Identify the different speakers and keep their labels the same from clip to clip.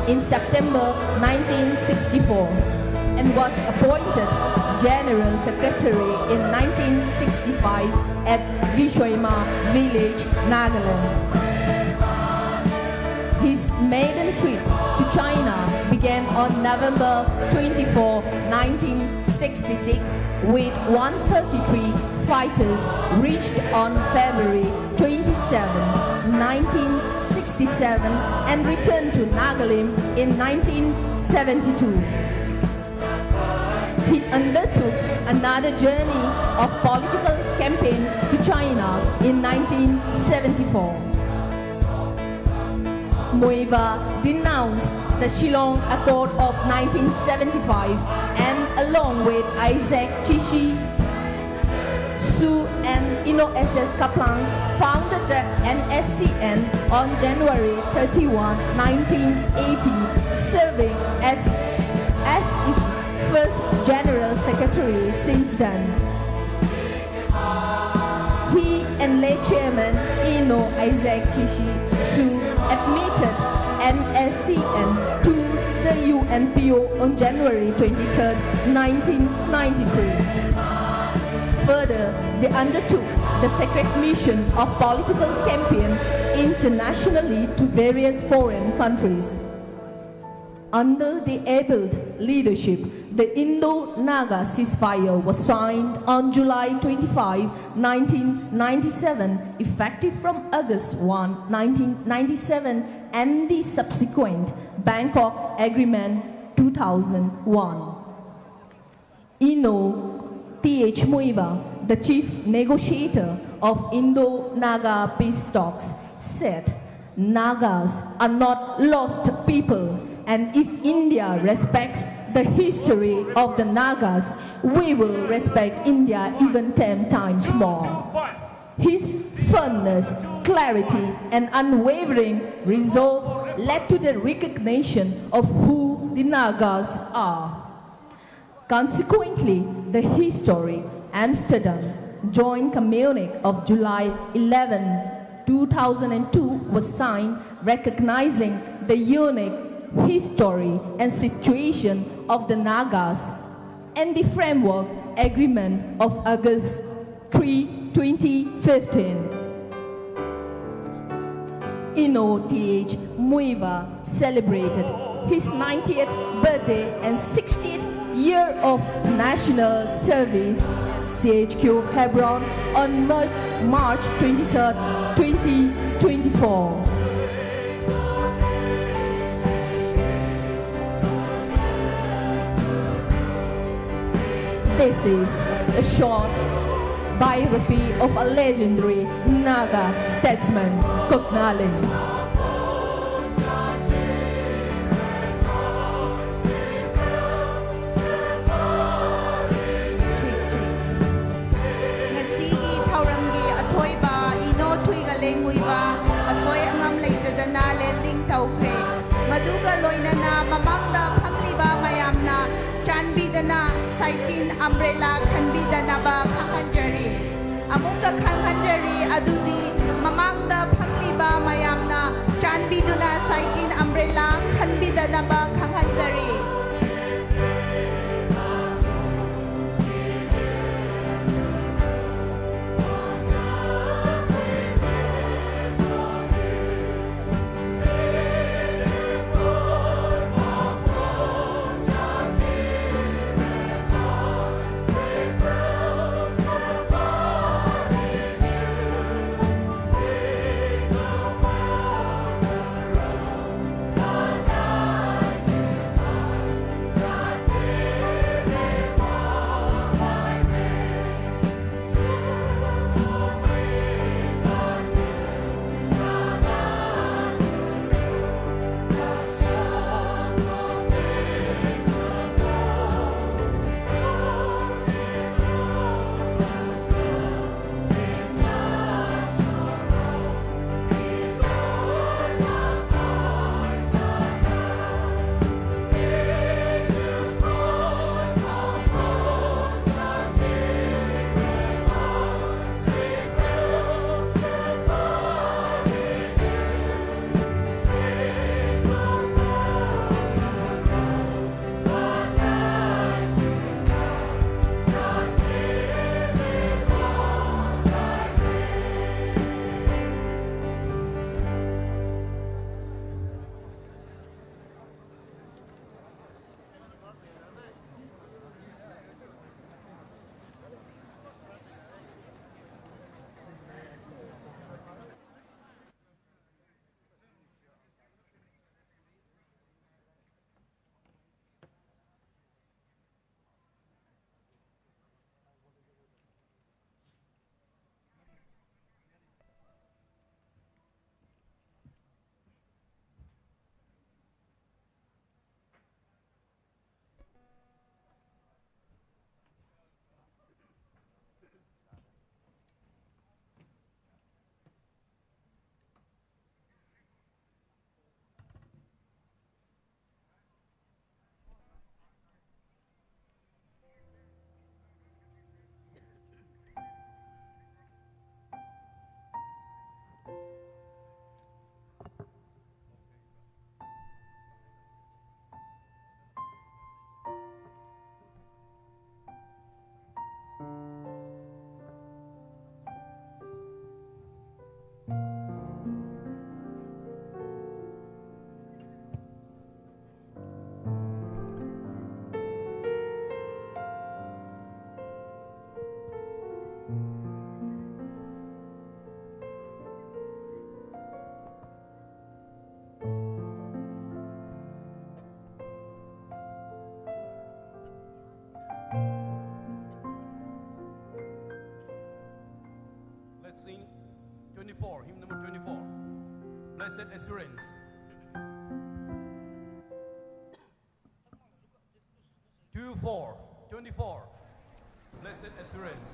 Speaker 1: in September 1964 and was appointed General Secretary in 1965 at Vishoima village, Nagaland. His maiden trip to China began on November 24, 1966 with 133 fighters reached on February 27, 1967 and returned to Nagaland in 1972. He undertook another journey of political campaign to China in 1974. Muivah denounced the Shillong Accord of 1975 and along with Isaac Chishi, Su and Ino S.S. Kaplang founded the NSCN on January 31, 1980, serving as its first General Secretary since then. He and late Chairman Ino Isaac Chishi Su admitted NSCN to the UNPO on January 23, 1993. Further, they undertook the secret mission of political campaign internationally to various foreign countries. Under the able leadership, the Indo-Naga ceasefire was signed on July 25, 1997, effective from August 1, 1997, and the subsequent Bangkok Agreement 2001. Ino T.H. Muivah, the chief negotiator of Indo-Naga peace talks, said, "Nagas are not lost people, and if India respects the history of the Nagas, we will respect India even 10 times more." His firmness, clarity, and unwavering resolve led to the recognition of who the Nagas are. Consequently, the historic Amsterdam Joint Communique of July 11, 2002 was signed recognizing the unique history and situation of the Nagas, and the Framework Agreement of August 3, 2015. Ino T.H. Muivah celebrated his 90th birthday and 60th year of national service, CHQ Hebron, on March 23, 2024. This is a short biography of a legendary Naga statesman, Koknaling.
Speaker 2: Ngasigi thauramgi athoiba ino thuigaleng muiba asoi angam leitadana lending taukhre maduga loinana mamangda phamliba mayamna chanbidana saitin umbrella khanbidana ba khanganjari amuka khanganjari adudi mamangda phamliba mayamna chanbiduna saitin umbrella khanbidana ba khanganjari.
Speaker 3: Blessed assurance. Two, 24. Blessed assurance.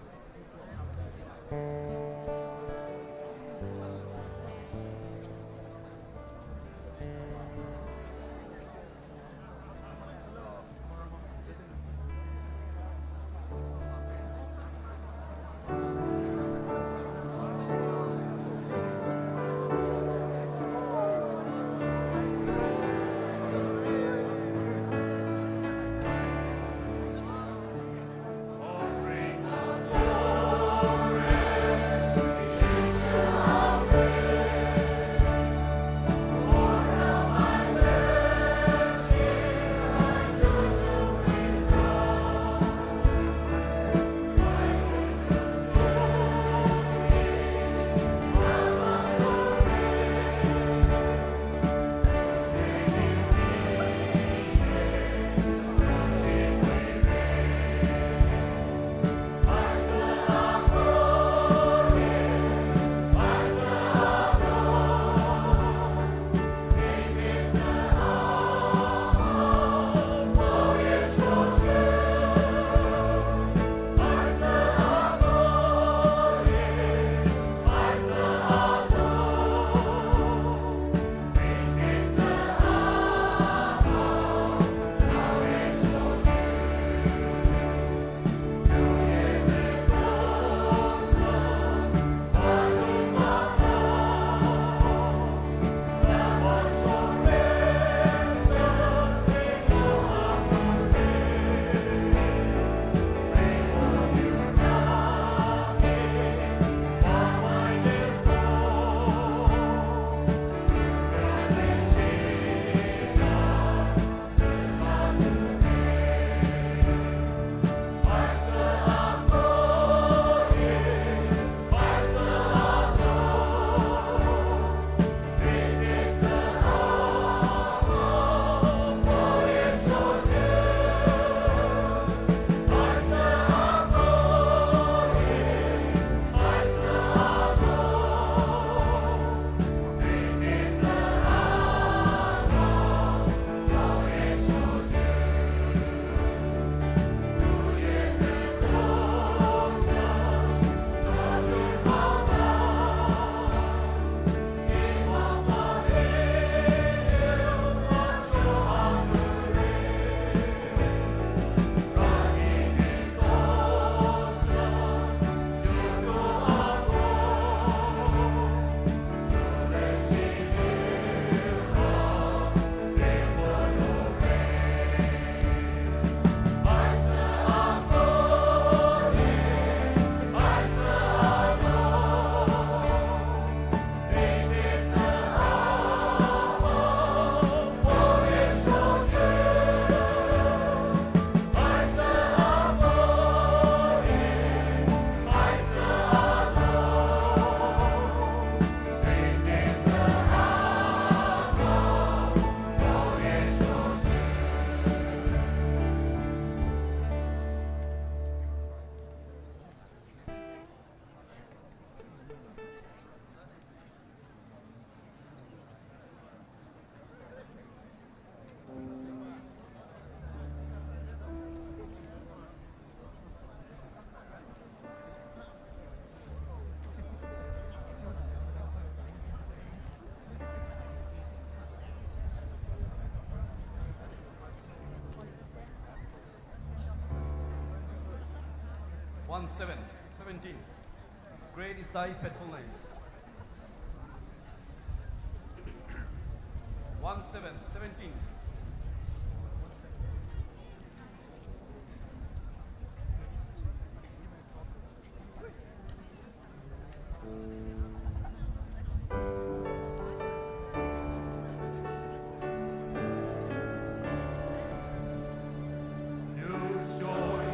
Speaker 3: One, 17. Great is thy faithfulness. 17.
Speaker 4: Lord.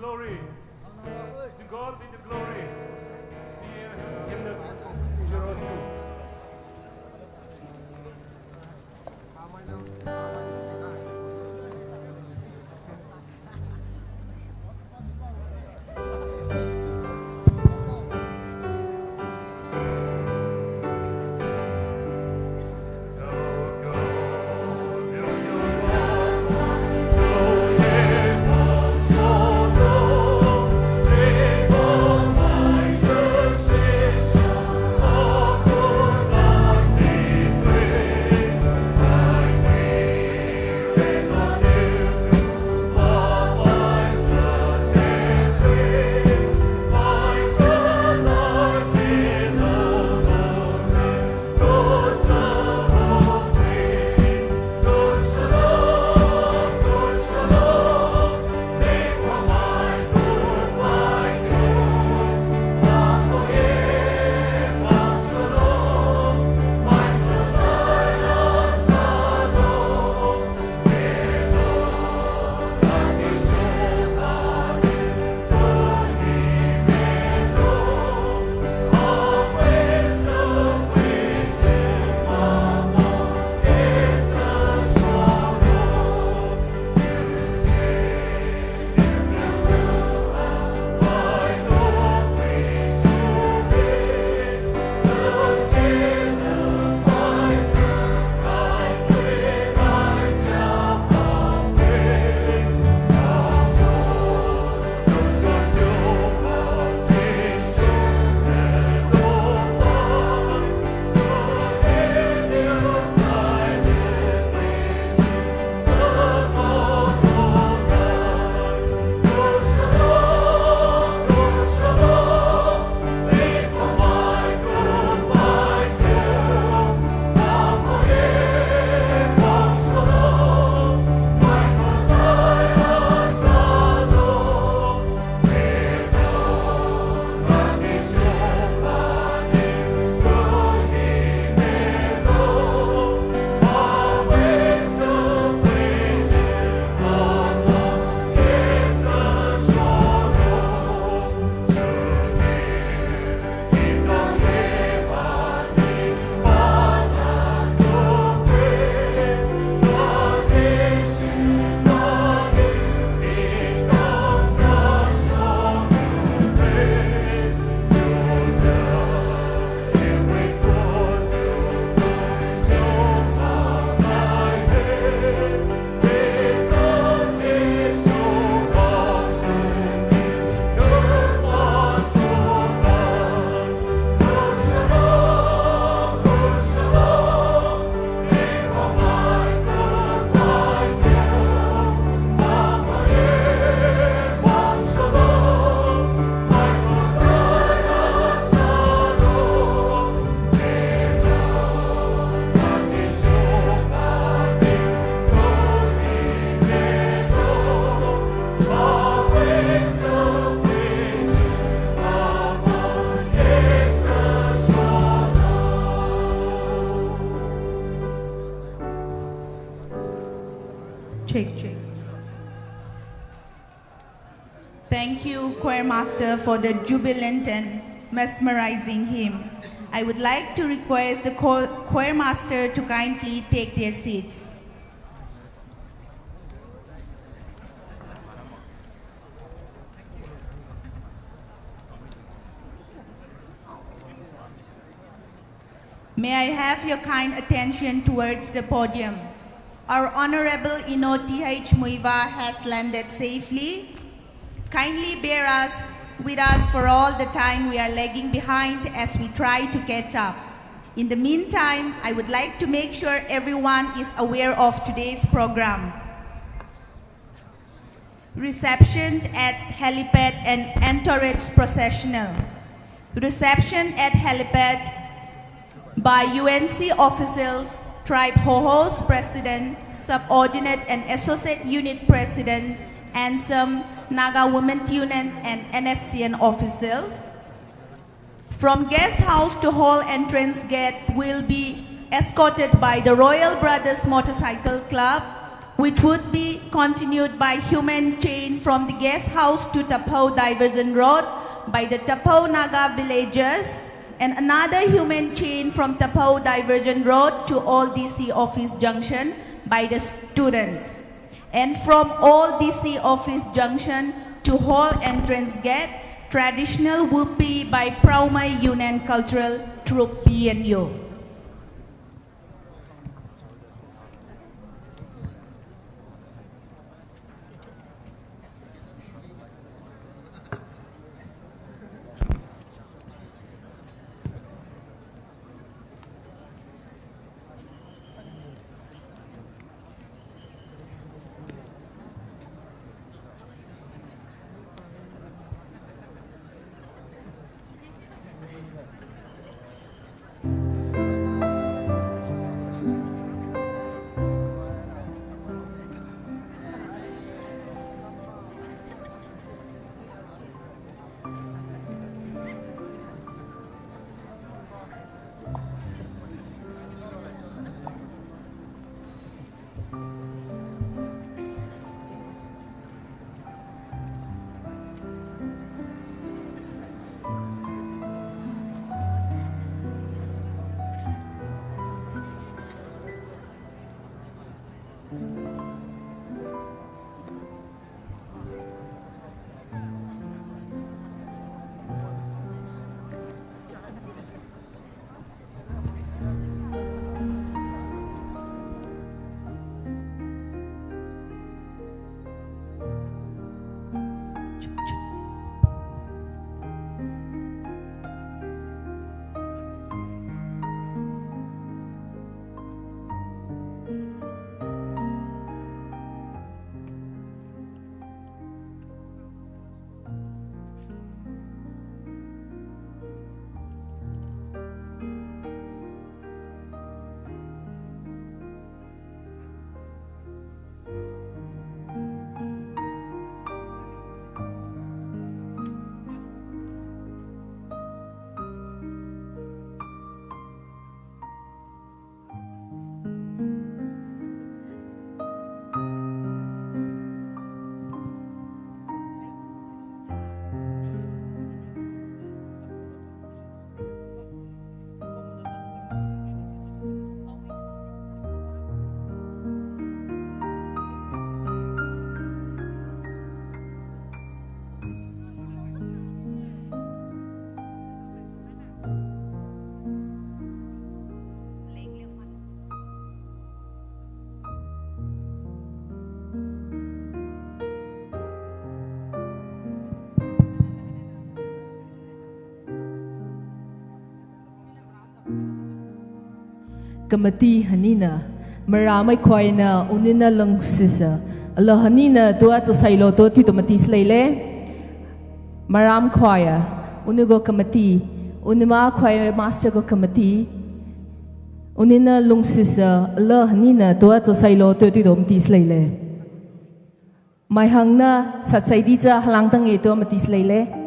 Speaker 4: glory. To God be the glory. See you in the Gerald 2.
Speaker 2: Check. Thank you, Choir Master, for the jubilant and mesmerizing hymn. I would like to request the Choir Master to kindly take their seats. May I have your kind attention towards the podium. Our Honorable Ino T.H. Muivah has landed safely. Kindly bear us with us for all the time we are lagging behind as we try to catch up. In the meantime, I would like to make sure everyone is aware of today's program. Reception at helipad and entourage processional. Reception at helipad by UNC officials, Tribe Hohos President, Subordinate and Associate Unit President, and some Naga Women Unit and NSCN officials. From guest house to hall entrance gate will be escorted by the Royal Brothers Motorcycle Club, which would be continued by human chain from the guest house to Tapo Diversion Road by the Tapo Naga villagers, and another human chain from Tapo Diversion Road to All DC Office Junction by the students, and from All DC Office Junction to Hall Entrance Gate, traditional whoopee by Praumai Yunnan Cultural Troupe PNU.
Speaker 1: Kamati Hanina, Maramai Koina, Unina Lung Sisa, Allah Hanina, Duat Sailo, Doti Tomatis Lele, Maram Choir, Unigo Kamati, Unima Choir Master Go Kamati, Unina Lung Sisa, Allah Hanina, Duat Sailo, Doti Tomatis Lele. My Hangna, Satsaidita, Halangtang Eto Matis Lele.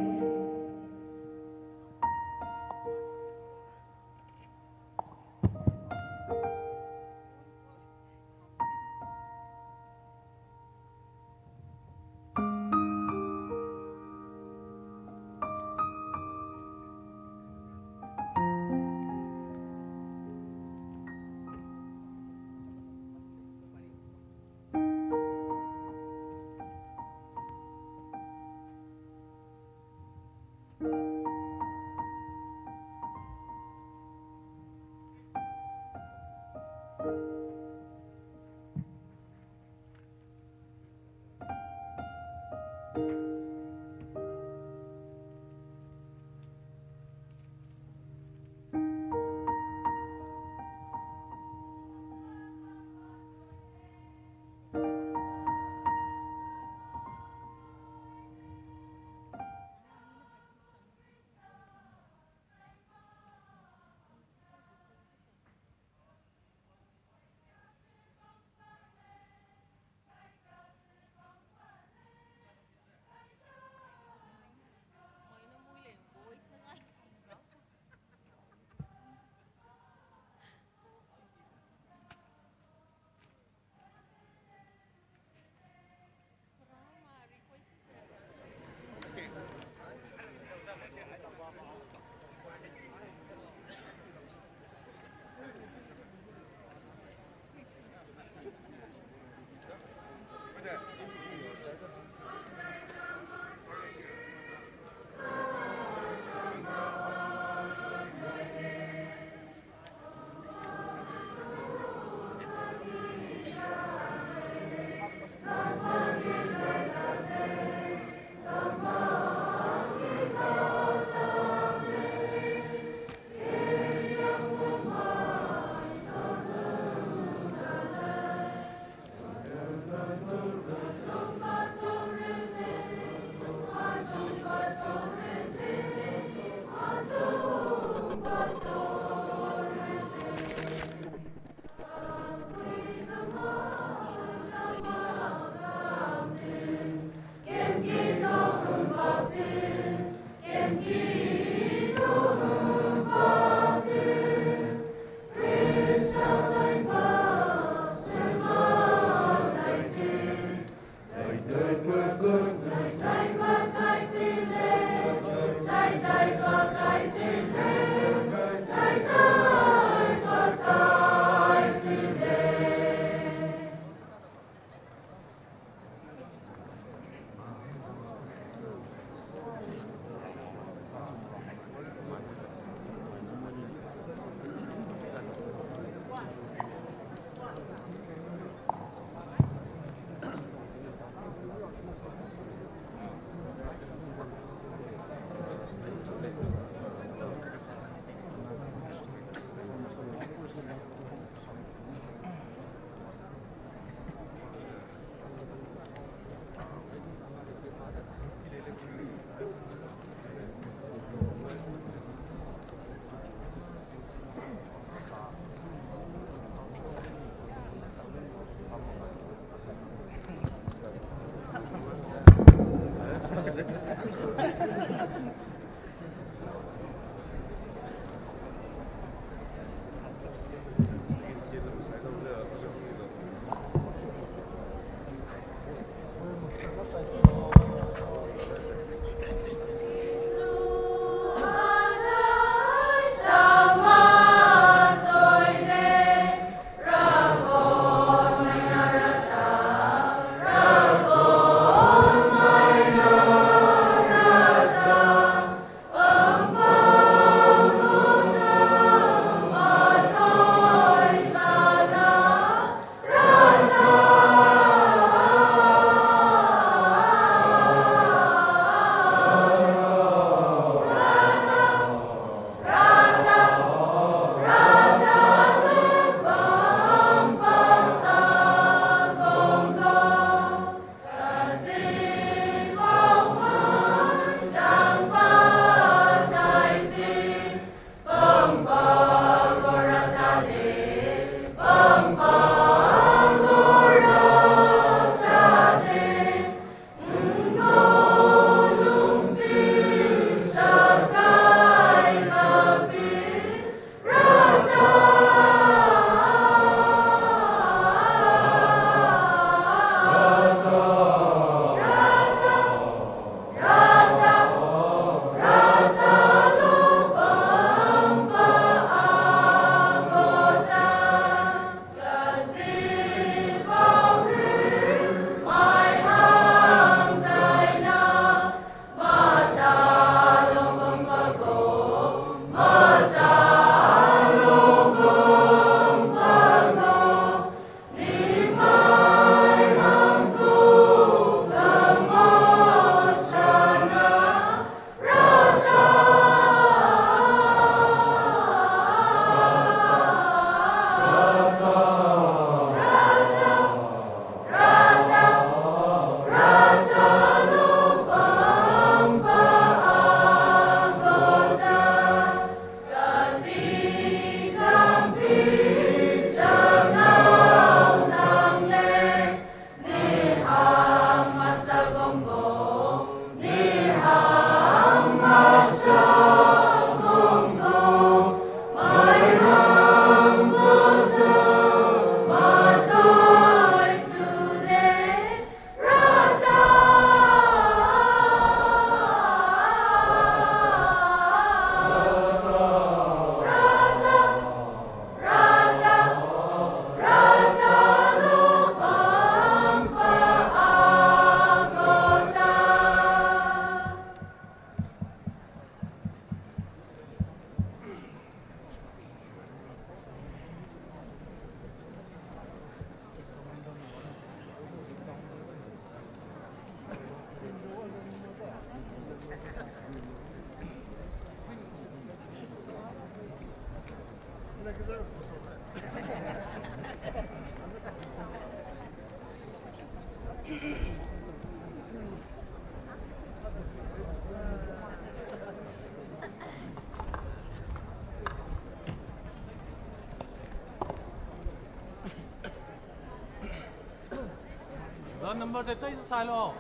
Speaker 4: Number देता इस साल आओ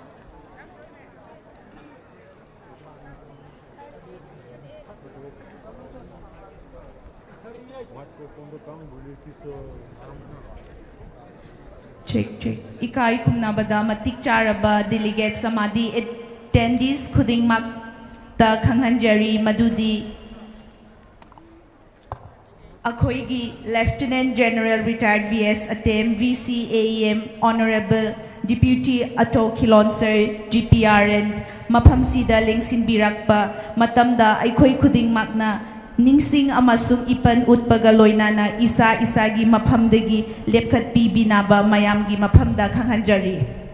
Speaker 2: Check. Ikai kumnabada matik charaba delegates samadi attendees khuding mak ta khanghanjari madudi Akhoigi Lieutenant General Retired VS Atem VCAEM Honorable Deputy Ato Kilonser GPRN Maphamsida Lengsin Birakpa Matamda Aikhoi Khuding Makna Ningsing Amasung Ipan Utpaga Loinana Isa Isagi Maphamdagi Lepkat Binaba Mayamgi Maphamda Khanghanjari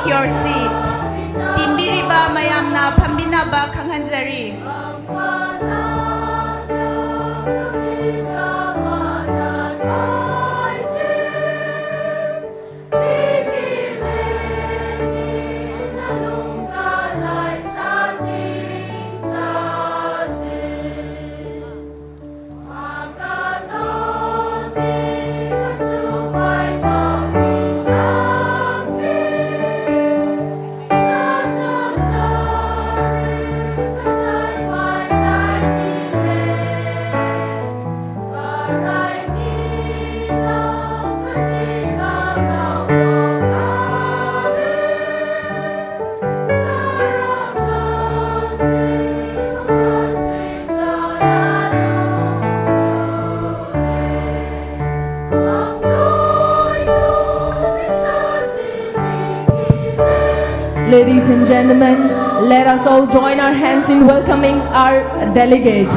Speaker 2: your seat. Timbiriba mayamna pambinaba khanghanjari.
Speaker 1: Ladies and gentlemen, let us all join our hands in welcoming our delegates.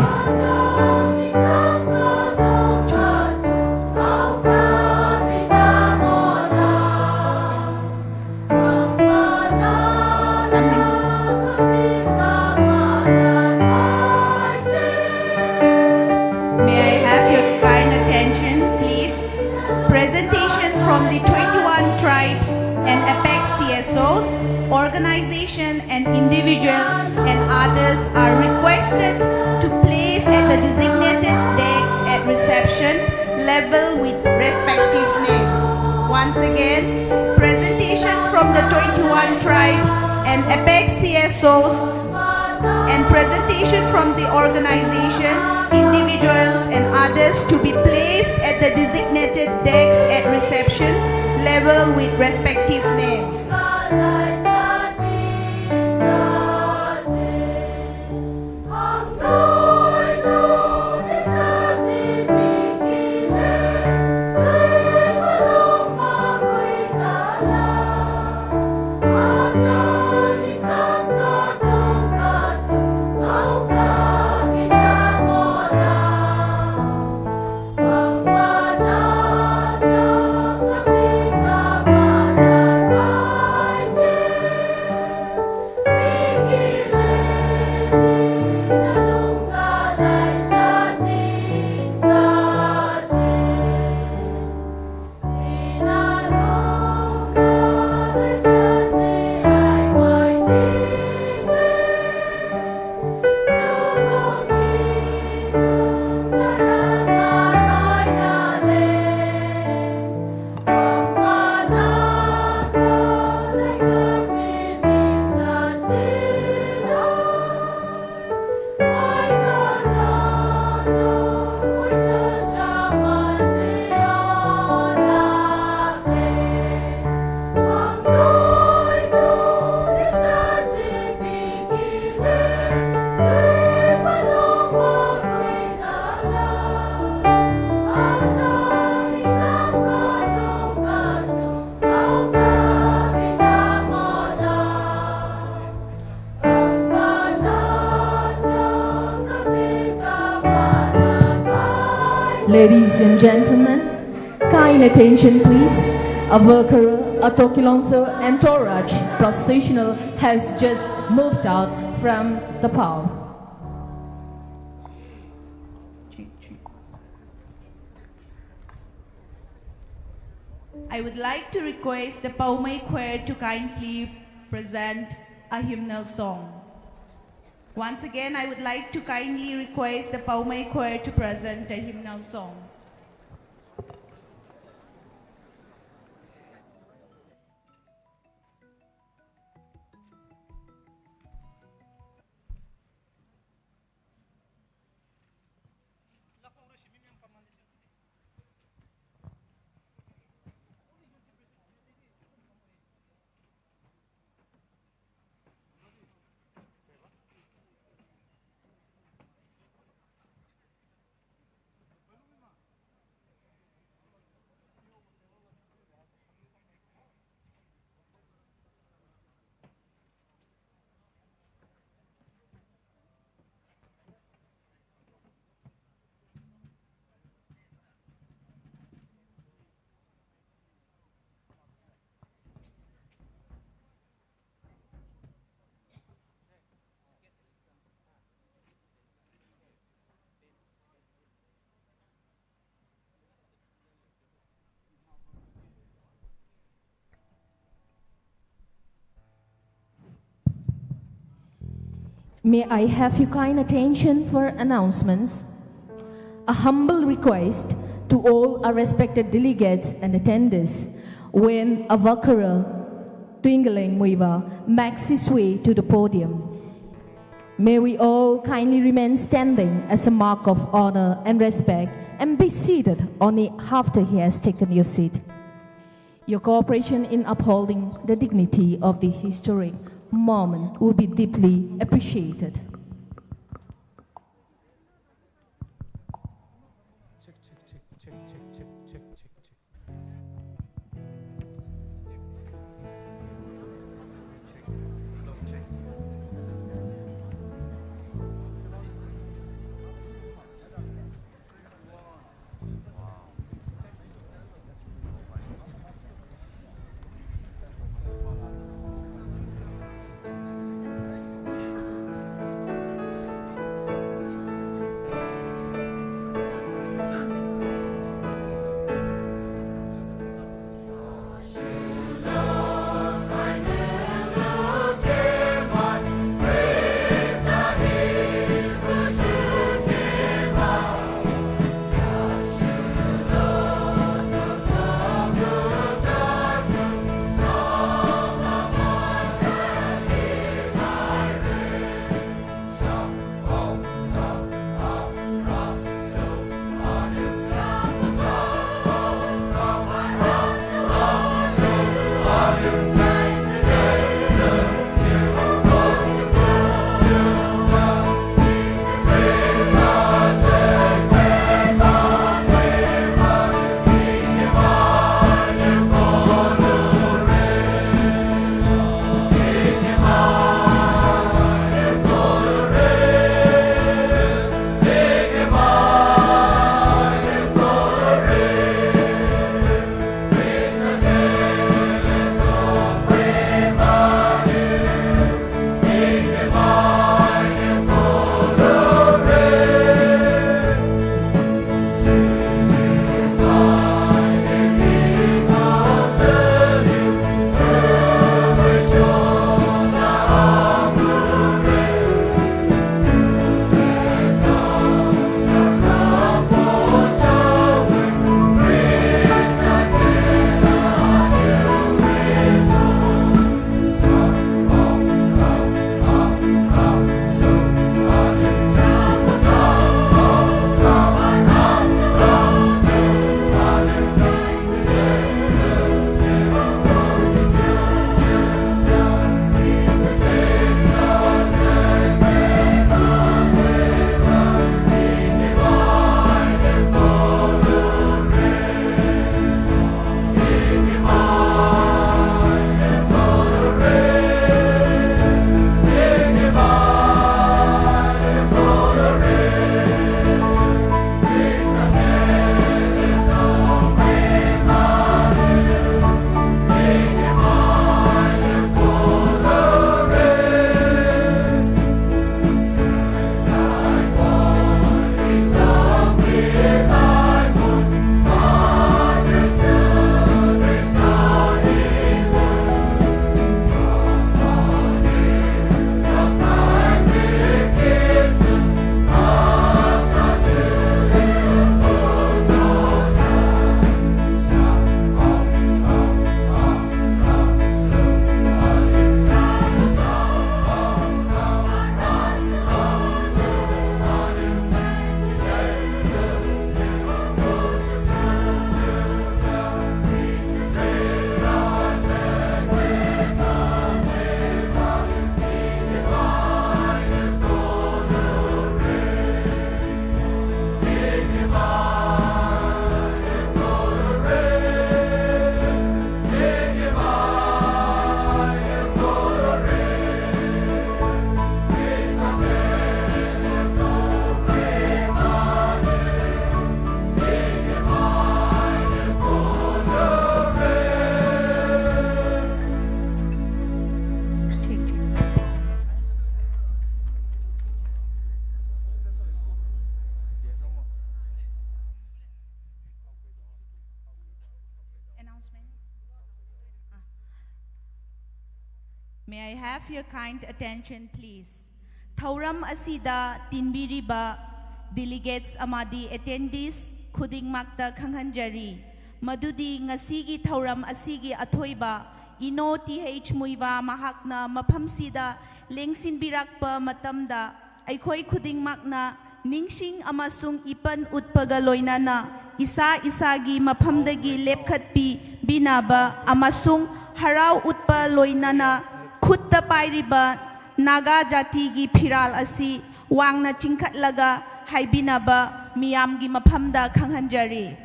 Speaker 2: May I have your kind attention, please? Presentation from the 21 tribes and apex CSOs, organization and individual and others are requested to place at the designated desks at reception level with respective names. Once again, presentation from the 21 tribes and apex CSOs and presentation from the organization, individuals and others to be placed at the designated desks at reception level with respective names.
Speaker 1: Ladies and gentlemen, kind attention please. A worker, a Kilonser and Torach processional has just moved out from the pub.
Speaker 2: I would like to request the Paumai Choir to kindly present a hymnal song. Once again, I would like to kindly request the Paumai Choir to present a hymnal song.
Speaker 1: May I have your kind attention for announcements? A humble request to all our respected delegates and attendants when a Vakara Twingling Muivah makes his way to the podium. May we all kindly remain standing as a mark of honor and respect and be seated only after he has taken your seat. Your cooperation in upholding the dignity of the historic moment will be deeply appreciated.
Speaker 2: May I have your kind attention, please? Thauram asida tinbiriba delegates amadi attendees khudingmakta khanghanjari. Madudi ngasigi thauram asigi athoiba ino TH Muivah mahakna maphamsida lengsinbirakpa matamda aikhoi khudingmakna ningsing amasung ipan utpaga loinana isa isagi maphamdagi lepkhatpi binaba amasung harau utpa loinana khutta pairiba Naga jati gi phiral asi wangna chingkhatlaga haibinaba miyamgi maphamda khanghanjari.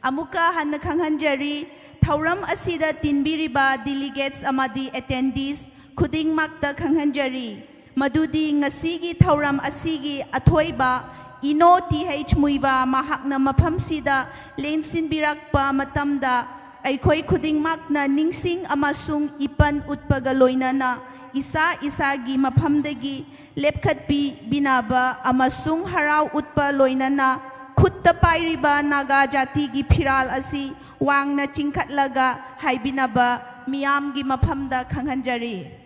Speaker 2: Amuka hanna khanghanjari thauram asida tinbiriba delegates amadi attendees khudingmakta khanghanjari. Madudi ngasigi thauram asigi athoiba ino TH Muivah mahakna maphamsida lensinbirakpa matamda aikhoi khudingmakna ningsing amasung ipan utpaga loinana isa isagi maphamdagi lepkhatpi binaba amasung harau utpa loinana khutta pairiba Naga jati gi phiral asi wangna chingkhatlaga haibinaba miyamgi maphamda khanghanjari.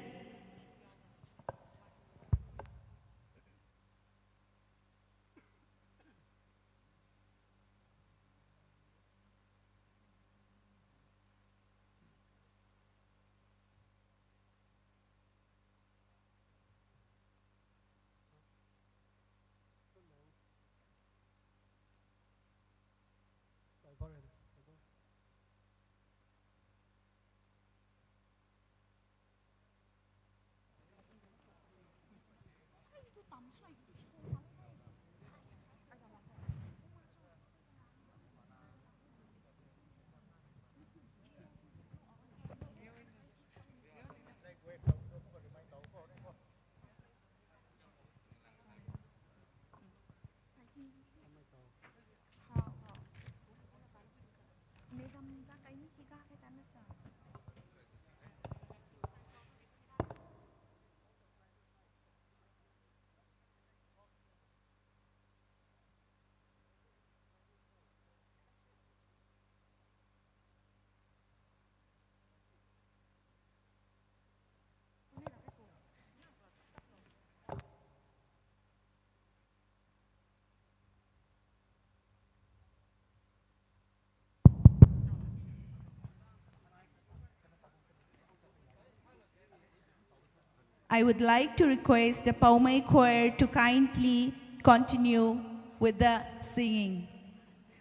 Speaker 2: I would like to request the Paumai choir to kindly continue with the singing.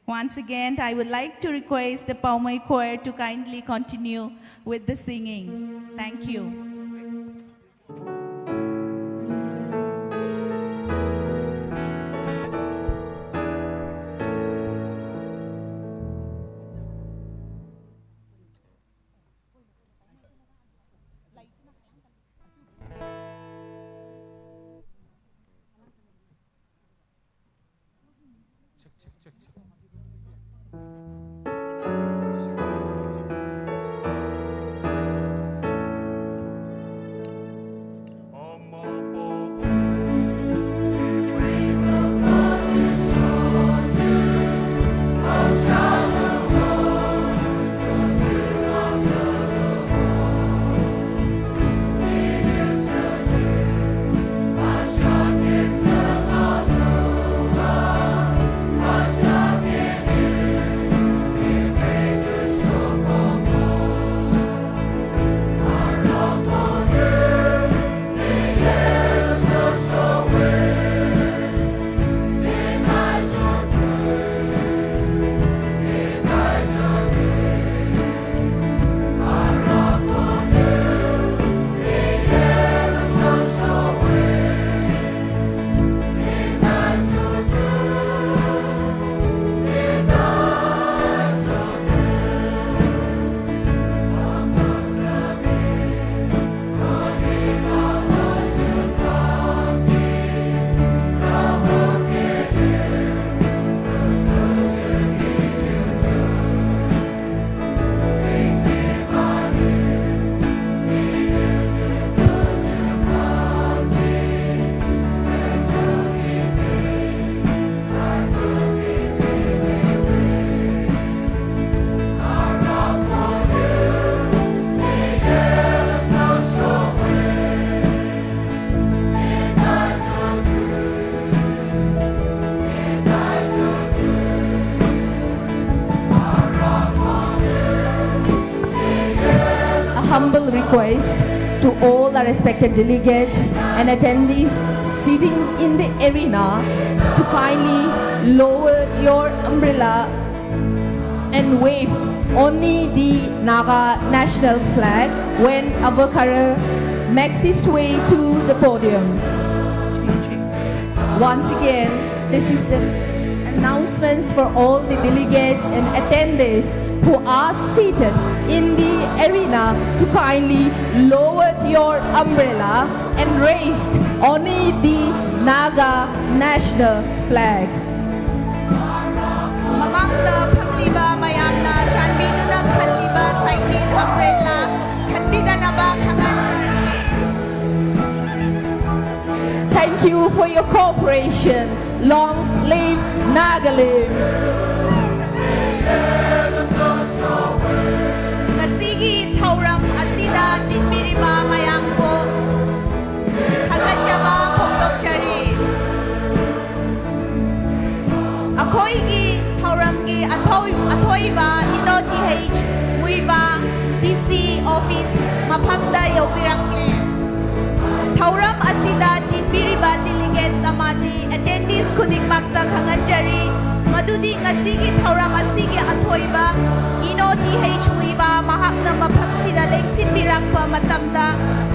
Speaker 2: Once again, I would like to request the Paumai choir to kindly continue with the singing. Thank you.
Speaker 5: Ashake
Speaker 1: request to all the respected delegates and attendees sitting in the arena to kindly lower your umbrella and wave only the Naga national flag when Avakara makes his way to the podium. Once again, this is an announcements for all the delegates and attendees who are seated in the arena to kindly lower your umbrella and raise only the Naga national flag.
Speaker 2: Mamangda pamliba mayamna chanbiduna khaliba saitin umbrella khanbidana ba khangan.
Speaker 1: Thank you for your cooperation. Long live Nagaland.
Speaker 2: Ngasigi thauram asida dinbiriba mayang po hagajaba phongdokchari. Akoigi thauramgi athoiba INOTH Muivah DC office maphamda yaubirakle. Thauram asida dinbiriba delegates amadi attendees khudingmakta khanganjari madudi ngasigi thauram asigi athoiba INOTH Muivah mahakna maphamsida lengsinbirakpa matamda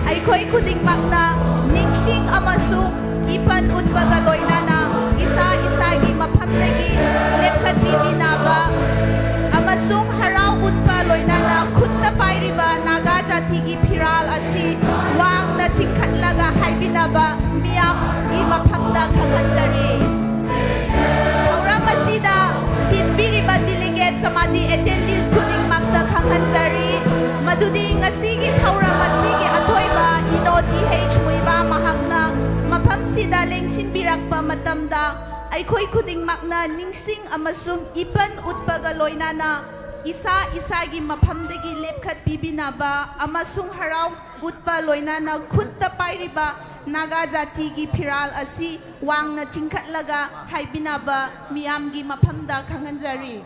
Speaker 2: aikhoi khudingmakna ningsing amasung ipan utbaga loinana isa isagi maphamdagi lepkhati dinaba amasung harau utpa loinana khutta pairiba Naga jatigi phiral asi wangna chingkhatlaga haibinaba miyam gi maphamda khanganjari. Thauram asida dinbiriba delegates samadi attendees khudingmakta khanganjari madudi ngasigi thauram asigi athoiba INOTH Muivah mahakna maphamsida lengsinbirakpa matamda aikhoi khudingmakna ningsing amasung ipan utpaga loinana isa isagi maphamdagi lepkhat bibinaba amasung harau utpa loinana khutta pairiba Naga jatigi phiral asi wangna chingkhatlaga haibinaba miyamgi maphamda khanganjari.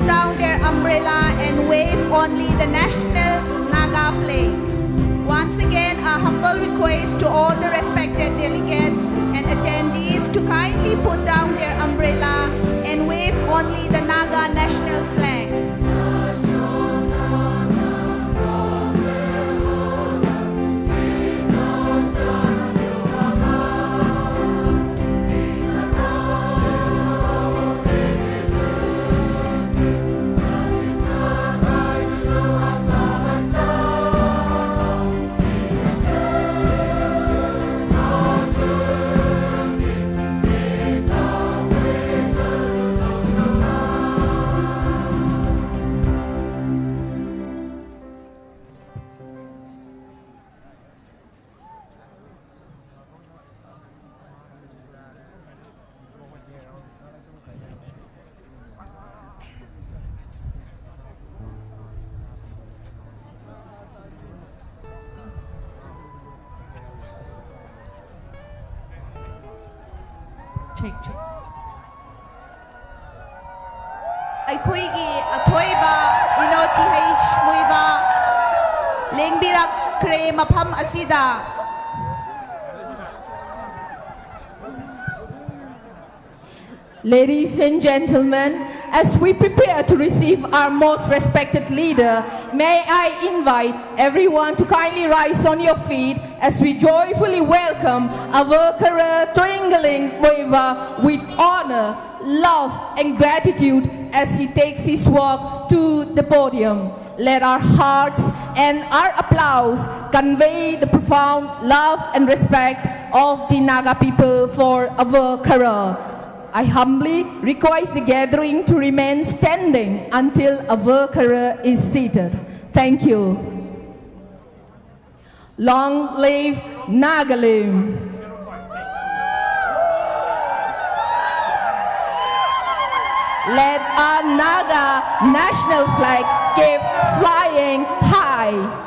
Speaker 2: down their umbrella and wave only the national Naga flag. Once again, a humble request to all the respected delegates and attendees to kindly put down their umbrella and wave only the Naga national flag. Check. Aikoigi atoiba inoth Muivah lengbirak kre mapam asida.
Speaker 1: Ladies and gentlemen, as we prepare to receive our most respected leader, may I invite everyone to kindly rise on your feet as we joyfully welcome our Kara Twinkling Muivah with honor, love and gratitude as he takes his walk to the podium. Let our hearts and our applause convey the profound love and respect of the Naga people for our Kara. I humbly request the gathering to remain standing until a worker is seated. Thank you. Long live Nagalim. Let our Naga national flag keep flying high.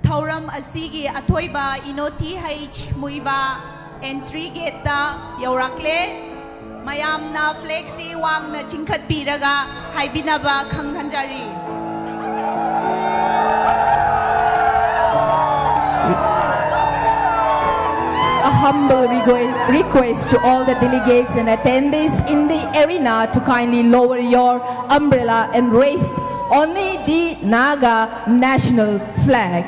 Speaker 2: Thauram asigi athoiba inoti Muivah entry gate da yaurakle mayamna flexi wangna chingkhat piraga haibinaba khanghanjari.
Speaker 1: A humble request to all the delegates and attendees in the arena to kindly lower your umbrella and raise only the Naga national flag.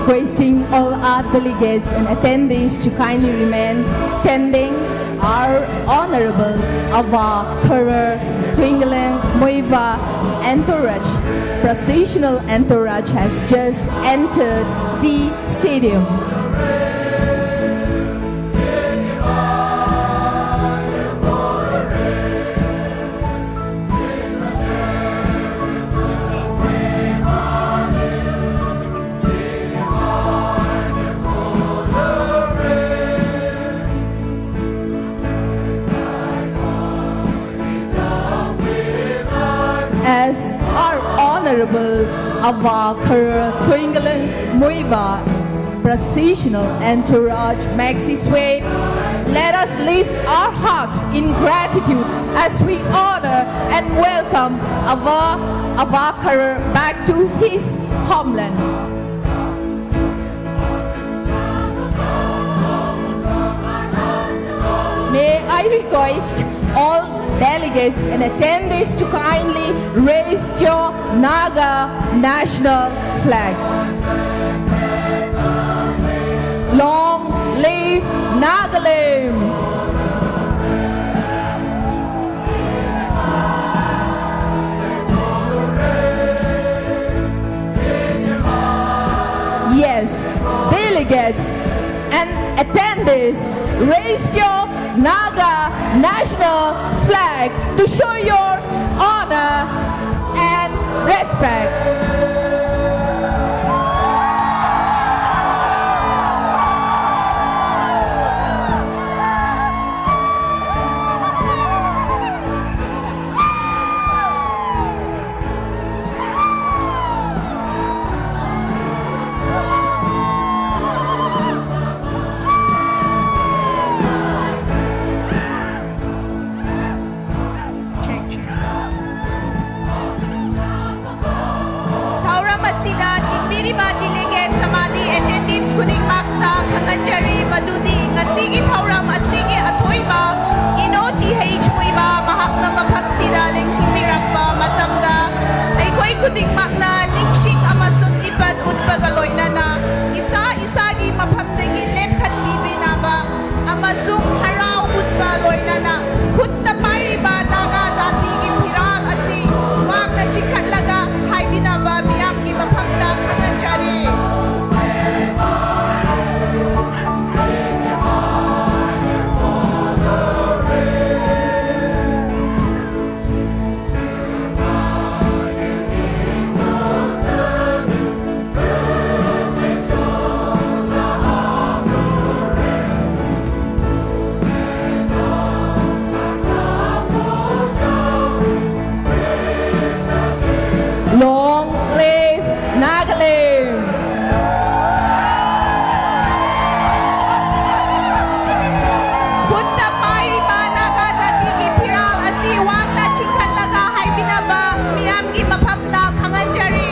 Speaker 1: Requesting all our delegates and attendees to kindly remain standing. Our Honorable Ava Kara Twinkling Muivah entourage, processional entourage has just entered the stadium. As our Honorable Ava Kara Twinkling Muivah processional entourage makes his way, let us lift our hearts in gratitude as we honor and welcome Ava Kara back to his homeland. May I request all delegates and attendees to kindly raise your Naga national flag. Long live Nagalim! Yes, delegates and attendees, raise your Naga national flag to show your honor and respect.
Speaker 2: Dignitary delegate Samadi and ꯃꯥꯛꯇ ꯈꯪꯍꯟꯖꯔꯤ ꯃꯗꯨꯗꯤ ꯉꯁꯤꯒꯤ ꯊꯧꯔꯝ ꯑꯁꯤꯒꯤ ꯑꯊꯣꯏꯕ INOTH Muivah ꯃꯍꯥꯛꯅ ꯃꯐꯝꯁꯤꯗ ꯂꯦꯡꯁꯤꯟꯕꯤꯔꯛꯄ ꯃꯇꯝꯗ ꯑꯩꯈꯣꯏ ꯈꯨꯗꯤꯡꯃꯛꯅ ꯅꯤꯡꯁꯤꯡ ꯑꯃꯁꯨꯡ ꯏꯄꯠ ꯎꯠꯄꯒ ꯂꯣꯏꯅꯅ ꯏꯁꯥ ꯏꯁꯥꯒꯤ ꯃꯐꯝꯗꯒꯤ ꯂꯦꯞꯈꯠꯄꯤꯕꯤꯅꯕ ꯑꯃꯁꯨꯡ ꯍꯔꯥꯎ ꯎꯠꯄ ꯂꯣꯏꯅꯅ ꯈꯨꯠꯇ ꯄꯥꯏꯔꯤꯕ ꯅꯥꯒꯥ ꯖꯥꯇꯤꯒꯤ ꯐꯤꯔꯥꯜ ꯑꯁꯤ ꯋꯥꯡꯅ ꯆꯤꯡꯈꯠꯂꯒ ꯍꯥꯏꯕꯤꯅꯕ ꯃꯤꯌꯥꯝꯒꯤ ꯃꯐꯝꯗ ꯈꯪꯍꯟꯖꯔꯤ
Speaker 1: Long live Nagaland!
Speaker 2: Khutta pairiba Naga Jatigi Phiral asi wangna chingkhallaga haibinaba miyamgi mafamda khanganjari.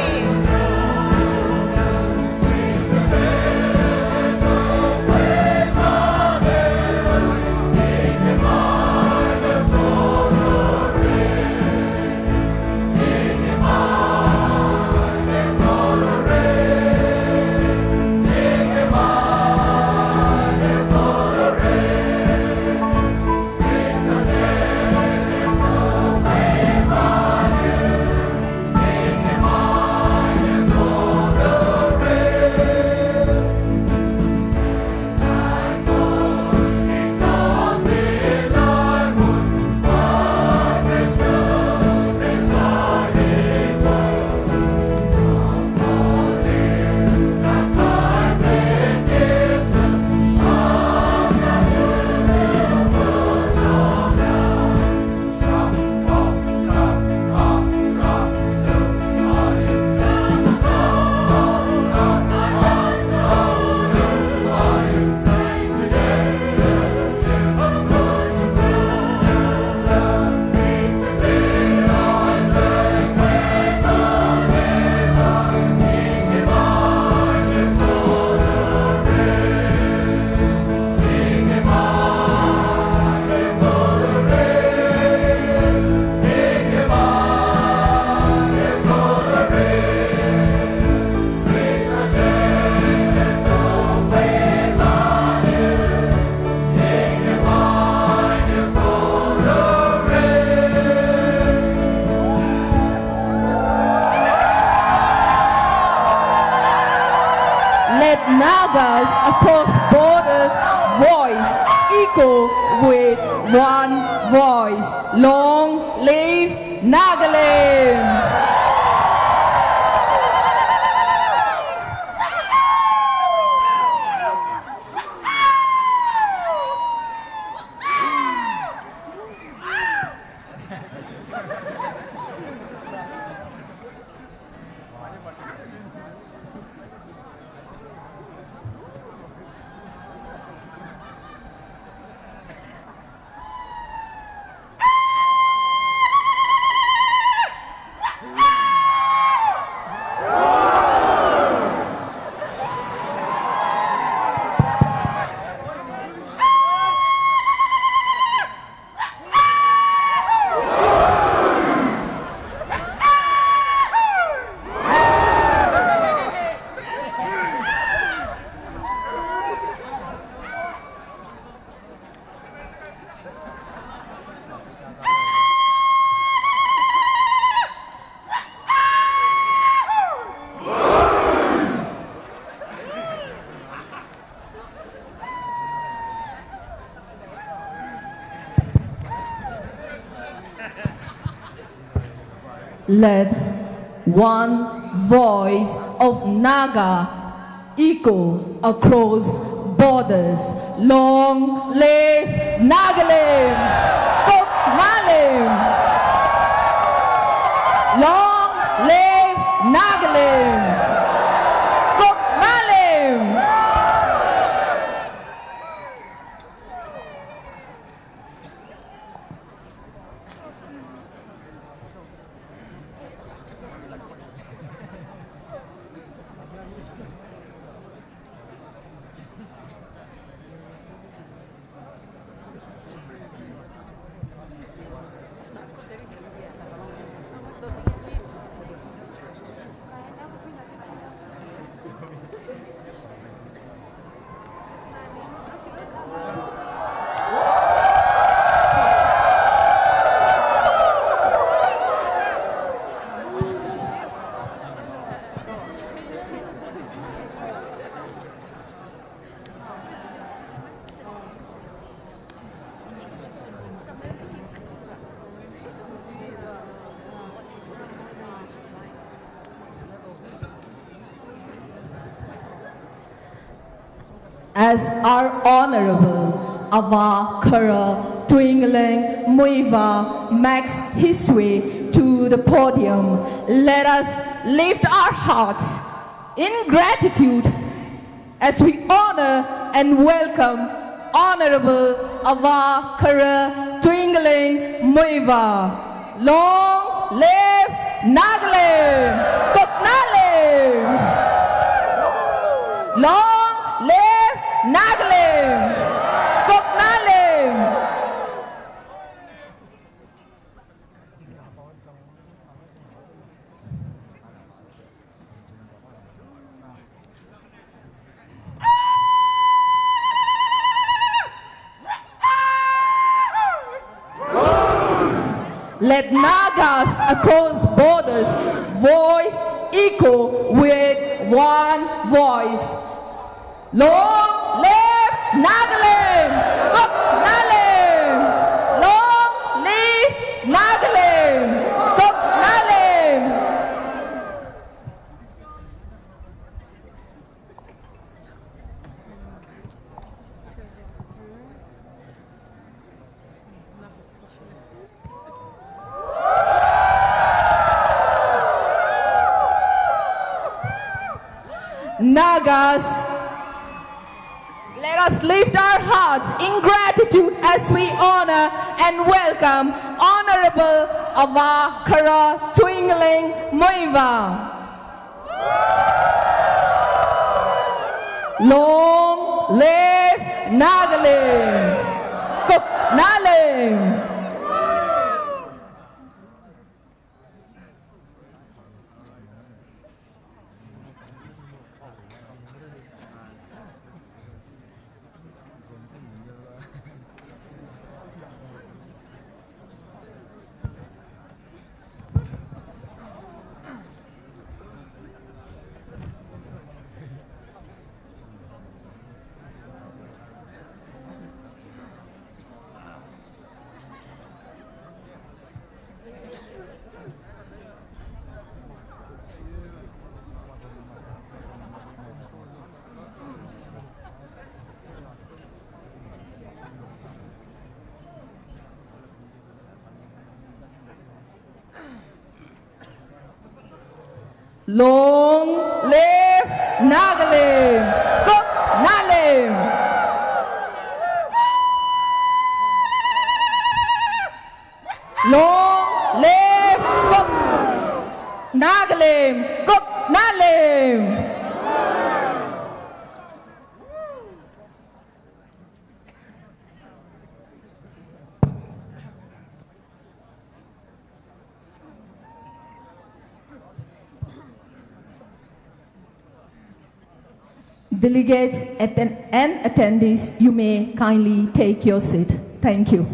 Speaker 1: Let Nagas across borders voice echo with one voice. Long live Nagaland! Let one voice of Naga echo across borders. Long live Nagaland! Kok Nalim! Long live Nagaland! Kok Nalim! as our Honorable Avakara Twingling Muivah makes his way to the podium, let us lift our hearts in gratitude as we honor and welcome Honorable Avakara Twingling Muivah. Long live Nagaland! Koknaland! Long live Nagaland! Koknaland! Let Nagas across borders voice echo with one voice. Long live Nagaland! Koknaland! Long live Nagaland! Koknaland! Nagas, let us lift our hearts in gratitude as we honor and welcome Honorable Avakara Twingling Muivah. Long live Nagaland! Koknaland! Long live Nagaland! Koknaland! Long live Nagaland! Koknaland! Delegates and attendees, you may kindly take your seat. Thank you.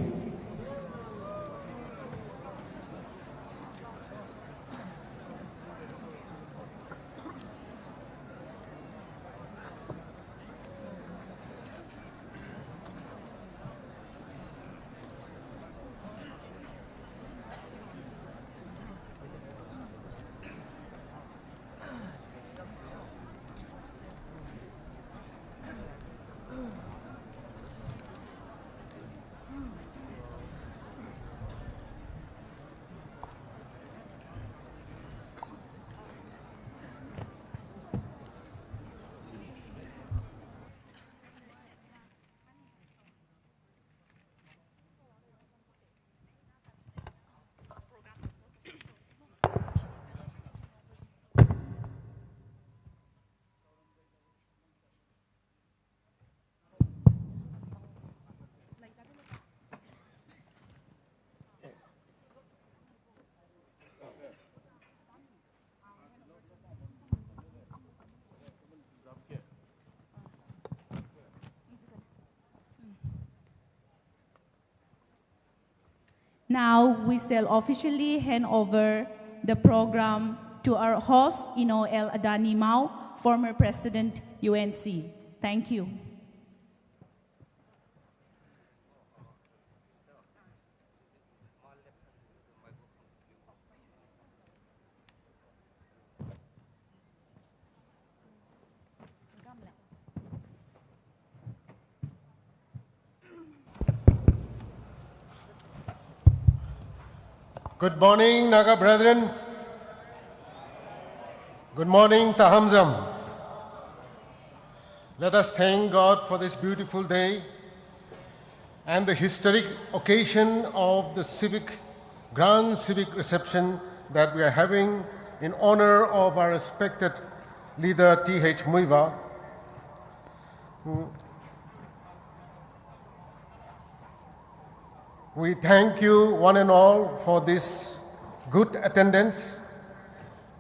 Speaker 2: Now we shall officially hand over the program to our host, Ino El Adani Mau, former President, UNC. Thank you.
Speaker 5: Good morning, Naga brethren. Good morning, Tahamzam. Let us thank God for this beautiful day and the historic occasion of the grand civic reception that we are having in honor of our respected leader, T.H. Muivah. We thank you one and all for this good attendance.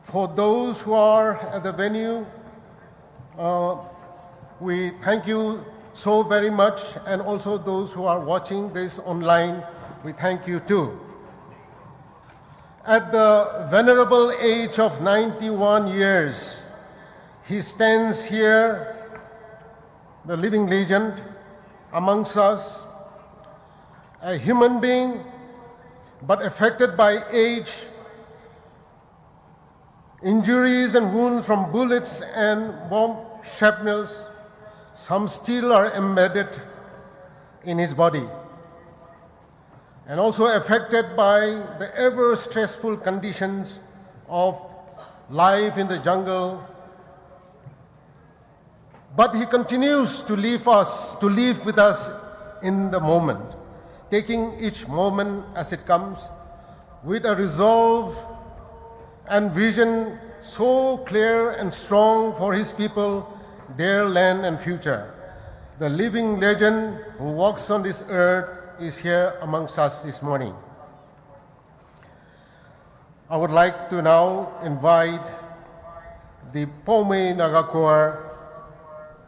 Speaker 5: For those who are at the venue, we thank you so very much, and also those who are watching this online, we thank you too. At the venerable age of 91 years, he stands here, the living legend, amongst us, a human being, but affected by age, injuries and wounds from bullets and bomb shrapnels. Some still are embedded in his body, and also affected by the ever stressful conditions of life in the jungle. But he continues to live with us in the moment, taking each moment as it comes with a resolve and vision so clear and strong for his people, their land and future. The living legend who walks on this earth is here amongst us this morning. I would like to now invite the Pome Naga Choir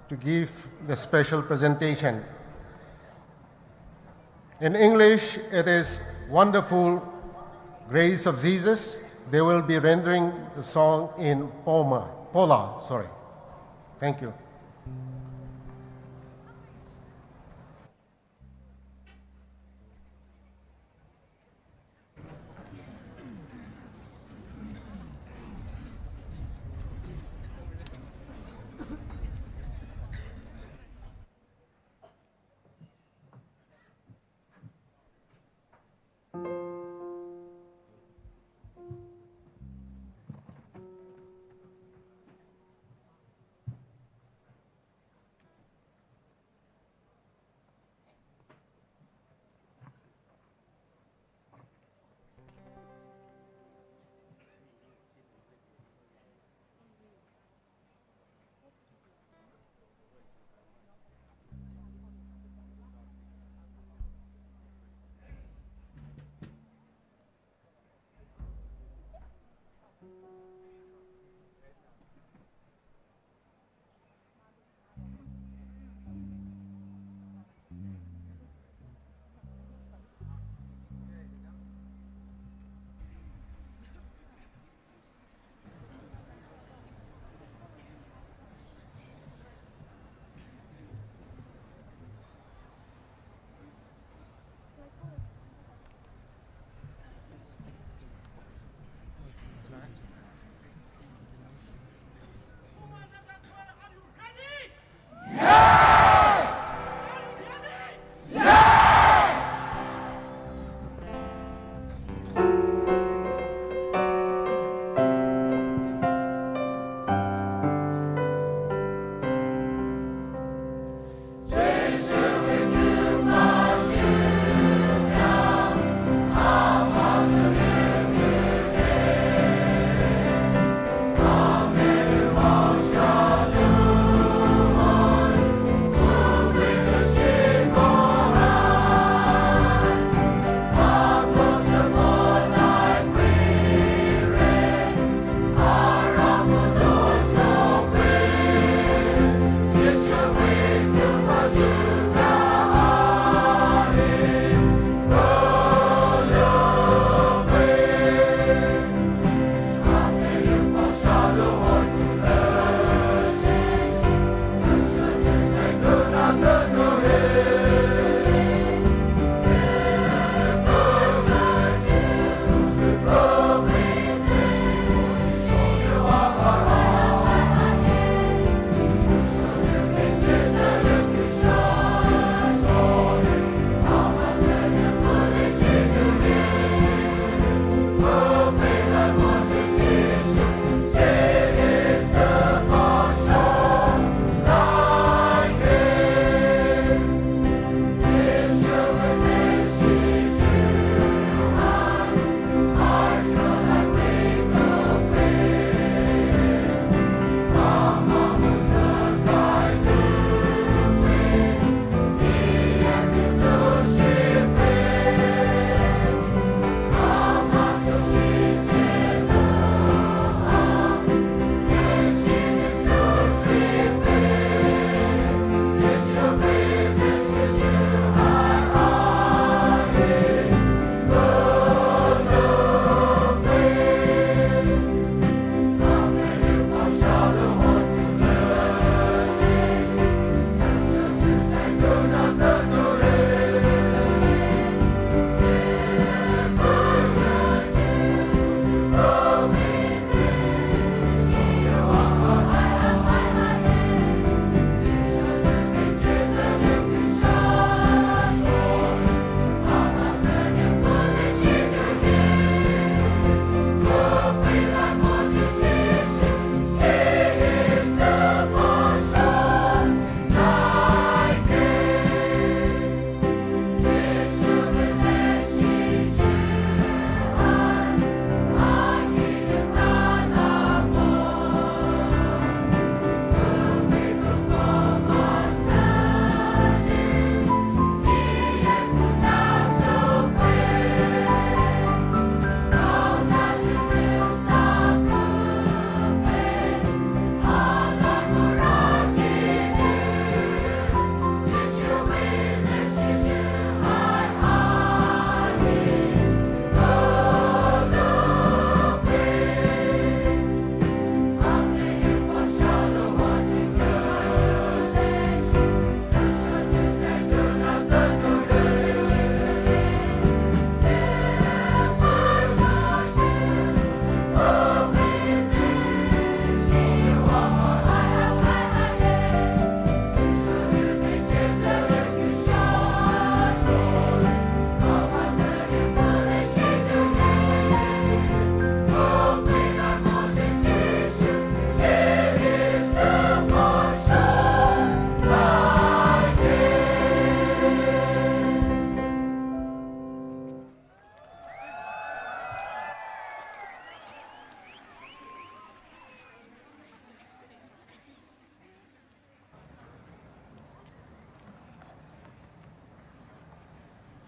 Speaker 5: to give the special presentation. In English, it is Wonderful Grace of Jesus. They will be rendering the song in Pola. Thank you.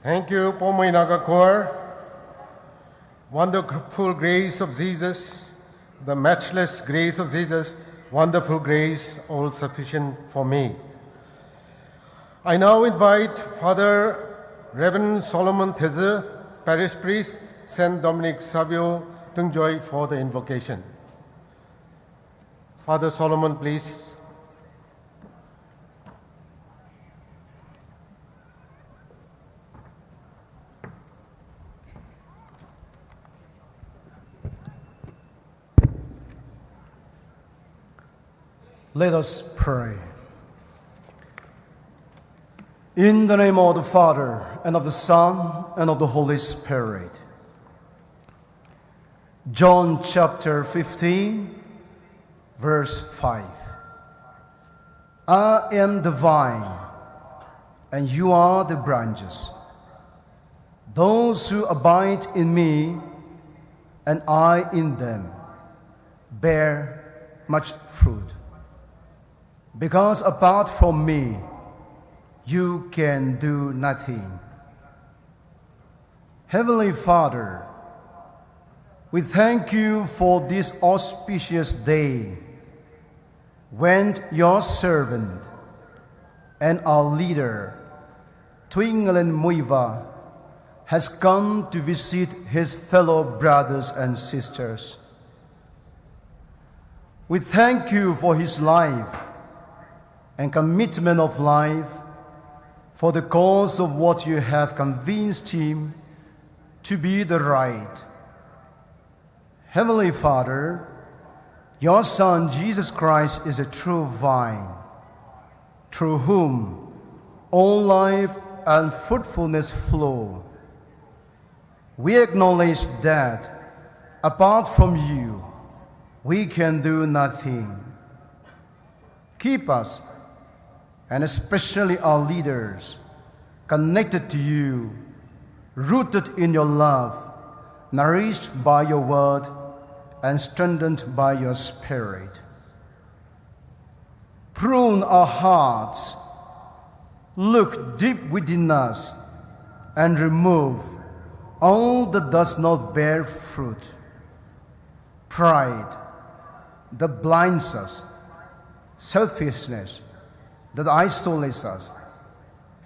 Speaker 5: Thank you, Pomoi Naga Choir. Wonderful grace of Jesus, the matchless grace of Jesus, wonderful grace, all sufficient for me. I now invite Father Reverend Solomon Theze, Parish Priest, St. Dominic Savio, Tungjoy for the invocation. Father Solomon, please.
Speaker 6: Let us pray. In the name of the Father, and of the Son, and of the Holy Spirit. John chapter 15, verse 5. I am the vine, and you are the branches. Those who abide in me, and I in them, bear much fruit. Because apart from me, you can do nothing. Heavenly Father, we thank you for this auspicious day when your servant and our leader, Twinglen Muivah, has come to visit his fellow brothers and sisters. We thank you for his life and commitment of life for the cause of what you have convinced him to be the right. Heavenly Father, your Son Jesus Christ is a true vine, through whom all life and fruitfulness flow. We acknowledge that apart from you, we can do nothing. Keep us, and especially our leaders, connected to you, rooted in your love, nourished by your word, and strengthened by your Spirit. Prune our hearts, look deep within us, and remove all that does not bear fruit. Pride that blinds us, selfishness that isolates us,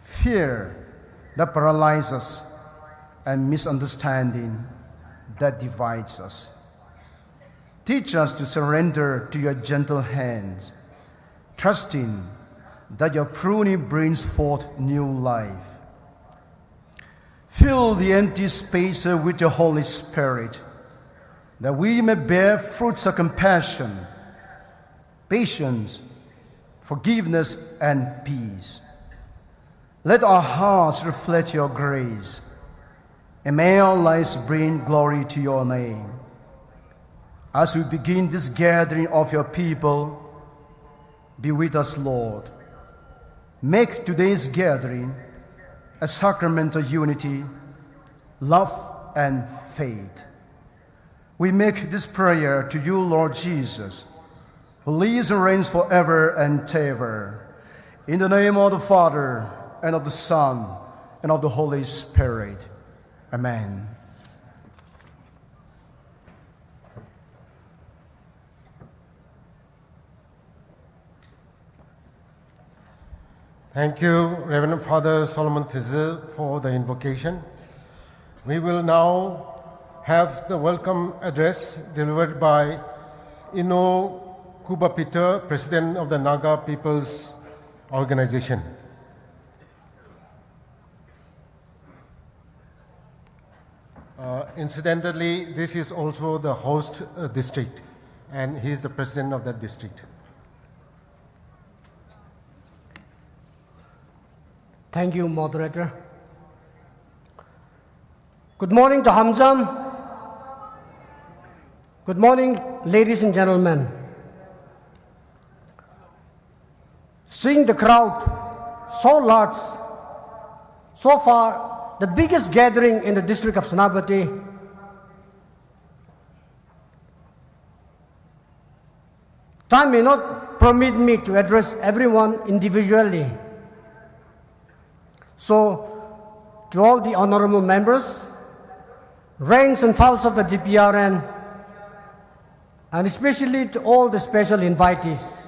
Speaker 6: fear that paralyzes us, and misunderstanding that divides us. Teach us to surrender to your gentle hands, trusting that your pruning brings forth new life. Fill the empty space with your Holy Spirit, that we may bear fruits of compassion, patience, forgiveness, and peace. Let our hearts reflect your grace, and may our lives bring glory to your name. As we begin this gathering of your people, be with us, Lord. Make today's gathering a sacrament of unity, love, and faith. We make this prayer to you, Lord Jesus, who lives and reigns forever and ever. In the name of the Father, and of the Son, and of the Holy Spirit. Amen.
Speaker 5: Thank you, Reverend Father Solomon Theze, for the invocation. We will now have the welcome address delivered by Ino Kuba Peter, President of the Naga People's Organization. Incidentally, this is also the host district, and he is the president of that district.
Speaker 7: Thank you, moderator. Good morning, Tahamzam. Good morning, ladies and gentlemen. Seeing the crowd so large, so far the biggest gathering in the district of Senapati, time may not permit me to address everyone individually. So, to all the honorable members, ranks and files of the GPRN, and especially to all the special invitees.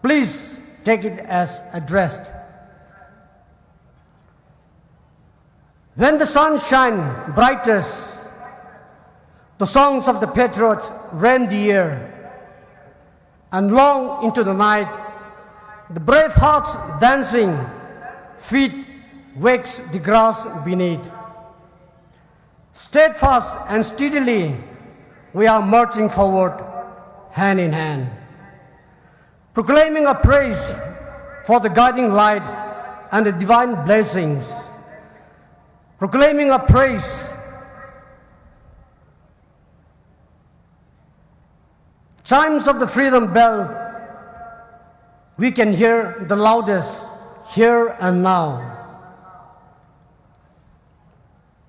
Speaker 7: Please take it as addressed. When the sun shines brightest, the songs of the patriots rend the air, and long into the night, the brave hearts dancing, feet wakes the grass beneath. Steadfast and steadily, we are marching forward, hand in hand, proclaiming a praise for the guiding light and the divine blessings, proclaiming a praise. Chimes of the freedom bell, we can hear the loudest here and now.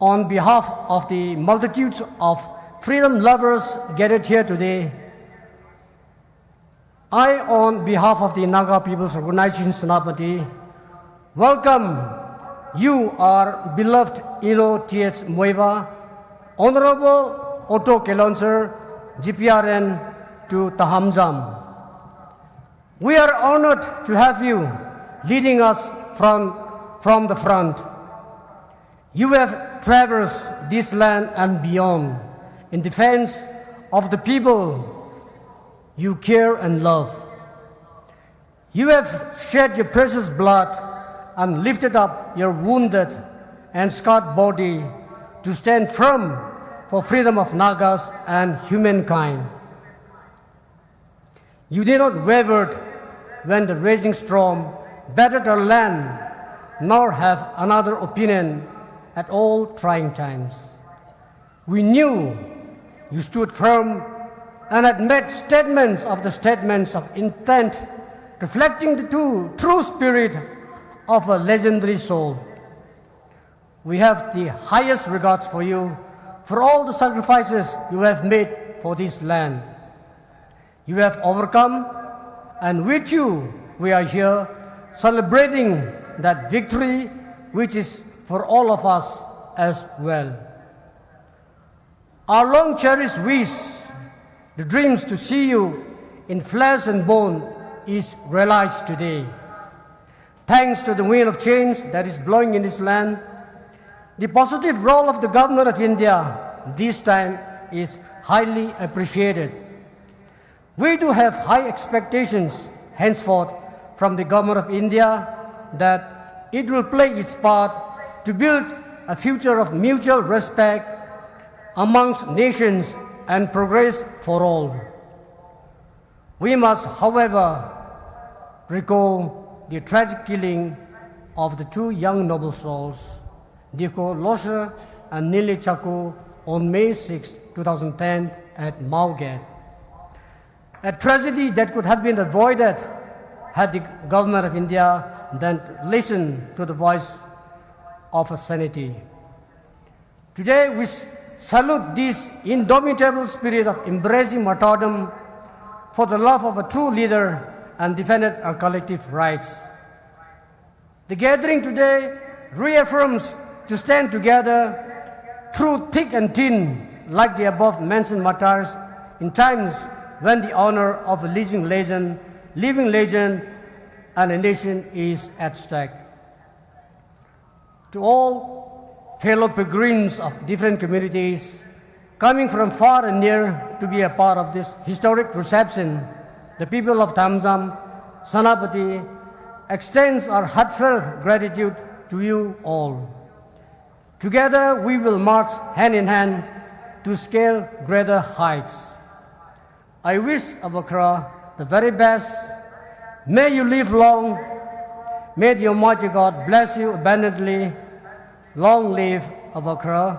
Speaker 7: On behalf of the multitudes of freedom lovers gathered here today, I, on behalf of the Naga People's Organization Senapati, welcome you, our beloved Ino T.H. Muivah, Honorable Otto Kilonser, GPRN, to Tahamzam. We are honored to have you leading us from the front. You have traversed this land and beyond in defense of the people you care and love. You have shed your precious blood and lifted up your wounded and scarred body to stand firm for freedom of Nagas and humankind. You did not waver when the raging storm battered our land, nor have another opinion at all trying times. We knew you stood firm and had made statements of intent, reflecting the true spirit of a legendary soul. We have the highest regards for you, for all the sacrifices you have made for this land. You have overcome, and with you we are here celebrating that victory which is for all of us as well. Our long cherished wish, the dreams to see you in flesh and bone, is realized today. Thanks to the wind of change that is blowing in this land, the positive role of the Government of India this time is highly appreciated. We do have high expectations henceforth from the Government of India that it will play its part to build a future of mutual respect amongst nations and progress for all. We must, however, recall the tragic killing of the two young noble souls, Kilonser and Nili Chaku, on May 6, 2010 at Maugat. A tragedy that could have been avoided had the Government of India then listened to the voice of sanity. Today we salute this indomitable spirit of embracing martyrdom for the love of a true leader and defended our collective rights. The gathering today reaffirms to stand together through thick and thin, like the above mentioned martyrs, in times when the honor of a living legend and a nation is at stake. To all fellow pilgrims of different communities coming from far and near to be a part of this historic reception, the people of Tahamzam, Senapati, extends our heartfelt gratitude to you all. Together we will march hand in hand to scale greater heights. I wish Avakra the very best. May you live long. May the Almighty God bless you abundantly. Long live Avakra.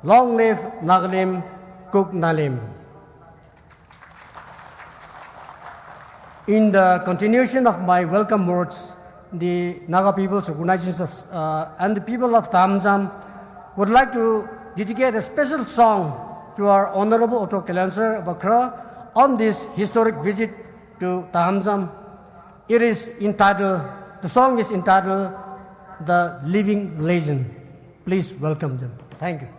Speaker 7: Long live Nagalim Kuk Nalim. In the continuation of my welcome words, the Naga People's Organization and the people of Tahamzam would like to dedicate a special song to our Honorable Otto Kilonser of Accra on this historic visit to Tahamzam. It is entitled, the song is entitled, The Living Legend. Please welcome them. Thank you.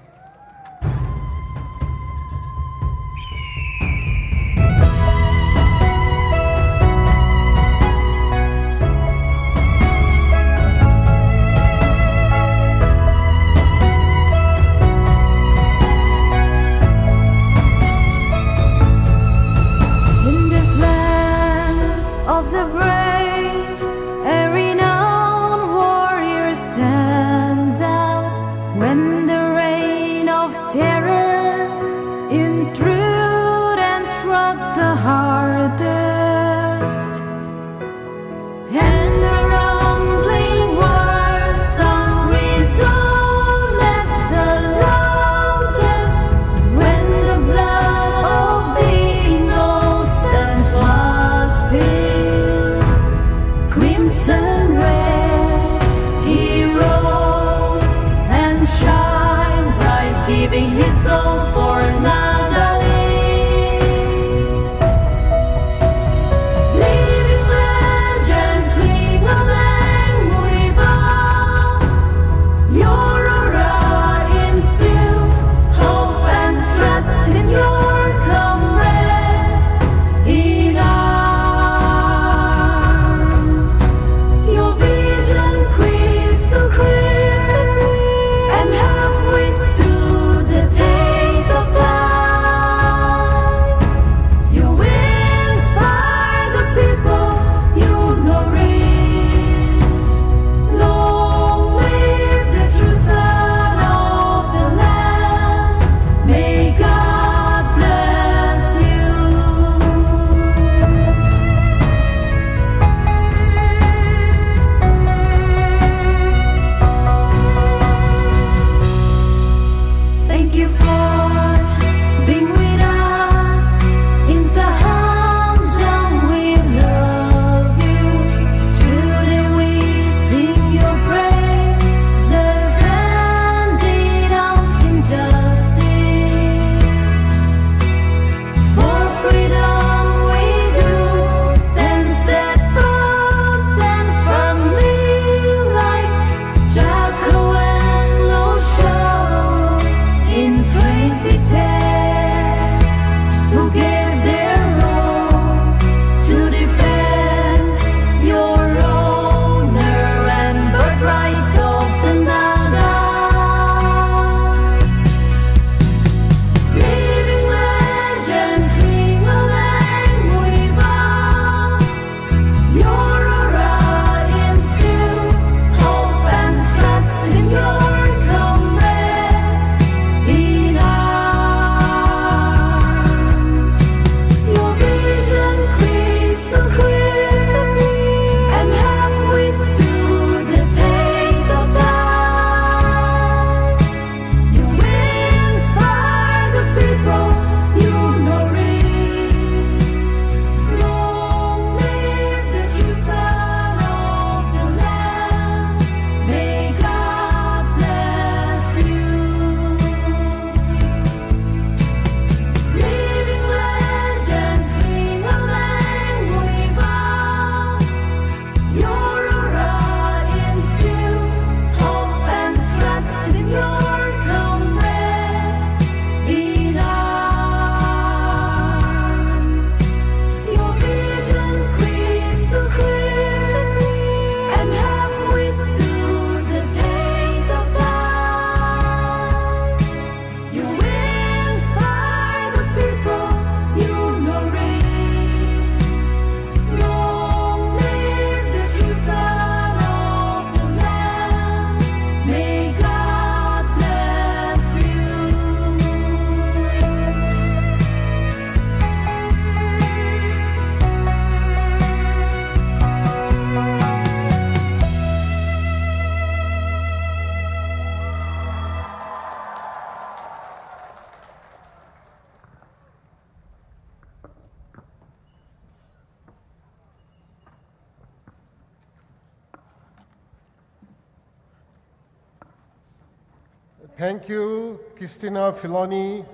Speaker 5: Thank you, Christina Filoni,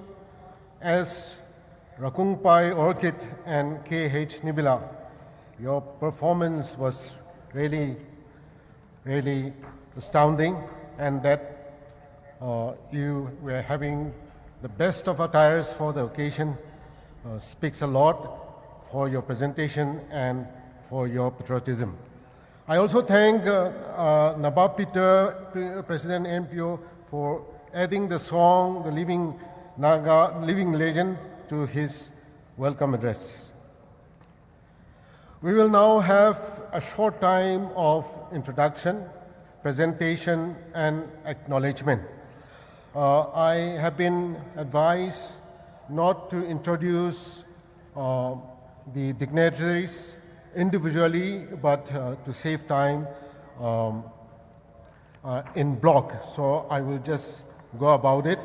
Speaker 5: S. Rakungpai Orchid, and K.H. Nibila. Your performance was really astounding, and that you were having the best of attires for the occasion speaks a lot for your presentation and for your patriotism. I also thank Nabab Peter, President NPO, for adding the song, the Living Naga, Living Legend, to his welcome address. We will now have a short time of introduction, presentation, and acknowledgement. I have been advised not to introduce the dignitaries individually, but to save time in block. So I will just go about it.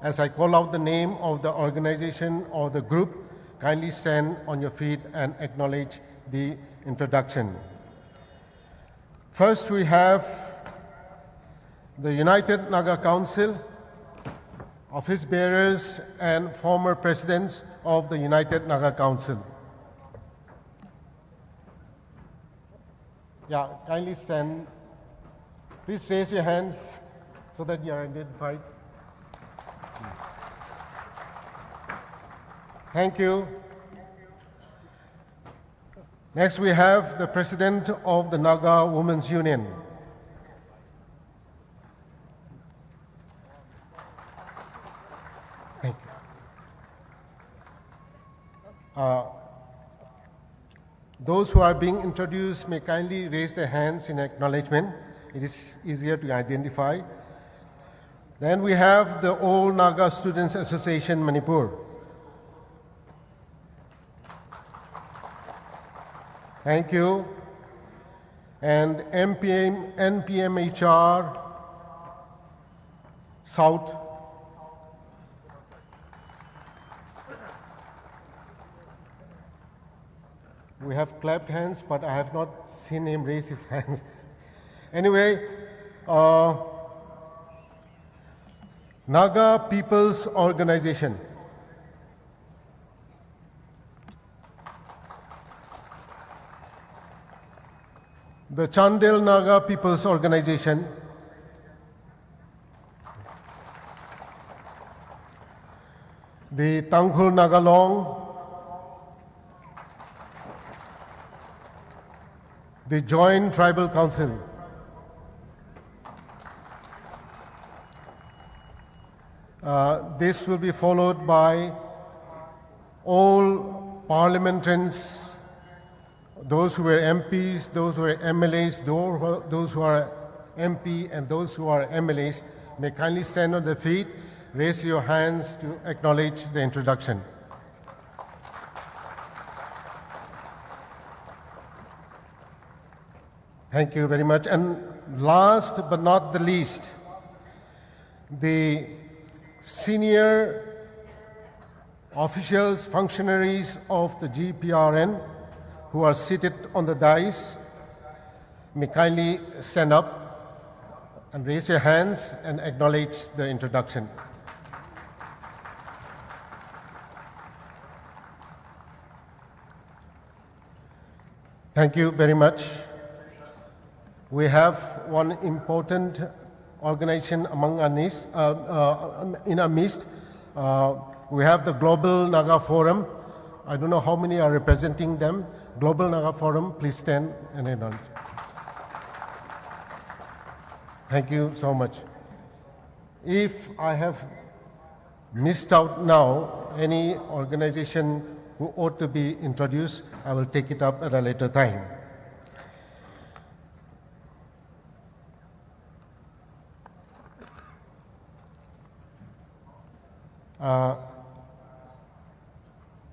Speaker 5: As I call out the name of the organization or the group, kindly stand on your feet and acknowledge the introduction. First, we have the United Naga Council, office bearers and former presidents of the United Naga Council. Yeah, kindly stand. Please raise your hands so that you are identified. Thank you. Next, we have the president of the Naga Women's Union. Thank you. Those who are being introduced may kindly raise their hands in acknowledgement. It is easier to identify. Then we have the All Naga Students Association, Manipur. Thank you. And NPMHR South. We have clapped hands, but I have not seen him raise his hands. Anyway, Naga People's Organization. The Chandel Naga People's Organization. The Tanghul Nagalong. The Joint Tribal Council. This will be followed by all parliamentarians, those who were MPs, those who were MLAs, those who are MP and those who are MLAs may kindly stand on their feet, raise your hands to acknowledge the introduction. Thank you very much. And last but not the least, the senior officials, functionaries of the GPRN who are seated on the dais may kindly stand up and raise your hands and acknowledge the introduction. Thank you very much. We have one important organization among our midst, in our midst. We have the Global Naga Forum. I don't know how many are representing them. Global Naga Forum, please stand and acknowledge. Thank you so much. If I have missed out now any organization who ought to be introduced, I will take it up at a later time.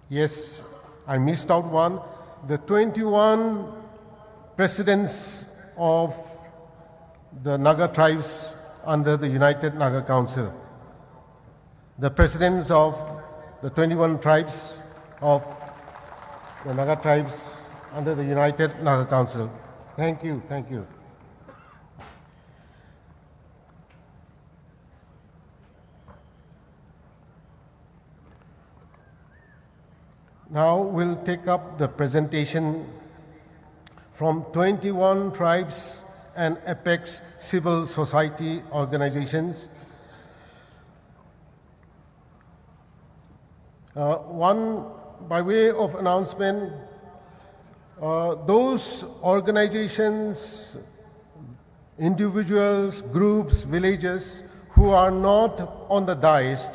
Speaker 5: Yes, I missed out one. The 21 presidents of the Naga tribes under the United Naga Council. The presidents of the 21 tribes of the Naga tribes under the United Naga Council. Thank you, thank you. Now we'll take up the presentation from 21 tribes and apex civil society organizations One, by way of announcement, those organizations, individuals, groups, villages who are not on the dais,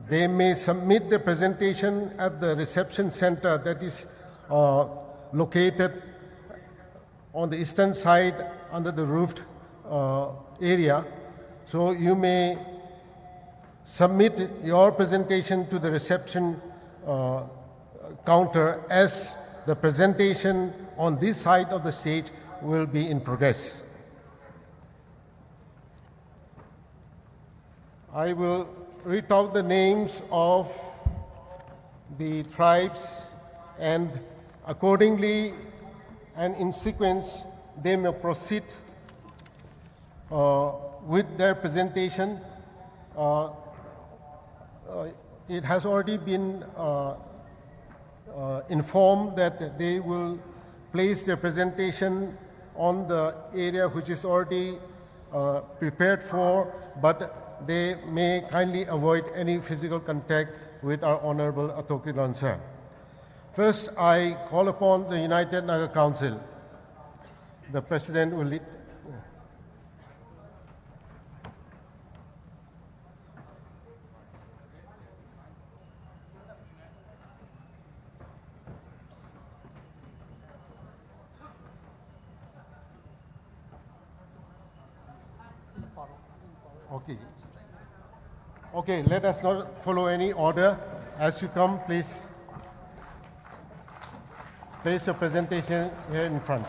Speaker 5: they may submit the presentation at the reception center that is located on the eastern side under the roofed area. So you may submit your presentation to the reception counter as the presentation on this side of the stage will be in progress. I will read out the names of the tribes, and accordingly and in sequence they may proceed with their presentation. It has already been informed that they will place their presentation on the area which is already prepared for, but they may kindly avoid any physical contact with our Honorable Kilonser. First, I call upon the United Naga Council. The President will lead. Okay. Okay, let us not follow any order. As you come, please place your presentation here in front.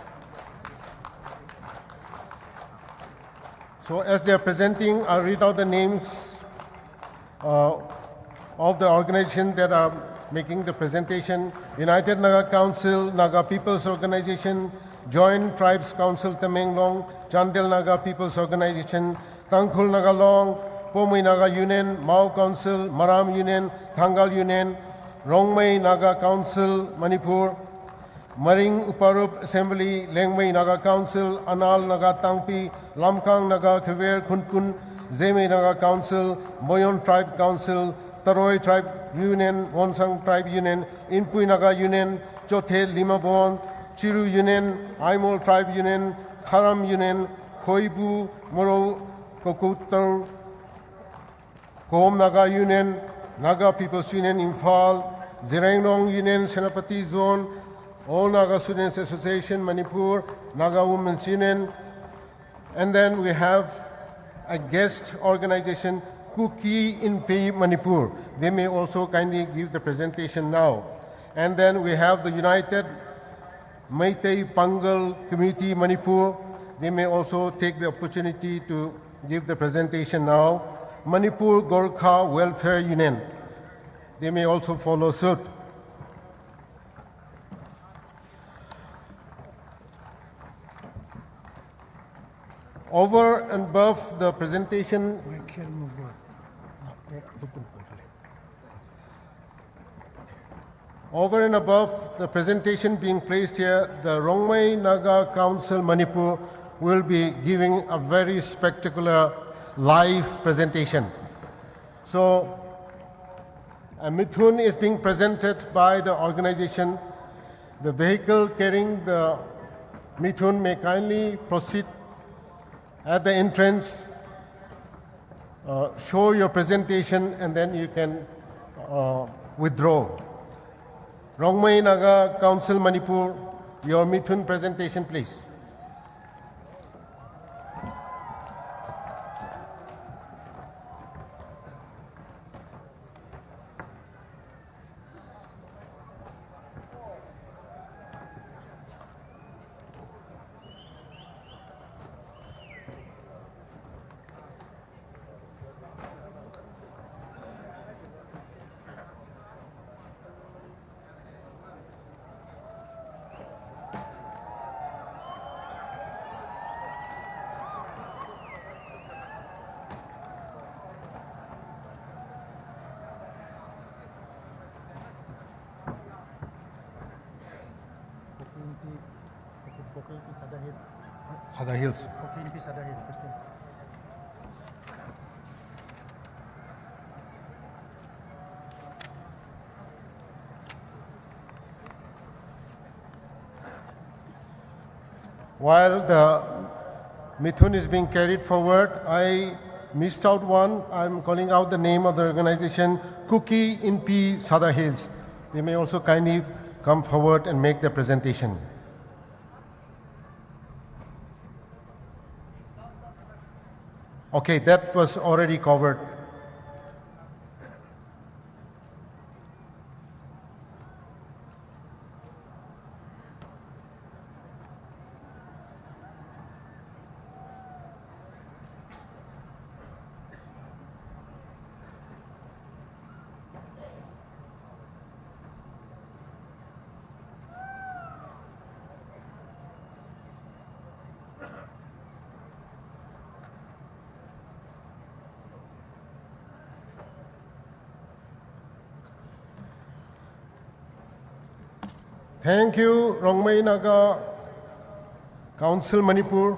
Speaker 5: So as they are presenting, I'll read out the names of the organizations that are making the presentation. United Naga Council, Naga People's Organization, Joint Tribes Council Tamenglong, Chandel Naga People's Organization, Tangkhul Naga Long, Pomui Naga Union, Mao Council, Maram Union, Thangal Union, Rongmei Naga Council, Manipur, Maring Uparup Assembly, Lengmei Naga Council, Anal Naga Tangpi, Lamkang Naga Khaver Khunkun, Zemei Naga Council, Moyon Tribe Council, Taroi Tribe Union, Wonsang Tribe Union, Inpui Naga Union, Chothe Limabon, Chiru Union, Aimol Tribe Union, Kharam Union, Khoibu, Moro Kokutar, Kom Naga Union, Naga People's Union Imphal, Ziraingrong Union, Senapati Zone, All Naga Students Association, Manipur, Naga Women's Union, and then we have a guest organization, Kuki in Pei, Manipur. They may also kindly give the presentation now. And then we have the United Meitei Pangal Community, Manipur. They may also take the opportunity to give the presentation now. Manipur Gorkha Welfare Union. They may also follow suit. Over and above the presentation, over and above the presentation being placed here, the Rongmei Naga Council Manipur will be giving a very spectacular live presentation. So, a Mithun is being presented by the organization. The vehicle carrying the Mithun may kindly proceed at the entrance, show your presentation, and then you can withdraw. Rongmei Naga Council Manipur, your Mithun presentation, please. Sada Hills. While the Mithun is being carried forward, I missed out one. I'm calling out the name of the organization, Cookie in P. Sada Hills. They may also kindly come forward and make their presentation. Okay, that was already covered. Thank you, Rongmei Naga Council Manipur.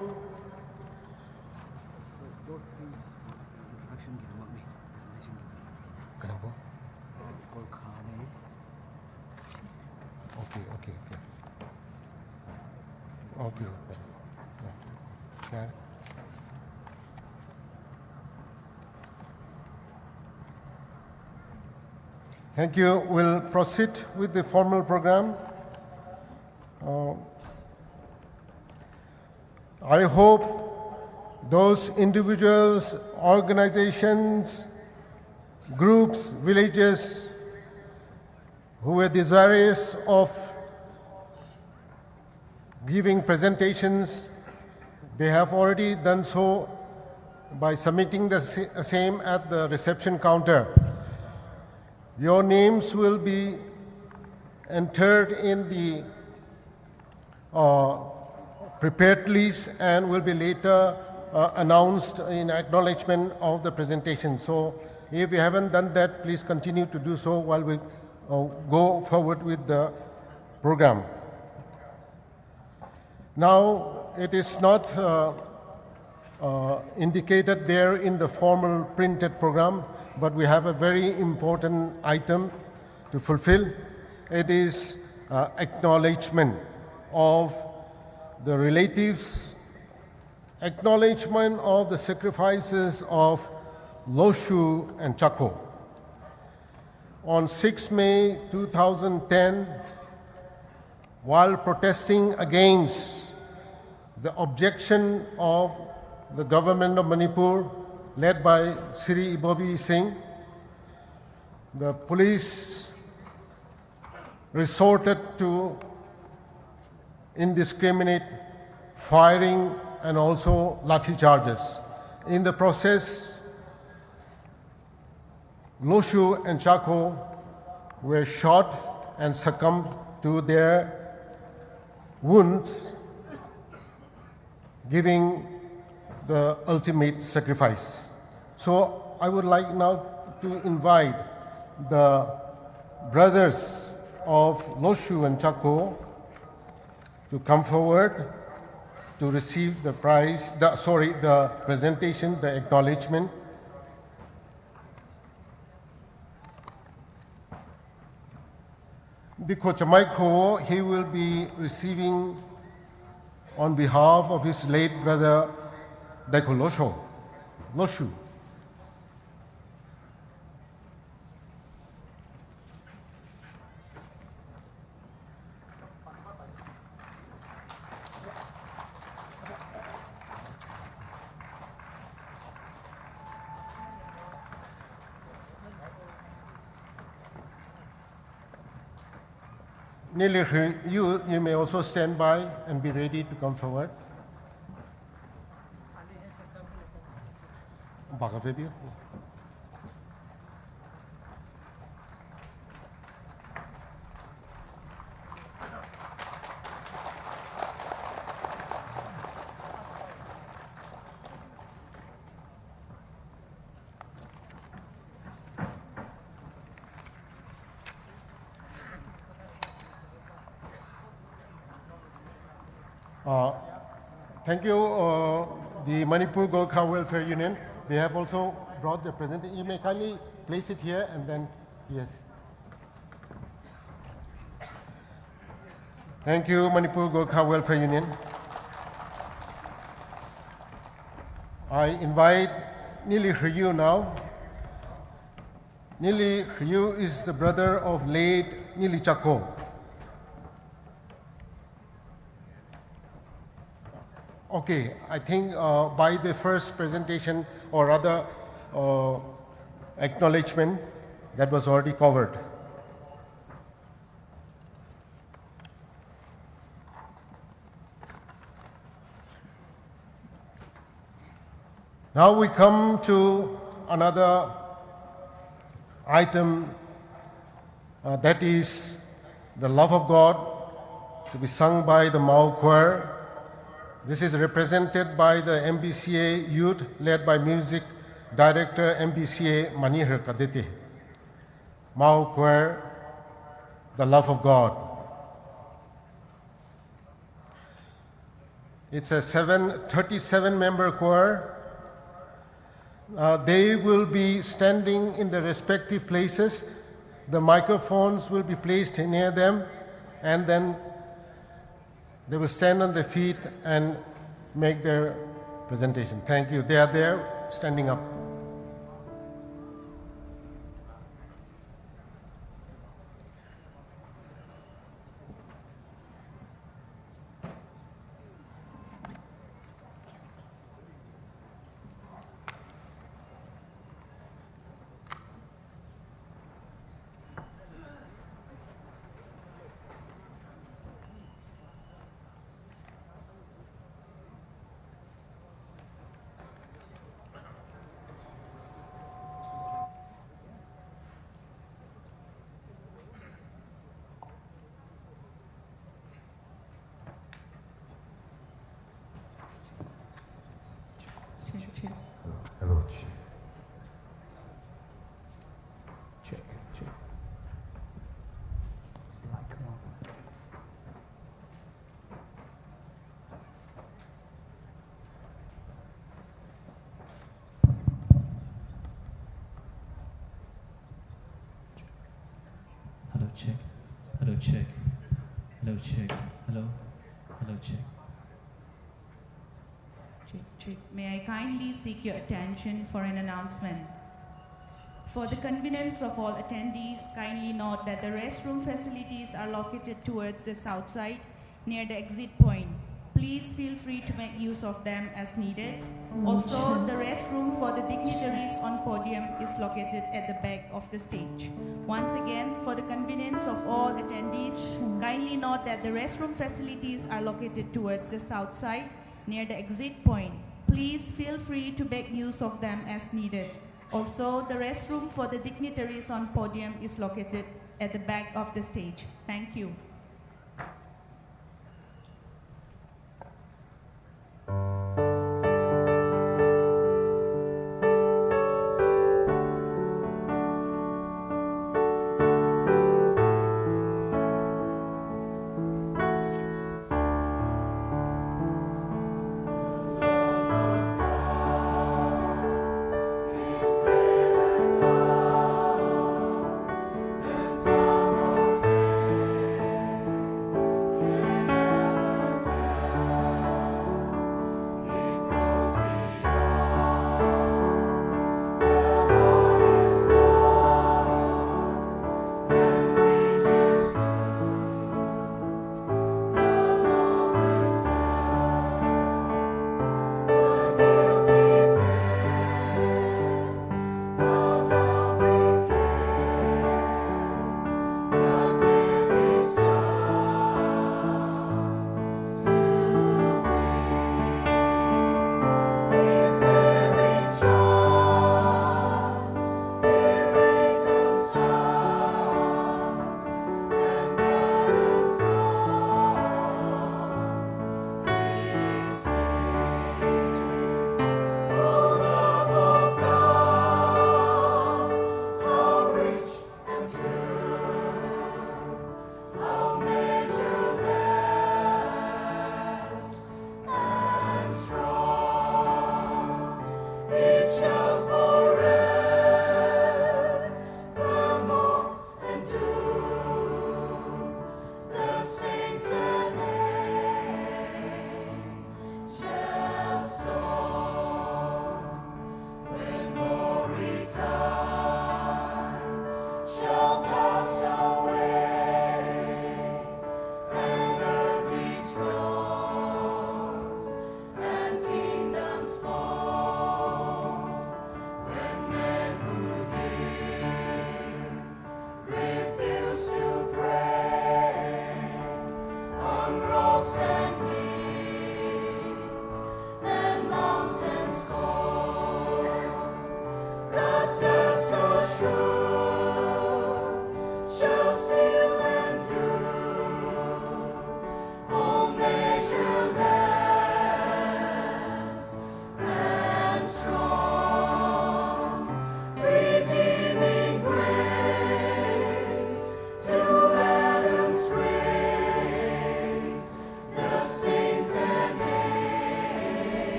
Speaker 5: Okay. Yeah. Thank you. We'll proceed with the formal program. I hope those individuals, organizations, groups, villages who were desirous of giving presentations, they have already done so by submitting the same at the reception counter. Your names will be entered in the prepared list and will be later announced in acknowledgement of the presentation. So if you haven't done that, please continue to do so while we go forward with the program. Now, it is not indicated there in the formal printed program, but we have a very important item to fulfill. It is acknowledgement of the relatives, acknowledgement of the sacrifices of Loshu and Chako. On 6 May 2010, while protesting against the objection of the government of Manipur, led by Sri Ibobi Singh, the police resorted to indiscriminate firing and also lathi charges. In the process, Loshu and Chako were shot and succumbed to their wounds, giving the ultimate sacrifice. So I would like now to invite the brothers of Loshu and Chako to come forward to receive the prize, the presentation, the acknowledgement. Dikho Chamai Kho, he will be receiving on behalf of his late brother, Dekho Loshu. Nearly, you may also stand by and be ready to come forward. Thank you, the Manipur Gorkha Welfare Union. They have also brought the presentation. You may kindly place it here and then, yes. Thank you, Manipur Gorkha Welfare Union. I invite Nili Ryu now. Nili Ryu is the brother of late Nili Chako. Okay, I think by the first presentation or rather acknowledgement, that was already covered. Now we come to another item that is the love of God to be sung by the Mao choir. This is represented by the MBCA youth led by music director MBCA Manihar Kadete. Mao choir, the love of God. It's a 37-member choir. They will be standing in the respective places. The microphones will be placed near them, and then they will stand on their feet and make their presentation. Thank you. They are there, standing up.
Speaker 8: Hello, check. Mic on.
Speaker 9: Hello, check. Hello, check. Hello, check. Hello. Hello, check.
Speaker 2: May I kindly seek your attention for an announcement. For the convenience of all attendees, kindly note that the restroom facilities are located towards the south side near the exit point. Please feel free to make use of them as needed. Also, the restroom for the dignitaries on podium is located at the back of the stage. Once again, for the convenience of all attendees, kindly note that the restroom facilities are located towards the south side near the exit point. Please feel free to make use of them as needed. Also, the restroom for the dignitaries on podium is located at the back of the stage. Thank you.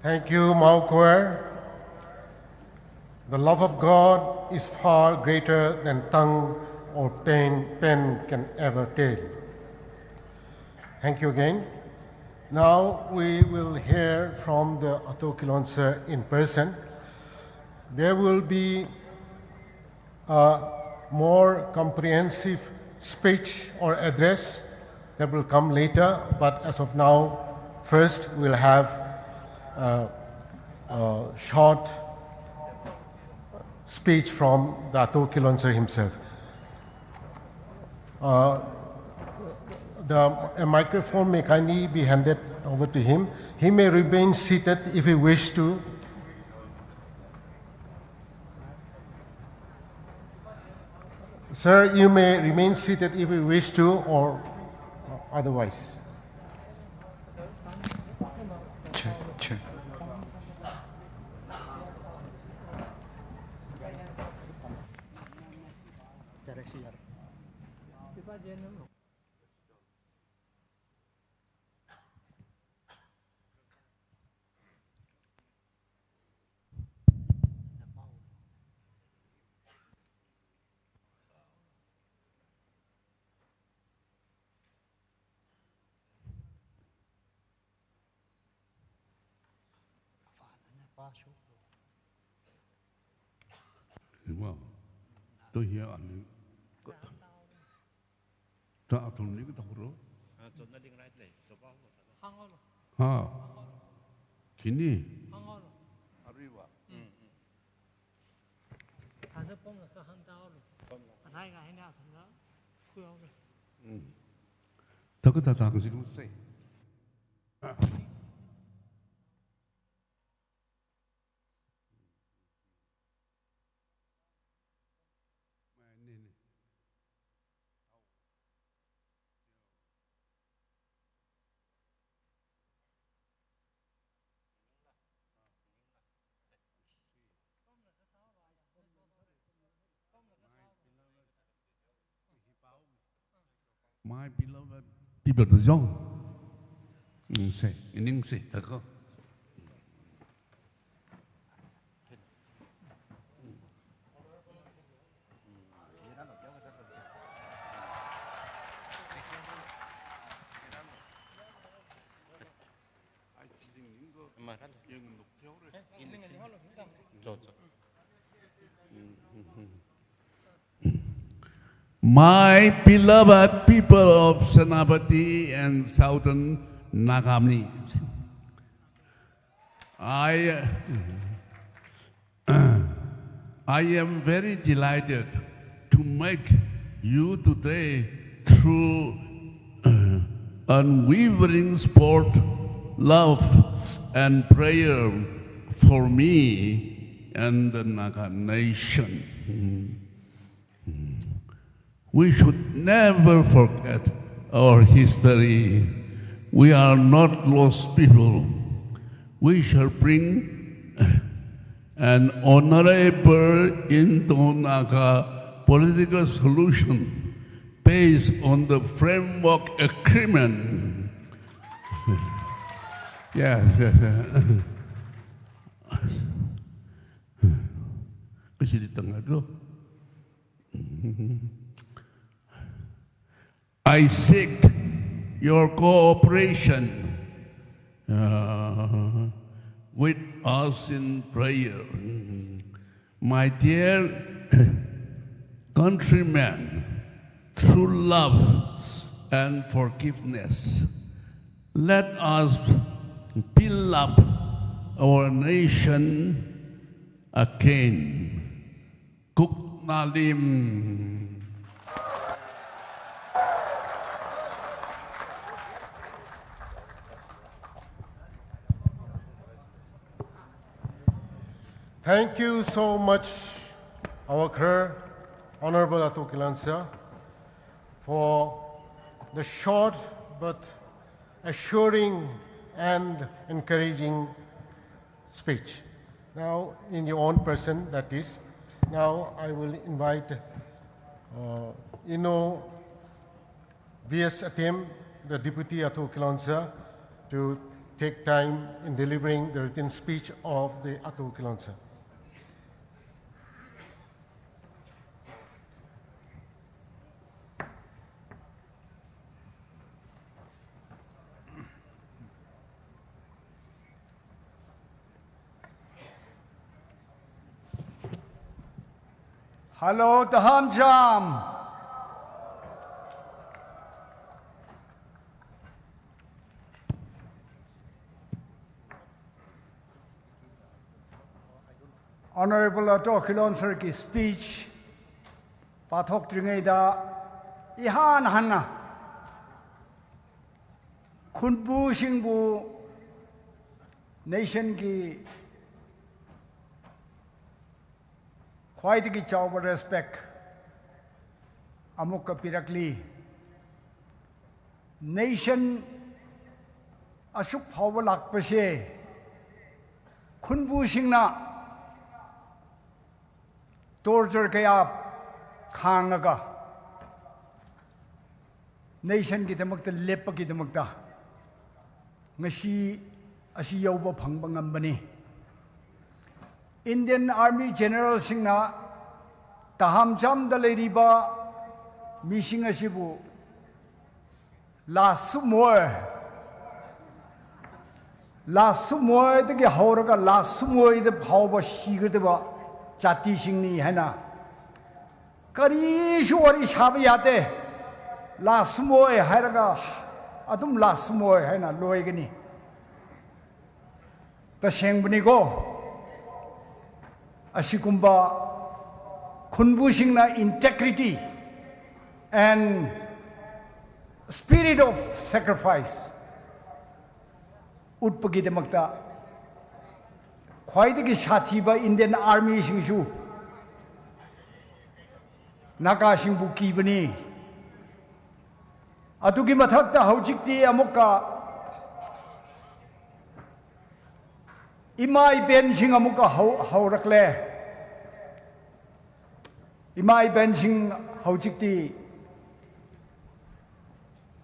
Speaker 5: Thank you, Maukoer. The love of God is far greater than tongue or pen can ever tell. Thank you again. Now we will hear from the Ato Kilonser in person. There will be a more comprehensive speech or address that will come later, but as of now, first we'll have a short speech from the Ato Kilonser himself. A microphone may kindly be handed over to him. He may remain seated if he wishes to. Sir, you may remain seated if you wish to, or otherwise.
Speaker 6: Check.
Speaker 10: Well, tôi hiểu anh. Ta thùng này cái đầu rồi. Ha. Kini. Arriba. Tôi có thể làm gì cũng sẽ. My beloved people of the zone, say in English, d'accord? My beloved people of Senapati and southern Naga, I am very delighted to make you today through unwavering support, love, and prayer for me and the Naga nation. We should never forget our history. We are not lost people. We shall bring an honorable Indo-Naga political solution based on the framework agreement. Yes. Kasi di tengah dulu. I seek your cooperation with us in prayer. My dear countrymen, through love and forgiveness, let us build up our nation again. Kuknalim.
Speaker 5: Thank you so much, our Honorable Ato Kilonser, for the short but assuring and encouraging speech. Now, in your own person, that is, now I will invite VS Atem, the Deputy Ato Kilonser, to take time in delivering the written speech of the Atu Kilonser.
Speaker 11: Hello, Tahamzam. Honorable Kilonser ki speech pathok tringaida ihan hanna khunbu singbu nation ki khwaidagi chawba respect amukka pirakli nation asuk phawba lakpase khunbu singna torture kaya khangaga nation ki damakta lepa ki damakta ngasi asi yawba phangba ngambani Indian Army General singna Tahamzam da leiriba mising asibu last sumoy de ge hauraga last sumoy de phawba sigadeba Jati singni hena kari shori shabi yate la sumoy hairaga adum la sumoy hena loigani ta sengbni go asikumba khunbu singna integrity and spirit of sacrifice utpagi demakta khwaidagi sathiba Indian Army singsu Naga singbu kibani adugi mathakta haujikti amukka imai ben sing amukka haurakle imai ben sing haujikti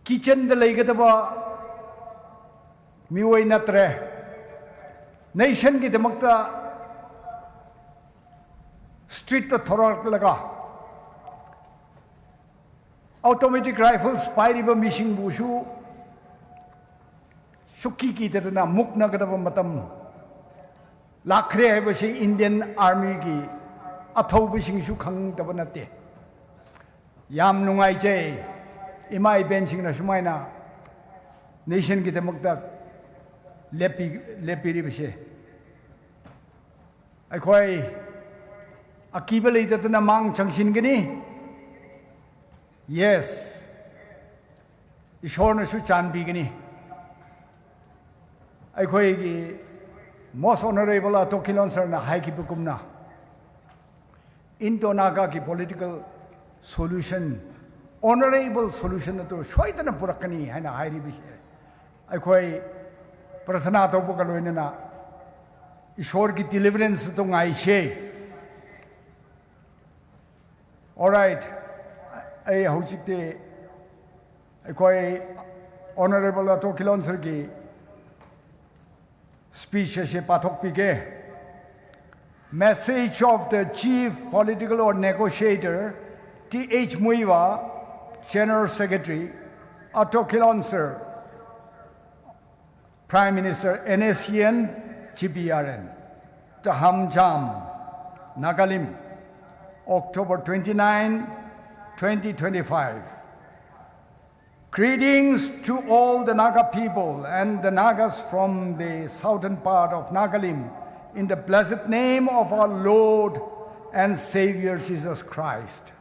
Speaker 11: kitchen da leigadaba miwai natre Nation ki demakta street to thorak laga automatic rifles pairiba missing bushu suki ki tadana mukna kadaba matam lakre hai basi Indian Army ki athau bising shu khang tabanate yam nungai je imai benching na sumaina nation ki demakta lepi bise akhoi akiba leitatna mang changsin gani yes ishor na su chanbi gani akhoi gi most honorable Kilonser na hai ki bukumna Indo Naga ki political solution honorable solution to shoitana purakani haina hairi bise akhoi Prathana taupa ka loina na Ishor ki deliverance to ngai she. All right, I hojikte koi honorable Kilonser ki speech she pathok pige. Message of the Chief Political or Negotiator T.H. Muivah, General Secretary, Kilonser, Prime Minister NSCN, GPRN, Tahamzam, Nagalim, October 29, 2025. Greetings to all the Naga people and the Nagas from the southern part of Nagalim in the blessed name of our Lord and Savior Jesus Christ.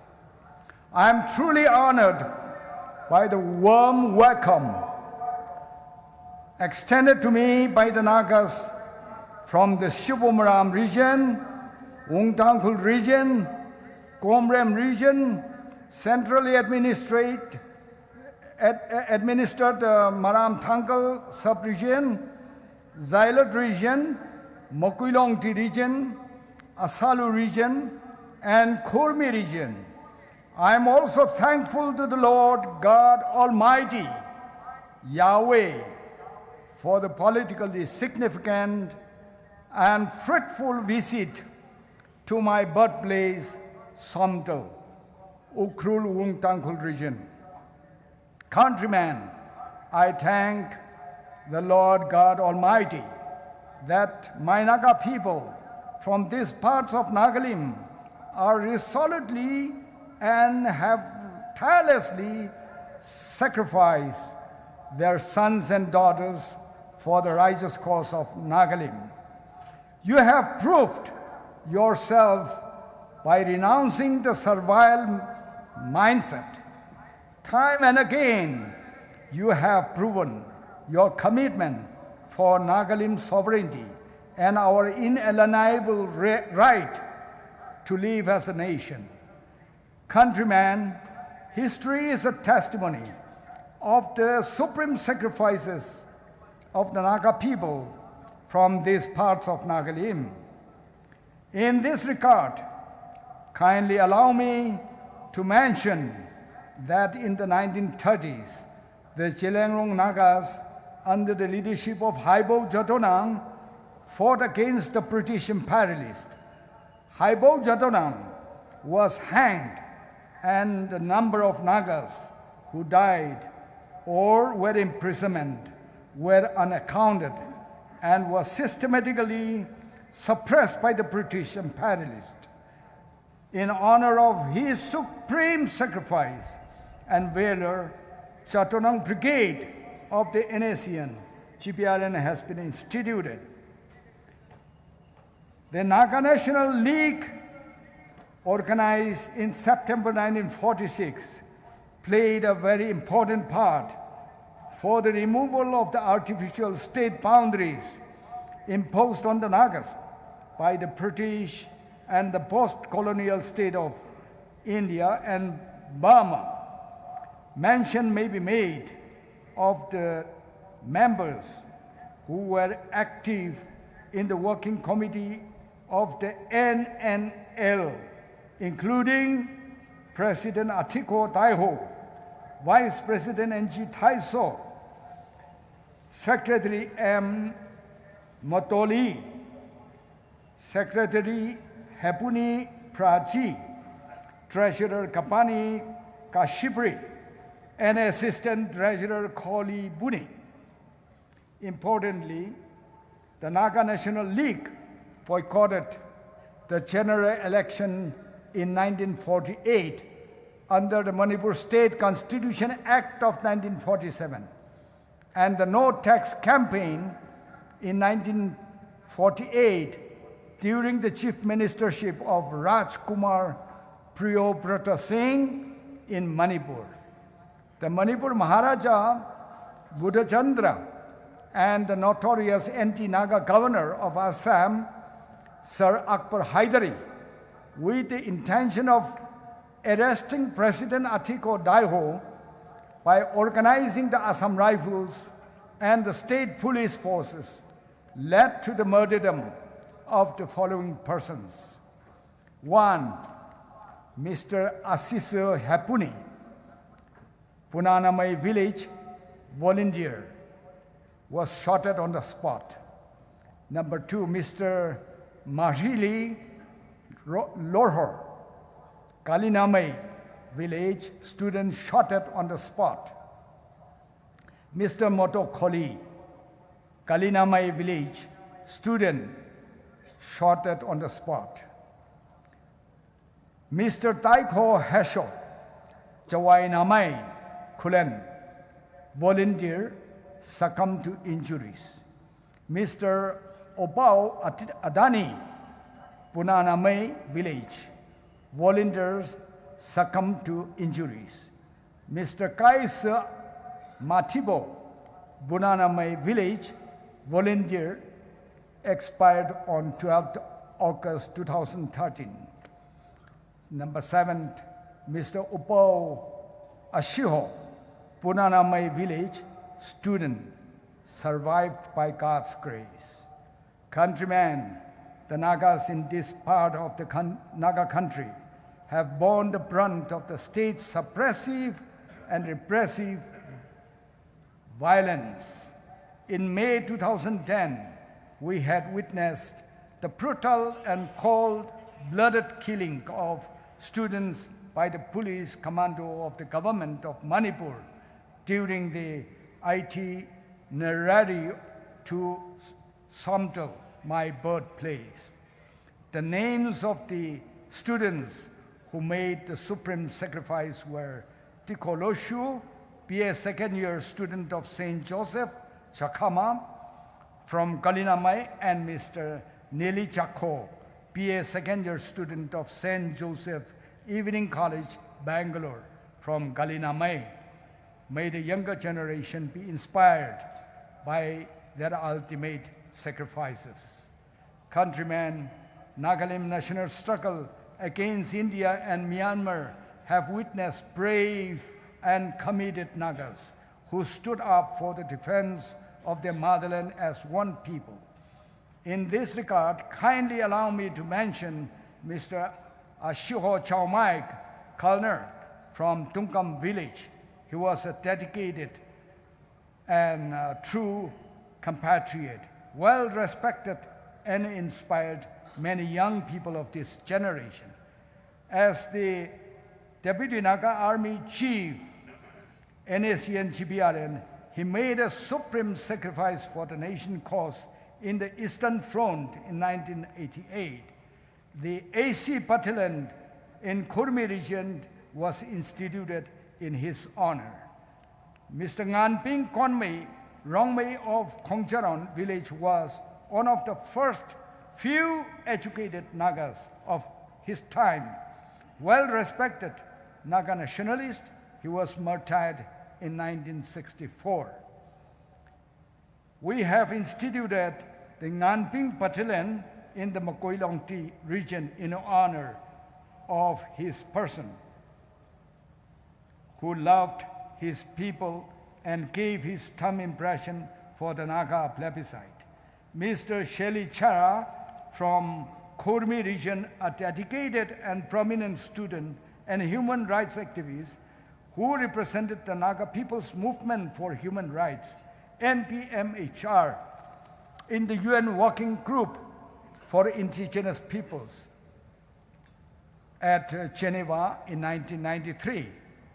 Speaker 11: I am truly honored by the warm welcome extended to me by the Nagas from the Shibumaram region, Ungtangkul region, Komrem region, centrally administered Maram Tangkal sub-region, Xylot region, Mokuilongti region, Asalu region, and Kurmi region. I am also thankful to the Lord God Almighty, Yahweh, for the politically significant and fruitful visit to my birthplace, Somtal, Ukrul Wungtangkul region. Countrymen, I thank the Lord God Almighty that my Naga people from these parts of Nagalim are resolutely and have tirelessly sacrificed their sons and daughters for the righteous cause of Nagalim. You have proved yourself by renouncing the servile mindset. Time and again, you have proven your commitment for Nagalim sovereignty and our inalienable right to live as a nation. Countrymen, history is a testimony of the supreme sacrifices of the Naga people from these parts of Nagalim. In this regard, kindly allow me to mention that in the 1930s, the Chilengrong Nagas, under the leadership of Haibo Jatonang, fought against the British imperialists. Haibo Jatonang was hanged, and the number of Nagas who died or were imprisoned were unaccounted and was systematically suppressed by the British imperialists. In honor of his supreme sacrifice and valor, Chatonang Brigade of the NACN, GPRN, has been instituted. The Naga National League, organized in September 1946, played a very important part for the removal of the artificial state boundaries imposed on the Nagas by the British and the post-colonial state of India and Burma. Mention may be made of the members who were active in the working committee of the NNL, including President Atiko Taiho, Vice President N.G. Taiso, Secretary M. Motoli, Secretary Hepuni Prachi, Treasurer Kapani Kashipri, and Assistant Treasurer Koli Buni. Importantly, the Naga National League boycotted the general election in 1948 under the Manipur State Constitution Act of 1947 and the No Tax campaign in 1948 during the chief ministership of Rajkumar Priyobrata Singh in Manipur. The Manipur Maharaja Buddhachandra and the notorious anti-Naga governor of Assam, Sir Akbar Haidari, with the intention of arresting President Atiko Daiho by organizing the Assam Rifles and the state police forces, led to the martyrdom of the following persons. 1. Mr. Asisa Hapuni, Punanamai village volunteer, was shot at on the spot. Number 2, Mr. Mahili Lorhor, Kalinamai village student shot at on the spot. Mr. Moto Kholi, Kalinamai village student shot at on the spot. Mr. Taiko Hesho, Chawainamai Kulen, volunteer, succumbed to injuries. Mr. Opao Adani, Punanamai village, volunteers succumbed to injuries. Mr. Kaisa Matibo, Bunanamai village, volunteer, expired on 12th August 2013. Number 7, Mr. Upao Ashiho, Punanamai village, student, survived by God's grace. Countrymen, the Nagas in this part of the Naga country have borne the brunt of the state's suppressive and repressive violence In May 2010, we had witnessed the brutal and cold-blooded killing of students by the police commando of the government of Manipur during the itinerary to Somtal, my birthplace. The names of the students who made the supreme sacrifice were Tikoloshu, BA second-year student of St. Joseph, Chakama, from Kalinamai, and Mr. Nelly Chakho, BA second-year student of St. Joseph Evening College, Bangalore, from Kalinamai. May the younger generation be inspired by their ultimate sacrifices. Countrymen, Nagalim national struggle against India and Myanmar have witnessed brave and committed Nagas who stood up for the defense of their motherland as one people. In this regard, kindly allow me to mention Mr. Ashiho Chaumaik Kalner from Tungkam village. He was a dedicated and true compatriot, well respected and inspired many young people of this generation. As the Deputy Naga Army Chief, NAC and GPRN, he made a supreme sacrifice for the nation cause in the Eastern Front in 1988. The AC Battalion in Kurmi region was instituted in his honor. Mr. Nganping Konmei Rongmei of Khongcharon village was one of the first few educated Nagas of his time. Well-respected Naga nationalist, he was martyred in 1964. We have instituted the Nganping Battalion in the Makoilongti region in honor of his person, who loved his people and gave his thumb impression for the Naga plebiscite. Mr. Sheli Chara from Kurmi region, a dedicated and prominent student and human rights activist who represented the Naga People's Movement for Human Rights, NPMHR, in the UN Working Group for Indigenous Peoples at Geneva in 1993,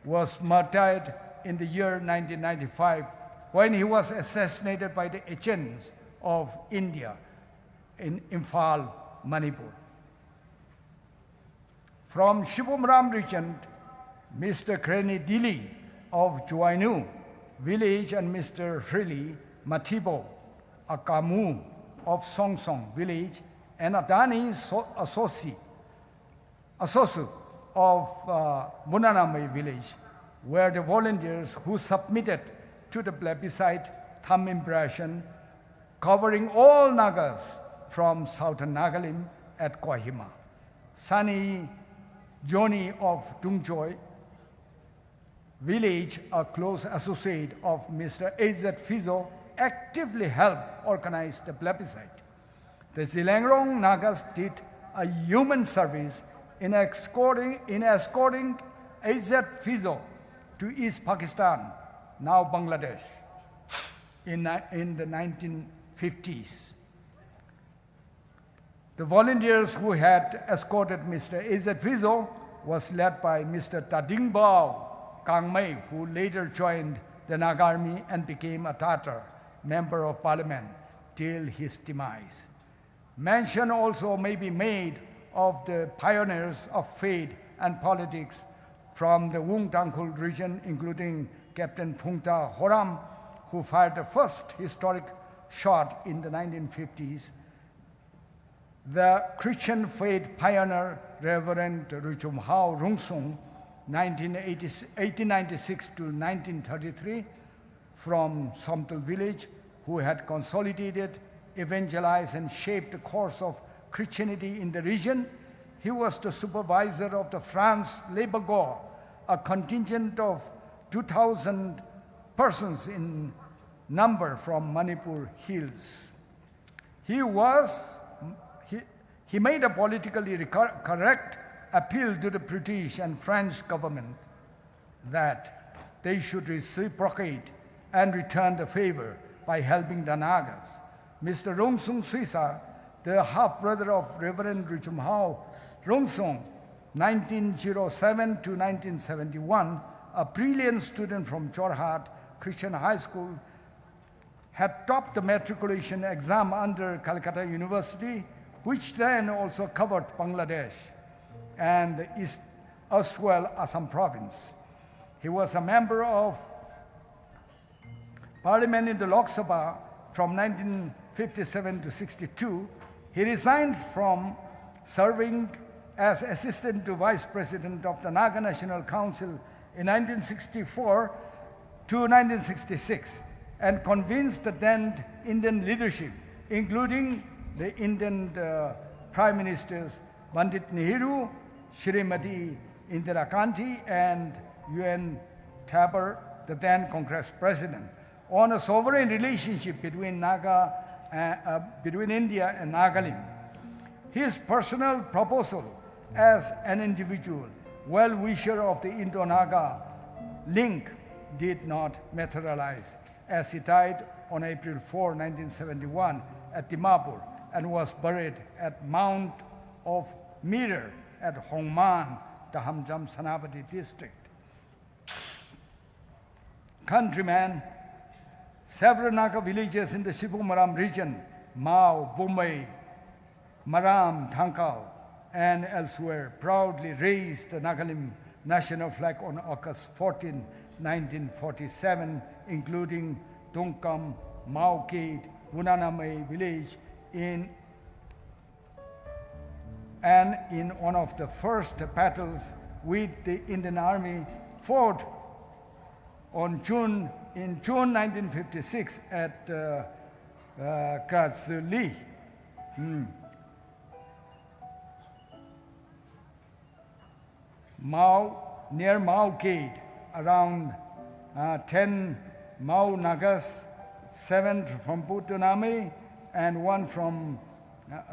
Speaker 11: was martyred in the year 1995 when he was assassinated by the agents of India in Imphal, Manipur. From Shibumram region, Mr. Kreni Dili of Juainu village and Mr. Frilly Matibo Akamu of Songsong village and Adani Asosu of Munanamai village were the volunteers who submitted to the plebiscite thumb impression covering all Nagas from southern Nagalim at Kohima. Sani Joni of Dungjoy village, a close associate of Mr. A.Z. Fizo, actively helped organize the plebiscite. The Zilangrong Nagas did a human service in escorting A.Z. Fizo to East Pakistan, now Bangladesh, in the 1950s. The volunteers who had escorted Mr. A.Z. Fizo was led by Mr. Tadingbao Kangmei, who later joined the Naga Army and became a Tatar member of parliament till his demise. Mention also may be made of the pioneers of faith and politics from the Wung Tangkhul region, including Captain Phungta Horam, who fired the first historic shot in the 1950s, the Christian faith pioneer Reverend Ruchum Hao Rungsung, 1896 to 1933, from Somtal village, who had consolidated, evangelized, and shaped the course of Christianity in the region. He was the supervisor of the France Labor Corps, a contingent of 2,000 persons in number from Manipur hills. He made a politically correct appeal to the British and French government that they should reciprocate and return the favor by helping the Nagas. Mr. Rongsung Suisa, the half-brother of Reverend Richumhao Rongsung, 1907 to 1971, a brilliant student from Jorhat Christian High School, had topped the matriculation exam under Calcutta University, which then also covered Bangladesh and the East as well Assam province. He was a member of Parliament in the Lok Sabha from 1957 to 62. He resigned from serving as assistant to vice president of the Naga National Council in 1964 to 1966 and convinced the then Indian leadership, including the Indian Prime Ministers Pandit Nehru, Srimati Indira Gandhi, and UN Thakur, the then Congress President, on a sovereign relationship between India and Nagalim. His personal proposal as an individual, well-wisher of the Indo-Naga link, did not materialize, as he died on April 4, 1971 at Dimapur and was buried at Mount of Mirror at Hongman, Tahamzam, Senapati district. Countrymen, several Naga villages in the Shibumaram region, Mao, Bumei, Maram, Thankal, and elsewhere proudly raised the Nagalim national flag on August 14, 1947, including Tungkam, Maukid, Bunanamay village in one of the first battles with the Indian Army fought in June 1956 at Krazuli. Near Maukid, around 10 Mao Nagas, 7 from Putuname and 1 from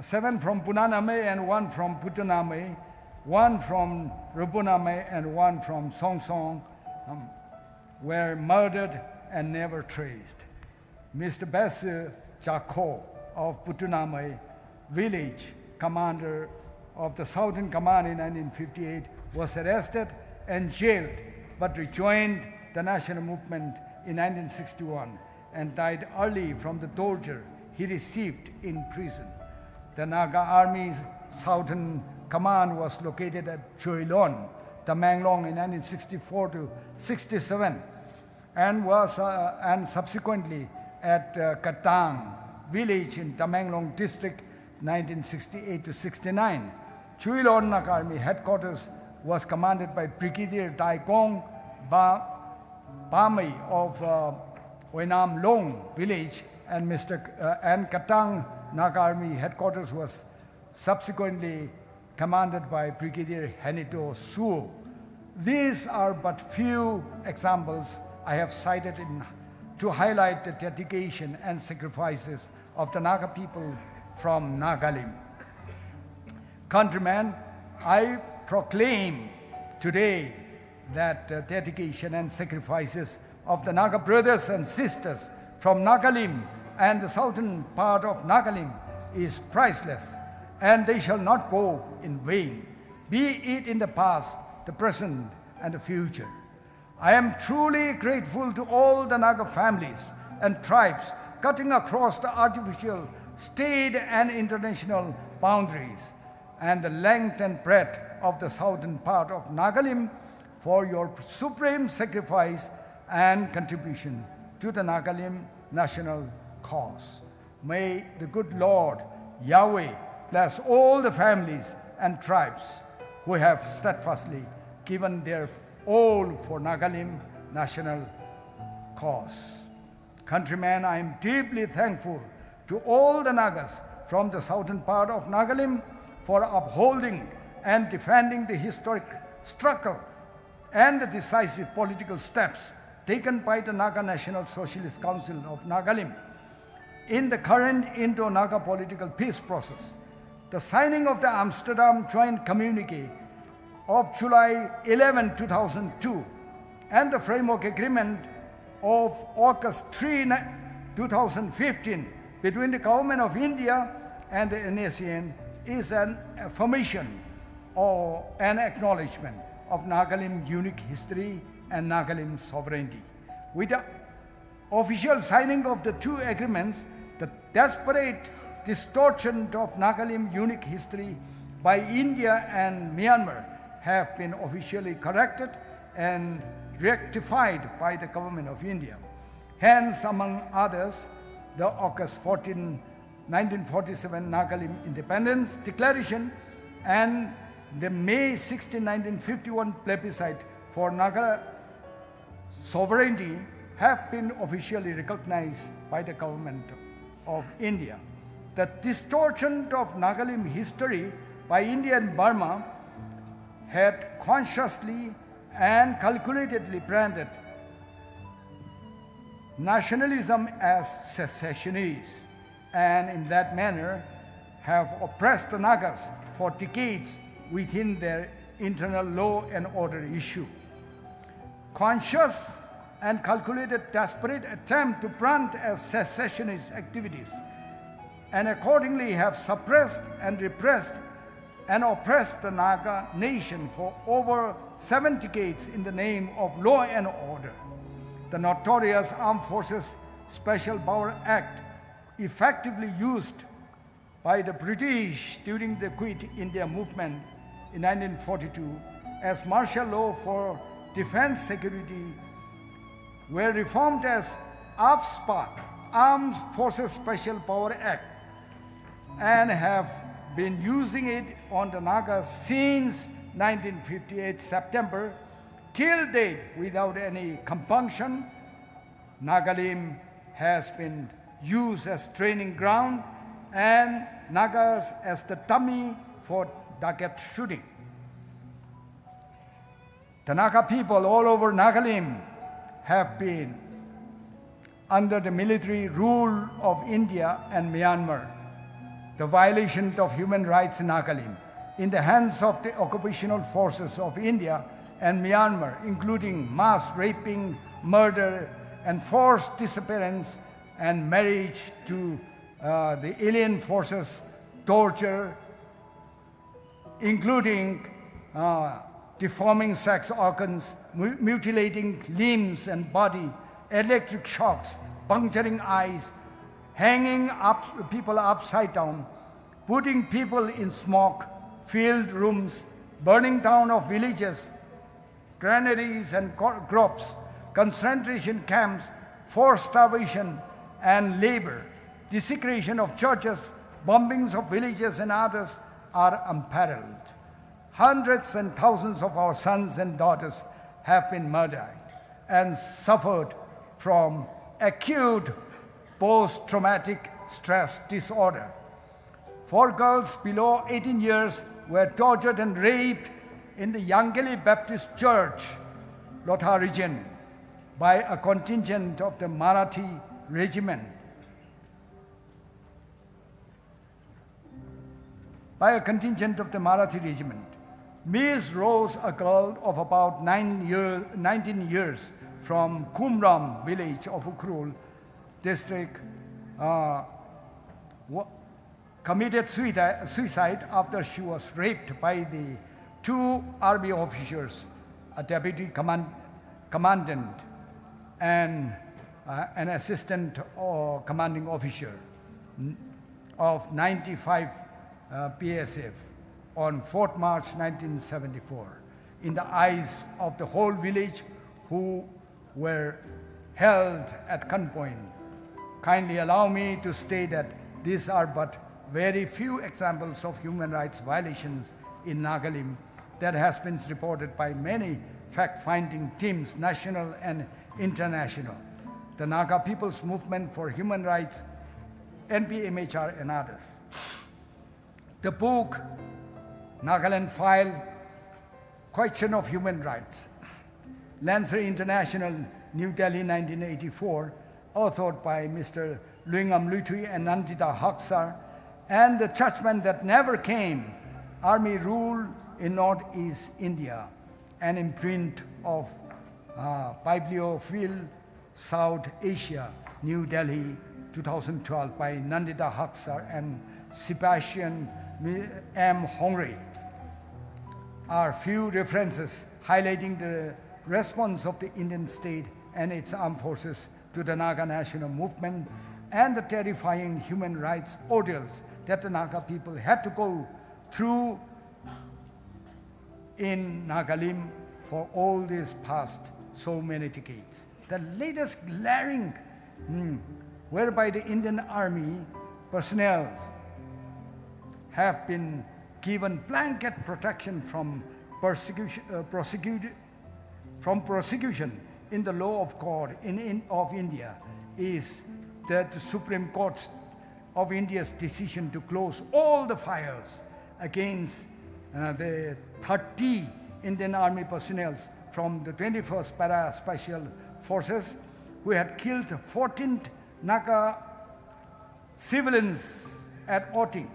Speaker 11: 7 from Punaname and 1 from Putuname, 1 from Rubuname and 1 from Songsong were murdered and never traced. Mr. Basu Chako of Putuname village, commander of the Southern Command in 1958, was arrested and jailed, but rejoined the national movement in 1961 and died early from the torture he received in prison. The Naga Army's Southern Command was located at Choilon, Tamenglong in 1964 to 67, and subsequently at Katang village in Tamenglong district 1968 to 69. Choilon Naga Army headquarters was commanded by Brigadier Daigong Bamei of Oinam Long village, and Katang Naga Army headquarters was subsequently commanded by Brigadier Henito Suo. These are but few examples I have cited to highlight the dedication and sacrifices of the Naga people from Nagalim. Countrymen, I proclaim today that the dedication and sacrifices of the Naga brothers and sisters from Nagalim and the southern part of Nagalim is priceless, and they shall not go in vain, be it in the past, the present, and the future. I am truly grateful to all the Naga families and tribes cutting across the artificial state and international boundaries and the length and breadth of the southern part of Nagalim for your supreme sacrifice and contribution to the Nagalim national cause. May the good Lord Yahweh bless all the families and tribes who have steadfastly given their all for Nagalim national cause. Countrymen, I am deeply thankful to all the Nagas from the southern part of Nagalim for upholding and defending the historic struggle and the decisive political steps taken by the Naga National Socialist Council of Nagalim in the current Indo-Naga political peace process. The signing of the Amsterdam Joint Communique of July 11, 2002, and the Framework Agreement of August 3, 2015 between the Government of India and the NACN is an affirmation or an acknowledgement of Nagalim's unique history and Nagalim sovereignty. With the official signing of the two agreements, the desperate distortion of Nagalim unique history by India and Myanmar have been officially corrected and rectified by the Government of India. Hence, among others, the August 14, 1947 Nagalim Independence Declaration and the May 16, 1951 plebiscite for Naga sovereignty have been officially recognized by the Government of India. The distortion of Nagalim history by India and Burma had consciously and calculatedly branded nationalism as secessionist, and in that manner have oppressed the Nagas for decades within their internal law and order issue. Conscious and calculated desperate attempt to brand as secessionist activities, and accordingly have suppressed and repressed and oppressed the Naga nation for over 7 decades in the name of law and order. The notorious Armed Forces Special Power Act, effectively used by the British during the Quit India movement in 1942 as martial law for defense security, were reformed as AFSPA, Armed Forces Special Power Act, and have been using it on the Nagas since 1958 September till date without any compunction. Nagalim has been used as training ground and Nagas as the dummy for target shooting. The Naga people all over Nagalim have been under the military rule of India and Myanmar. The violation of human rights in Nagalim in the hands of the occupational forces of India and Myanmar, including mass raping, murder, and forced disappearance and marriage to the alien forces, torture, including deforming sex organs, mutilating limbs and body, electric shocks, puncturing eyes, hanging up people upside down, putting people in smoke-filled rooms, burning down of villages, granaries and crops, concentration camps, forced starvation and labor, desecration of churches, bombings of villages and others are unparalleled. Hundreds and thousands of our sons and daughters have been murdered and suffered from acute post-traumatic stress disorder. 4 girls below 18 years were tortured and raped in the Yangeli Baptist Church, Lotha region, by a contingent of the Marathi regiment. Miss Rose, a girl of about 19 years from Kumram village of Ukhrul district, committed suicide after she was raped by the 2 army officers, a deputy commandant and an assistant or commanding officer of 95 PSF on 4th March 1974 in the eyes of the whole village who were held at gunpoint. Kindly allow me to state that these are but very few examples of human rights violations in Nagalim that has been reported by many fact-finding teams, national and international, the Naga People's Movement for Human Rights, NPMHR, and others. The book, Nagaland File, Question of Human Rights, Lancer International, New Delhi, 1984, authored by Mr. Luingam Lutui and Nandita Haksar, and The Judgment That Never Came, Army Rule in Northeast India, an imprint of Bibliophile South Asia, New Delhi, 2012, by Nandita Haksar and Sebastian M. Hongre, are few references highlighting the response of the Indian state and its armed forces to the Naga national movement and the terrifying human rights ordeals that the Naga people had to go through in Nagalim for all these past so many decades. The latest glaring whereby the Indian Army personnel have been given blanket protection from prosecution in the law of God of India is that the Supreme Court of India's decision to close all the files against the 30 Indian Army personnel from the 21st Para Special Forces who had killed 14 Naga civilians at Oting.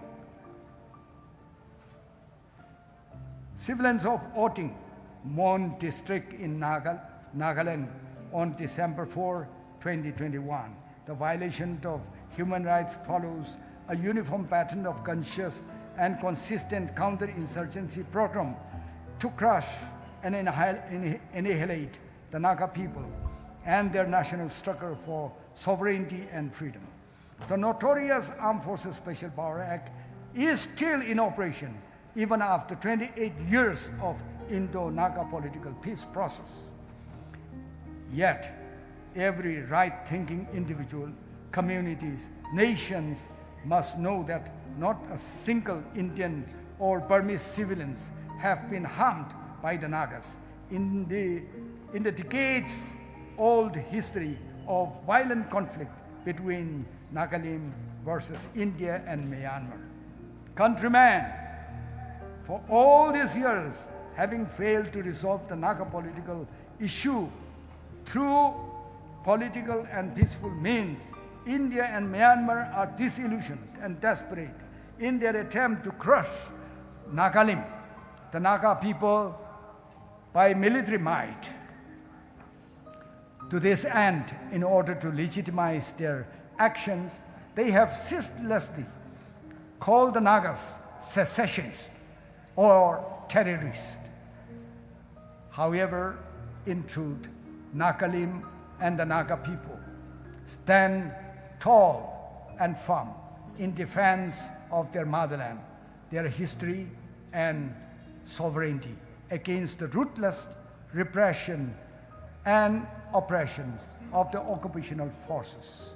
Speaker 11: Civilians of Oting, Mon district in Nagaland on December 4, 2021. The violation of human rights follows a uniform pattern of conscious and consistent counter-insurgency program to crush and annihilate the Naga people and their national struggle for sovereignty and freedom. The notorious Armed Forces Special Power Act is still in operation even after 28 years of Indo-Naga political peace process. Yet, every right-thinking individual, communities, nations must know that not a single Indian or Burmese civilians have been harmed by the Nagas in the decades-old history of violent conflict between Nagalim versus India and Myanmar. Countrymen, for all these years, having failed to resolve the Naga political issue through political and peaceful means, India and Myanmar are disillusioned and desperate in their attempt to crush Nagalim, the Naga people, by military might. To this end, in order to legitimize their actions, they have ceaselessly called the Nagas secessionists or terrorists. However, in truth, Nagalim and the Naga people stand tall and firm in defense of their motherland, their history and sovereignty against the ruthless repression and oppression of the occupational forces.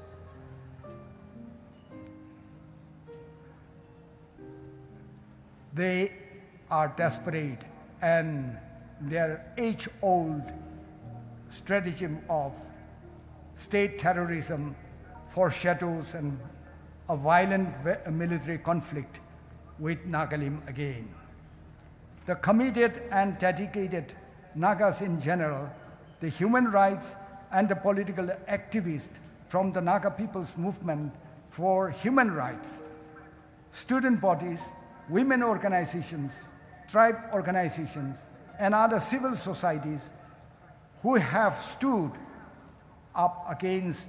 Speaker 11: They are desperate, and their age-old stratagem of state terrorism foreshadows a violent military conflict with Nagalim again. The committed and dedicated Nagas in general, the human rights and the political activists from the Naga People's Movement for Human Rights, student bodies, women organizations, tribe organizations, and other civil societies who have stood up against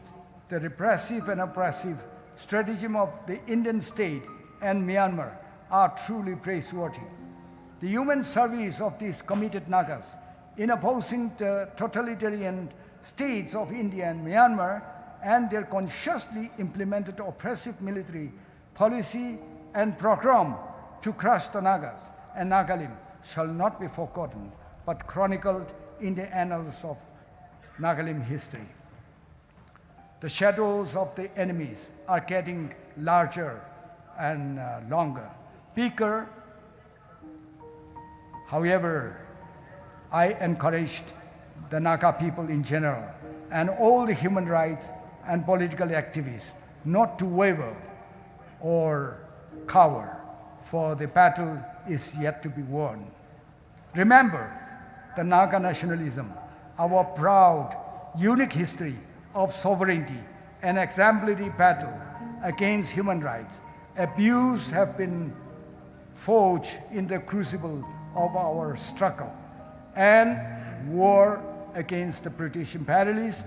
Speaker 11: the repressive and oppressive stratagem of the Indian state and Myanmar are truly praiseworthy. The human service of these committed Nagas in opposing the totalitarian states of India and Myanmar and their consciously implemented oppressive military policy and program to crush the Nagas and Nagalim shall not be forgotten, but chronicled in the annals of Nagalim history. The shadows of the enemies are getting larger and longer, bigger. However, I encouraged the Naga people in general and all the human rights and political activists not to waver or cower, for the battle is yet to be won. Remember the Naga nationalism, our proud, unique history of sovereignty and exemplary battle against human rights. Abuse have been forged in the crucible of our struggle and war against the British imperialists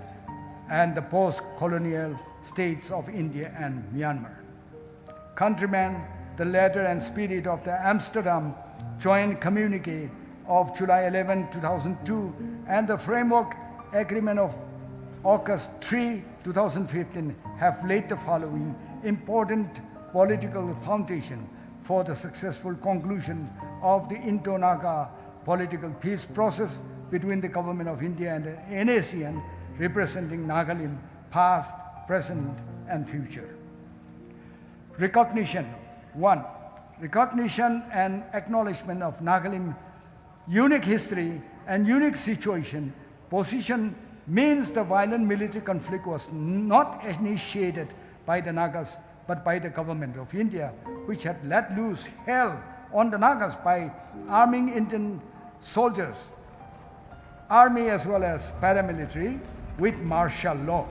Speaker 11: and the post-colonial states of India and Myanmar. Countrymen, the letter and spirit of the Amsterdam Joint Communique of July 11, 2002, and the Framework Agreement of August 3, 2015 have laid the following important political foundation for the successful conclusion of the Indo-Naga political peace process between the government of India and the NACN, representing Nagalim, past, present, and future. Recognition. 1. Recognition and acknowledgement of Nagalim unique history and unique situation. Position means the violent military conflict was not initiated by the Nagas, but by the government of India, which had let loose hell on the Nagas by arming Indian soldiers, army as well as paramilitary, with martial law.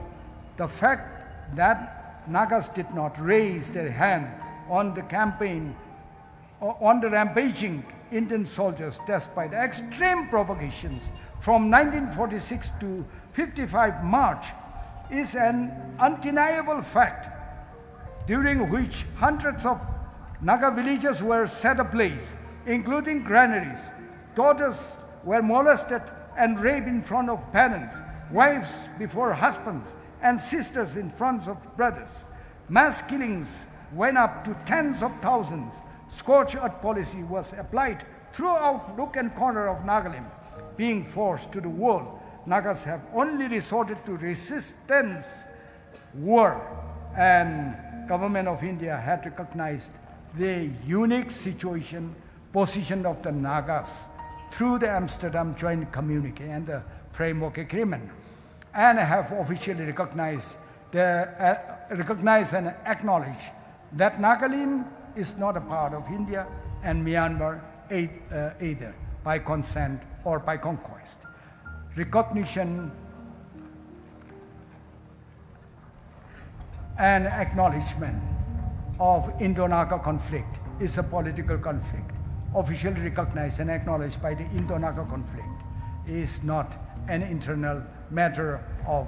Speaker 11: The fact that Nagas did not raise their hand on the campaign, on the rampaging Indian soldiers, despite extreme provocations from 1946 to 55 March, is an undeniable fact, during which hundreds of Naga villages were set ablaze, including granaries. Daughters were molested and raped in front of parents, wives before husbands, and sisters in front of brothers. Mass killings went up to tens of thousands. Scorched earth policy was applied throughout nook and corner of Nagalim. Being forced to the wall, Nagas have only resorted to resistance, war, and government of India had recognized the unique position of the Nagas through the Amsterdam Joint Communique and the Framework Agreement, and have officially recognized and acknowledged that Nagalim is not a part of India and Myanmar either by consent or by conquest. Recognition and acknowledgement of Indo-Naga conflict is a political conflict, officially recognized and acknowledged by the Indo-Naga conflict, is not an internal matter of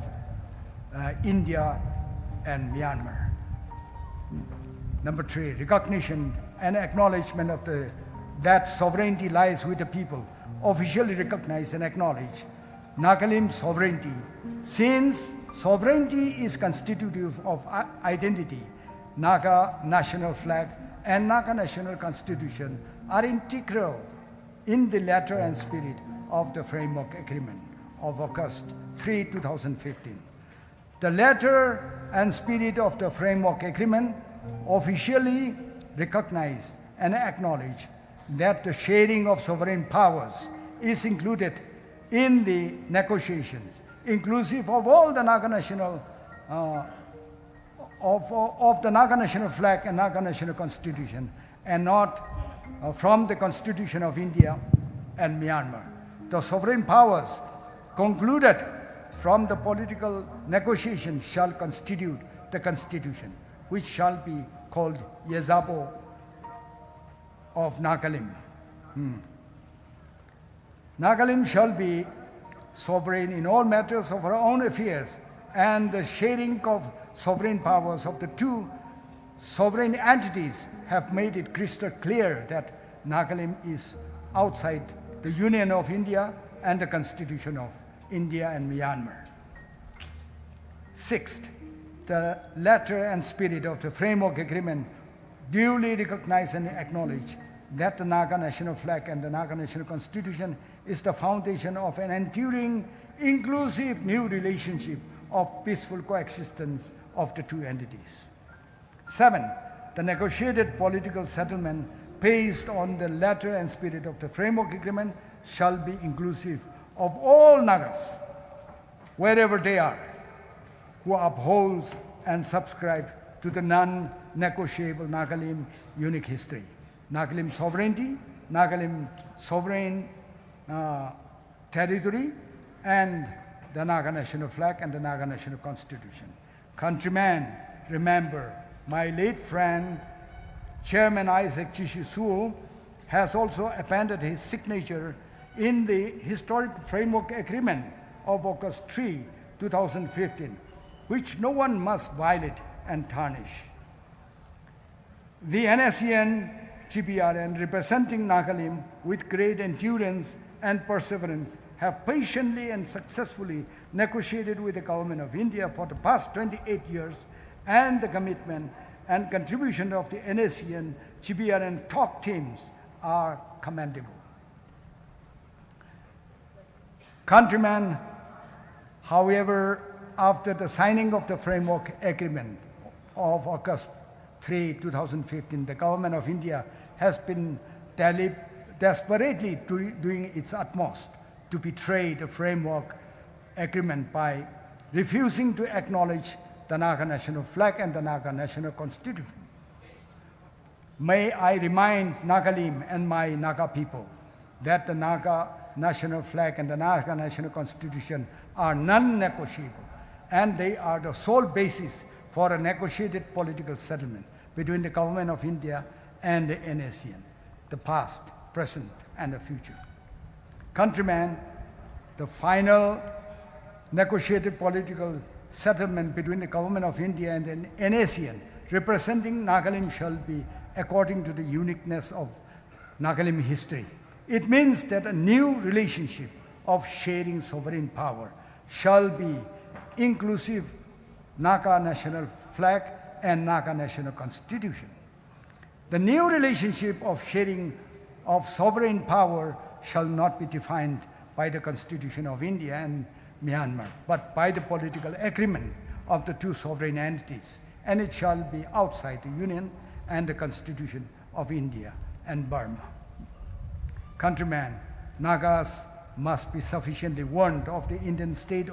Speaker 11: India and Myanmar. Number 3, recognition and acknowledgement of that sovereignty lies with the people, officially recognized and acknowledged Nagalim sovereignty. Since sovereignty is constitutive of identity, Naga national flag and Naga national constitution are integral in the letter and spirit of the Framework Agreement of August 3, 2015. The letter and spirit of the Framework Agreement officially recognize and acknowledge that the sharing of sovereign powers is included in the negotiations, inclusive of all the Naga national of the Naga national flag and Naga national constitution, and not from the Constitution of India and Myanmar. The sovereign powers concluded from the political negotiations shall constitute the constitution, which shall be called Yezabo of Nagalim. Nagalim shall be sovereign in all matters of our own affairs, and the sharing of sovereign powers of the two sovereign entities have made it crystal clear that Nagalim is outside the Union of India and the Constitution of India and Myanmar. Sixth, the letter and spirit of the Framework Agreement duly recognize and acknowledge that the Naga national flag and the Naga national constitution is the foundation of an enduring, inclusive new relationship of peaceful coexistence of the two entities. 7, the negotiated political settlement based on the letter and spirit of the Framework Agreement shall be inclusive of all Nagas, wherever they are, who upholds and subscribe to the non-negotiable Nagalim unique history, Nagalim sovereignty, Nagalim sovereign territory, and the Naga national flag and the Naga national constitution. Countrymen, remember, my late friend, Chairman Isaac Chishu has also appended his signature in the historic Framework Agreement of August 3, 2015, which no one must violate and tarnish. The NACN GPRN, representing Nagalim with great endurance and perseverance, have patiently and successfully negotiated with the government of India for the past 28 years, and the commitment and contribution of the NACN GPRN talk teams are commendable. Countrymen, however, after the signing of the framework agreement of August 3, 2015, the government of India has been desperately doing its utmost to betray the framework agreement by refusing to acknowledge the Naga national flag and the Naga national constitution. May I remind Nagalim and my Naga people that the Naga national flag and the Naga national constitution are non-negotiable, and they are the sole basis for a negotiated political settlement between the government of India and the NACN, the past, present, and the future. Countrymen, the final negotiated political settlement between the government of India and the NACN representing Nagalim shall be according to the uniqueness of Nagalim history. It means that a new relationship of sharing sovereign power shall be inclusive Naga national flag and Naga national constitution. The new relationship of sharing of sovereign power shall not be defined by the Constitution of India and Myanmar, but by the political agreement of the two sovereign entities, and it shall be outside the Union and the Constitution of India and Burma. Countrymen, Nagas must be sufficiently warned of the Indian state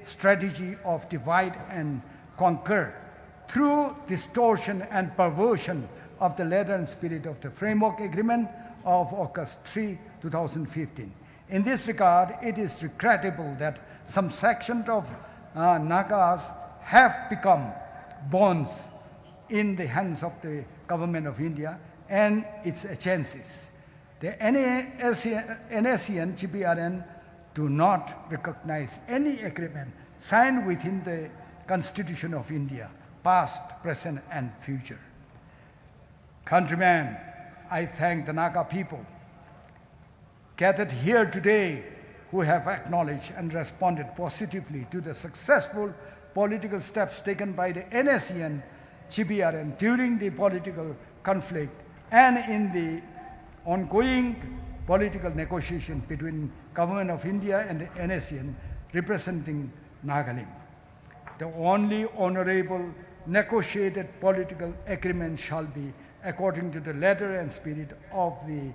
Speaker 11: strategy of divide and conquer through distortion and perversion of the letter and spirit of the framework agreement of August 3, 2015. In this regard, it is regrettable that some sections of Nagas have become bonds in the hands of the government of India and its agencies. The NACN GPRN do not recognize any agreement signed within the Constitution of India, past, present, and future. Countrymen, I thank the Naga people gathered here today who have acknowledged and responded positively to the successful political steps taken by the NACN GPRN during the political conflict and in the ongoing political negotiation between Government of India and the NACN representing Nagalim. The only honorable negotiated political agreement shall be according to the letter and spirit of the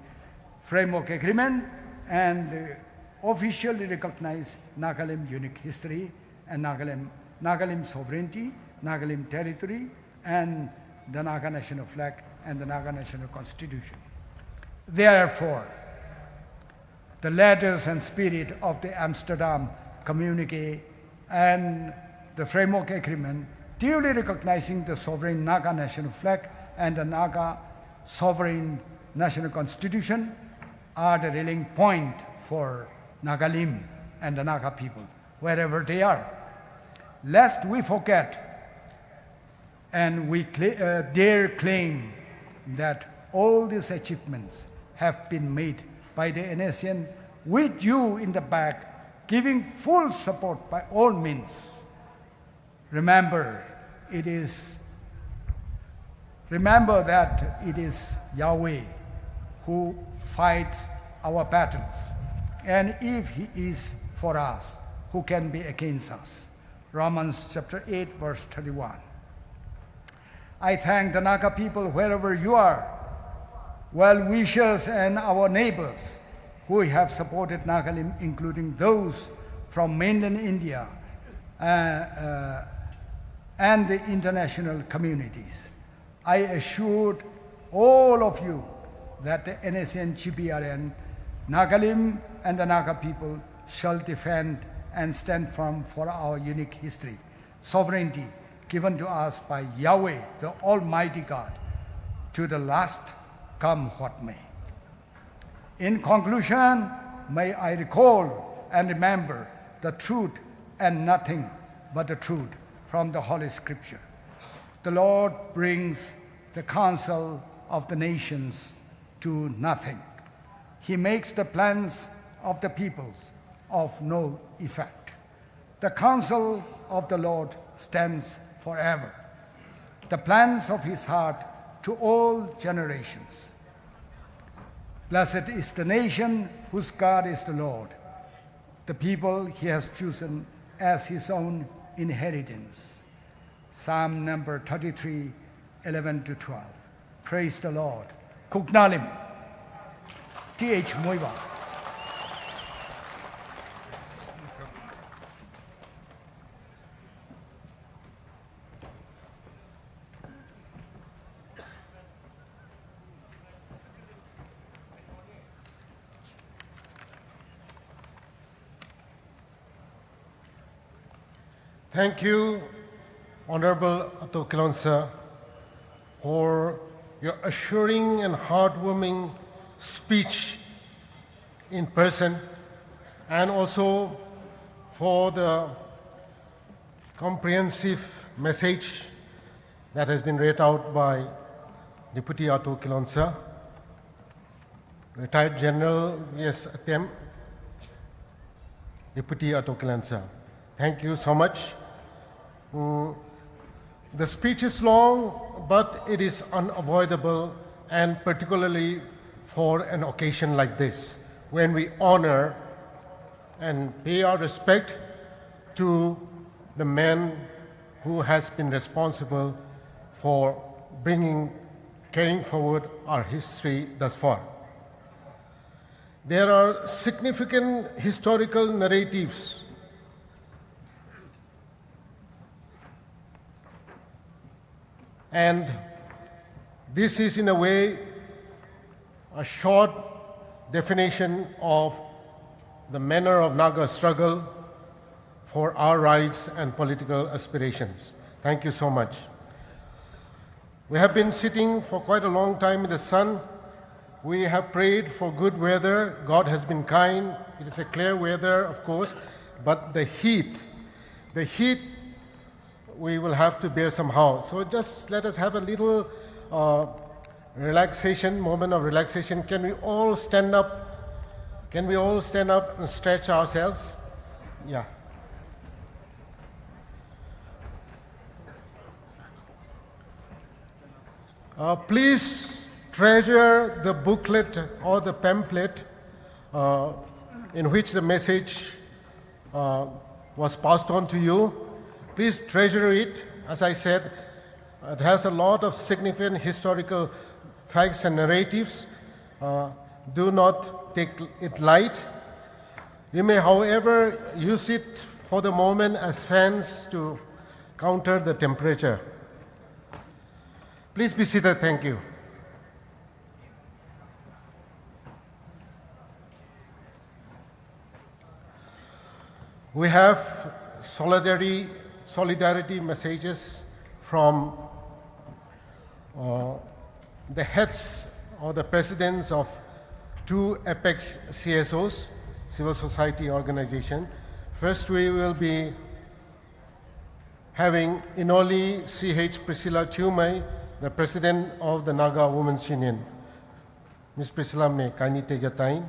Speaker 11: framework agreement and the officially recognized Nagalim unique history and Nagalim sovereignty, Nagalim territory, and the Naga national flag and the Naga national constitution. Therefore, the letters and spirit of the Amsterdam Communique and the framework agreement duly recognizing the sovereign Naga national flag and the Naga sovereign national constitution are the rallying point for Nagalim and the Naga people, wherever they are. Lest we forget and we dare claim that all these achievements have been made by the NACN with you in the back, giving full support by all means. Remember that it is Yahweh who fights our battles. And if He is for us, who can be against us? Romans chapter 8, verse 31. I thank the Naga people wherever you are, well-wishers and our neighbors who have supported Nagalim, including those from mainland India and the international communities. I assured all of you that the NACN GPRN, Nagalim and the Naga people shall defend and stand firm for our unique history, sovereignty given to us by Yahweh, the Almighty God, to the last, come what may. In conclusion, may I recall and remember the truth and nothing but the truth from the Holy Scripture. The Lord brings the counsel of the nations to nothing. He makes the plans of the peoples of no effect. The counsel of the Lord stands forever, the plans of his heart to all generations. Blessed is the nation whose God is the Lord, the people he has chosen as his own inheritance. Psalm number 33, 11 to 12. Praise the Lord. Kuknalim. T.H. Muivah.
Speaker 5: Thank you, Honorable Ato Kilonser, for your assuring and heartwarming speech in person, and also for the comprehensive message that has been read out by Deputy Ato Kilonser, Retired General V.S. Atem, Deputy Ato Kilonser. Thank you so much. The speech is long, but it is unavoidable, and particularly for an occasion like this, when we honor and pay our respect to the man who has been responsible for carrying forward our history thus far. There are significant historical narratives and this is in a way a short definition of the manner of Naga struggle for our rights and political aspirations. Thank you so much. We have been sitting for quite a long time in the sun. We have prayed for good weather. God has been kind. It is a clear weather, of course, but the heat we will have to bear somehow. So just let us have a little moment of relaxation. Can we all stand up? Can we all stand up and stretch ourselves? Yeah. Please treasure the booklet or the pamphlet in which the message was passed on to you. Please treasure it. As I said, it has a lot of significant historical facts and narratives. Do not take it light. You may, however, use it for the moment as fans to counter the temperature. Please be seated. Thank you. We have solidarity messages from the heads or the presidents of two apex CSOs, civil society organization. First, we will be having Inoli C.H. Priscilla Tumai, the president of the Naga Women's Union. Ms. Priscilla, may kindly take your time.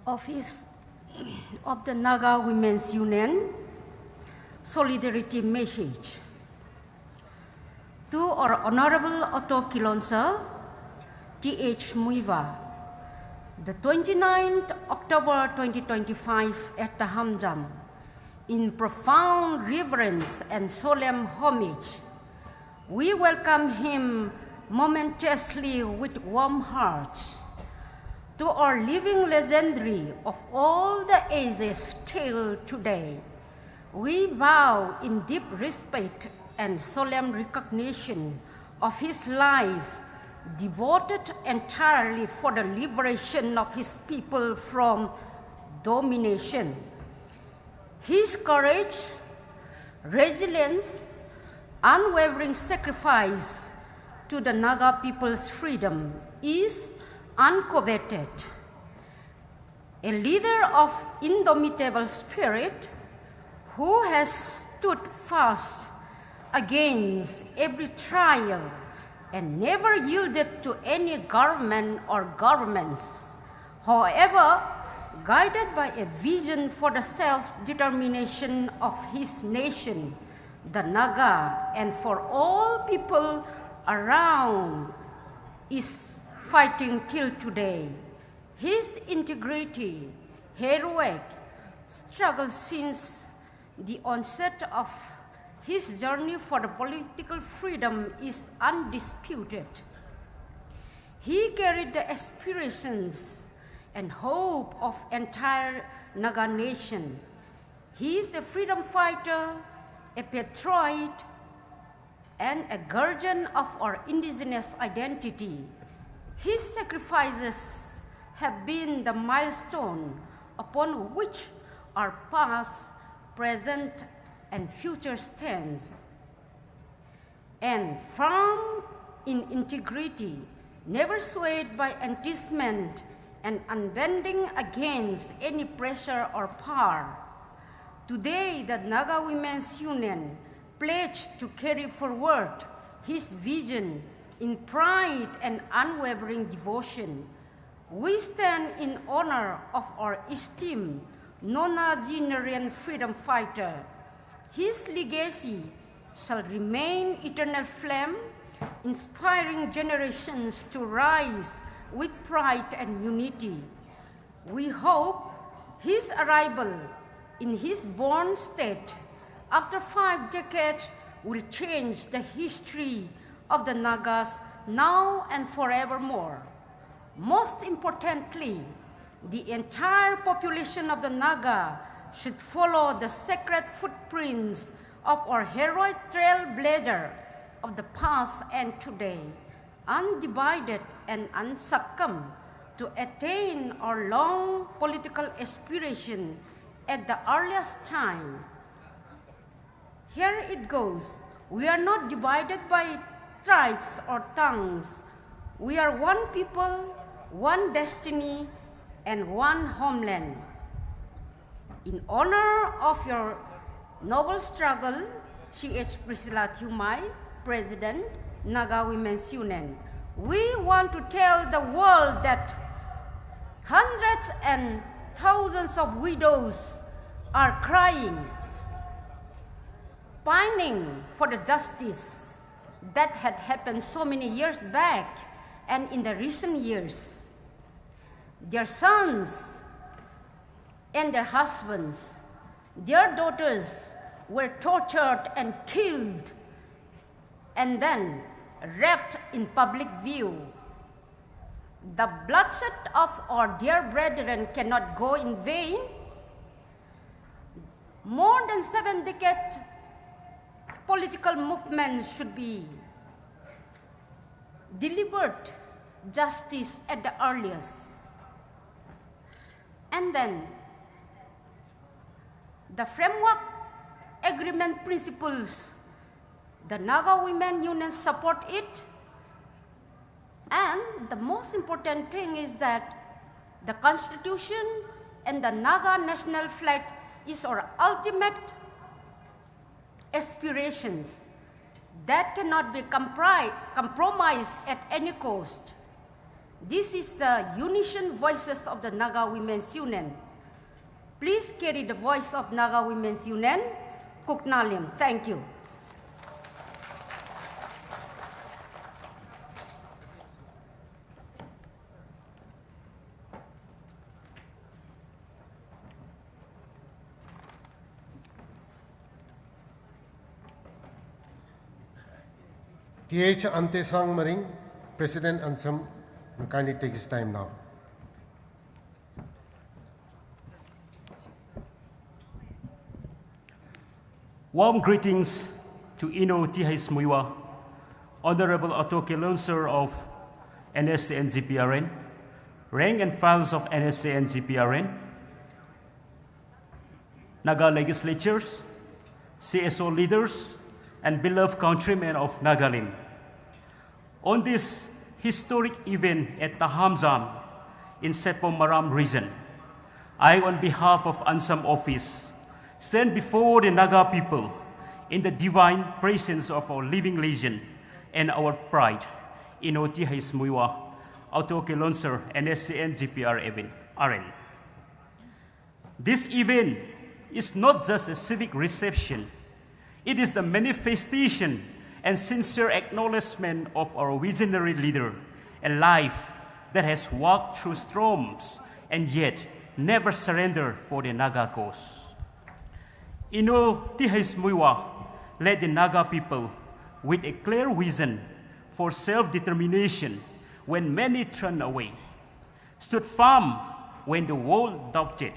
Speaker 12: Office of the Naga Women's Union, solidarity message. To our Honorable Ato Kilonser, T.H. Muivah, the 29th October 2025 at Tahamzam, in profound reverence and solemn homage, we welcome him momentously with warm hearts. To our living legendary of all the ages till today, we bow in deep respect and solemn recognition of his life devoted entirely for the liberation of his people from domination. His courage, resilience, unwavering sacrifice to the Naga people's freedom is uncoveted. A leader of indomitable spirit who has stood fast against every trial and never yielded to any government or governments. However, guided by a vision for the self-determination of his nation, the Naga, and for all people around, is fighting till today. His integrity, heroic struggle since the onset of his journey for the political freedom is undisputed. He carried the aspirations and hope of entire Naga nation. He is a freedom fighter, a patriot, and a guardian of our indigenous identity. His sacrifices have been the milestone upon which our past, present, and future stands. And firm in integrity, never swayed by enticement and unbending against any pressure or power. Today, the Naga Women's Union pledged to carry forward his vision in pride and unwavering devotion. We stand in honor of our esteemed nonagenarian freedom fighter. His legacy shall remain eternal flame, inspiring generations to rise with pride and unity. We hope his arrival in his born state after 5 decades will change the history of the Nagas now and forevermore. Most importantly, the entire population of the Naga should follow the sacred footprints of our heroic trailblazer of the past and today, undivided and unsuccumbed to attain our long political aspiration at the earliest time. Here it goes. We are not divided by tribes or tongues. We are one people, one destiny, and one homeland. In honor of your noble struggle, C.H. Priscilla Thumai, President, Naga Women's Union, we want to tell the world that hundreds and thousands of widows are crying, pining for the justice that had happened so many years back and in the recent years. Their sons and their husbands, their daughters were tortured and killed and then wrapped in public view. The bloodshed of our dear brethren cannot go in vain. More than 7 decades, political movements should be delivered justice at the earliest. And then the framework agreement principles, the Naga Women Union support it. And the most important thing is that the Constitution and the Naga national flag is our ultimate aspirations that cannot be compromised at any cost. This is the unison voices of the Naga Women's Union. Please carry the voice of Naga Women's Union. Kuknalim. Thank you.
Speaker 5: T.H. Antesang Maring, President Ansam, will kindly take his time now.
Speaker 13: Warm greetings to Ino T.H. Muivah, Honorable Ato Kilonser of NSA and GPRN, rank and files of NSA and GPRN, Naga legislatures, CSO leaders, and beloved countrymen of Nagalim. On this historic event at Tahamzam in Sepomaram region, I, on behalf of Ansam office, stand before the Naga people in the divine presence of our living legend and our pride in Otihais Muivah, Kilonser, and GPRN. This event is not just a civic reception, it is the manifestation and sincere acknowledgement of our visionary leader, a life that has walked through storms and yet never surrendered for the Naga cause. Tihais Muivah led the Naga people with a clear vision for self-determination when many turned away, stood firm when the world doubted,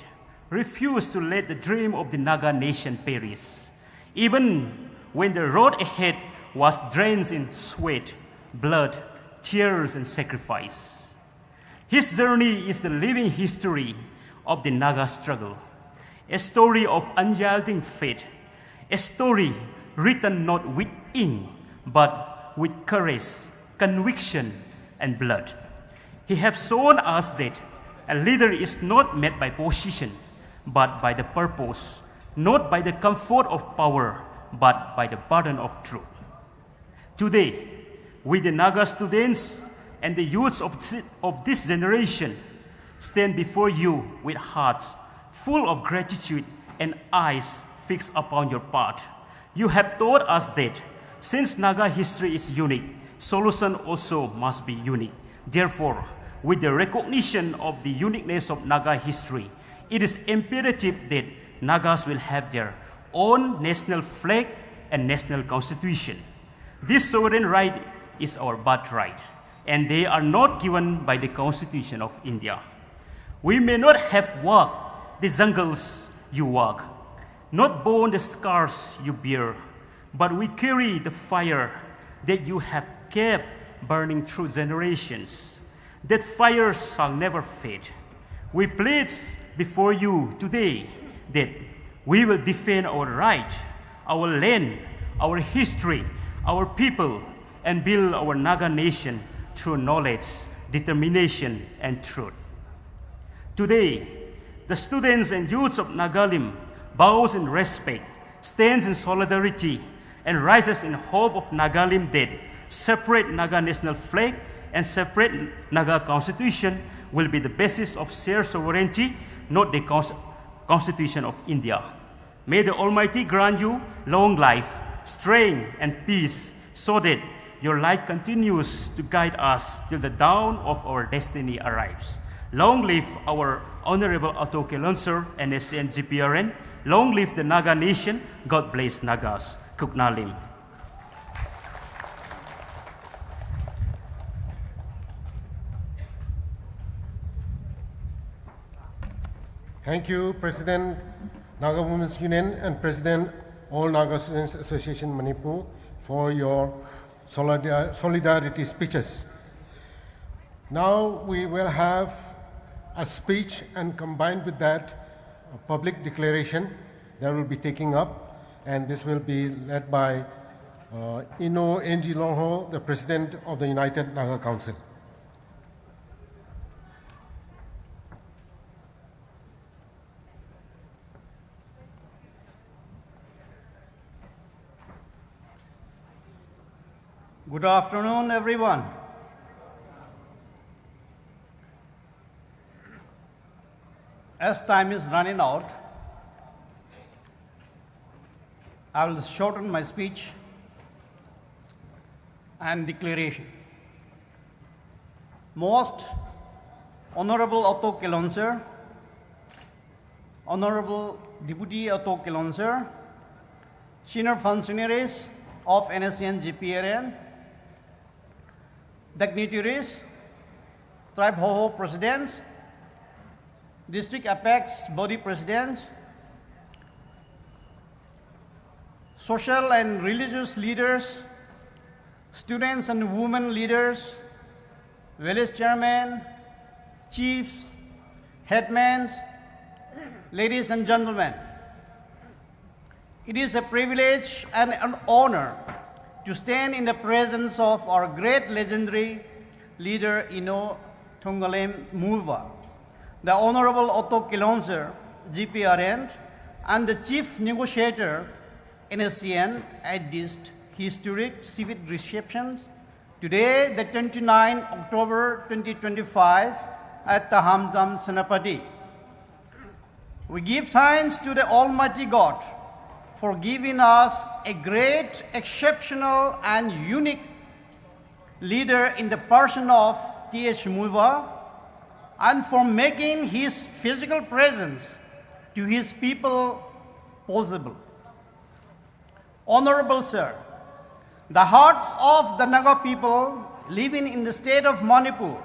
Speaker 13: refused to let the dream of the Naga nation perish, even when the road ahead was drenched in sweat, blood, tears, and sacrifice. His journey is the living history of the Naga struggle, a story of unyielding faith, a story written not with ink, but with courage, conviction, and blood. He has shown us that a leader is not made by position, but by the purpose, not by the comfort of power, but by the burden of truth. Today, we the Naga students and the youths of this generation stand before you with hearts full of gratitude and eyes fixed upon your path. You have taught us that since Naga history is unique, solution also must be unique. Therefore, with the recognition of the uniqueness of Naga history, it is imperative that Nagas will have their own national flag and national constitution. This sovereign right is our birthright, and they are not given by the Constitution of India. We may not have walked the jungles you walk, not borne the scars you bear, but we carry the fire that you have kept burning through generations. That fire shall never fade. We plead before you today that we will defend our right, our land, our history, our people, and build our Naga nation through knowledge, determination, and truth. Today, the students and youths of Nagalim bows in respect, stands in solidarity, and rises in hope of Nagalim that separate Naga national flag and separate Naga constitution will be the basis of shared sovereignty, not the Constitution of India. May the Almighty grant you long life, strength, and peace, so that your light continues to guide us till the dawn of our destiny arrives. Long live our Honorable Kilonser and GPRN. Long live the Naga nation. God bless Nagas. Kuknalim.
Speaker 5: Thank you, President, Naga Women's Union, and President, All Naga Students Association Manipur, for your solidarity speeches. Now we will have a speech, and combined with that, a public declaration that will be taking up, and this will be led by Ino Ng Longho, the President of the United Naga Council.
Speaker 14: Good afternoon, everyone. As time is running out, I will shorten my speech and declaration. Most Honorable Kilonser, Honorable Deputy Kilonser, senior functionaries of NSCN GPRN, dignitaries, tribe Hoho presidents, district apex body presidents, social and religious leaders, students and women leaders, village chairmen, chiefs, headmen, ladies and gentlemen. It is a privilege and an honor to stand in the presence of our great legendary leader, Muivah, the Honorable Otto Kilonser, GPRN, and the Chief Negotiator, NSCN, at this historic Civic receptions today, the 29 October 2025, at Tahamzam, Senapati. We give thanks to the Almighty God for giving us a great, exceptional, and unique leader in the person of T.H. Muivah, and for making his physical presence to his people possible. Honorable Sir, the hearts of the Naga people living in the state of Manipur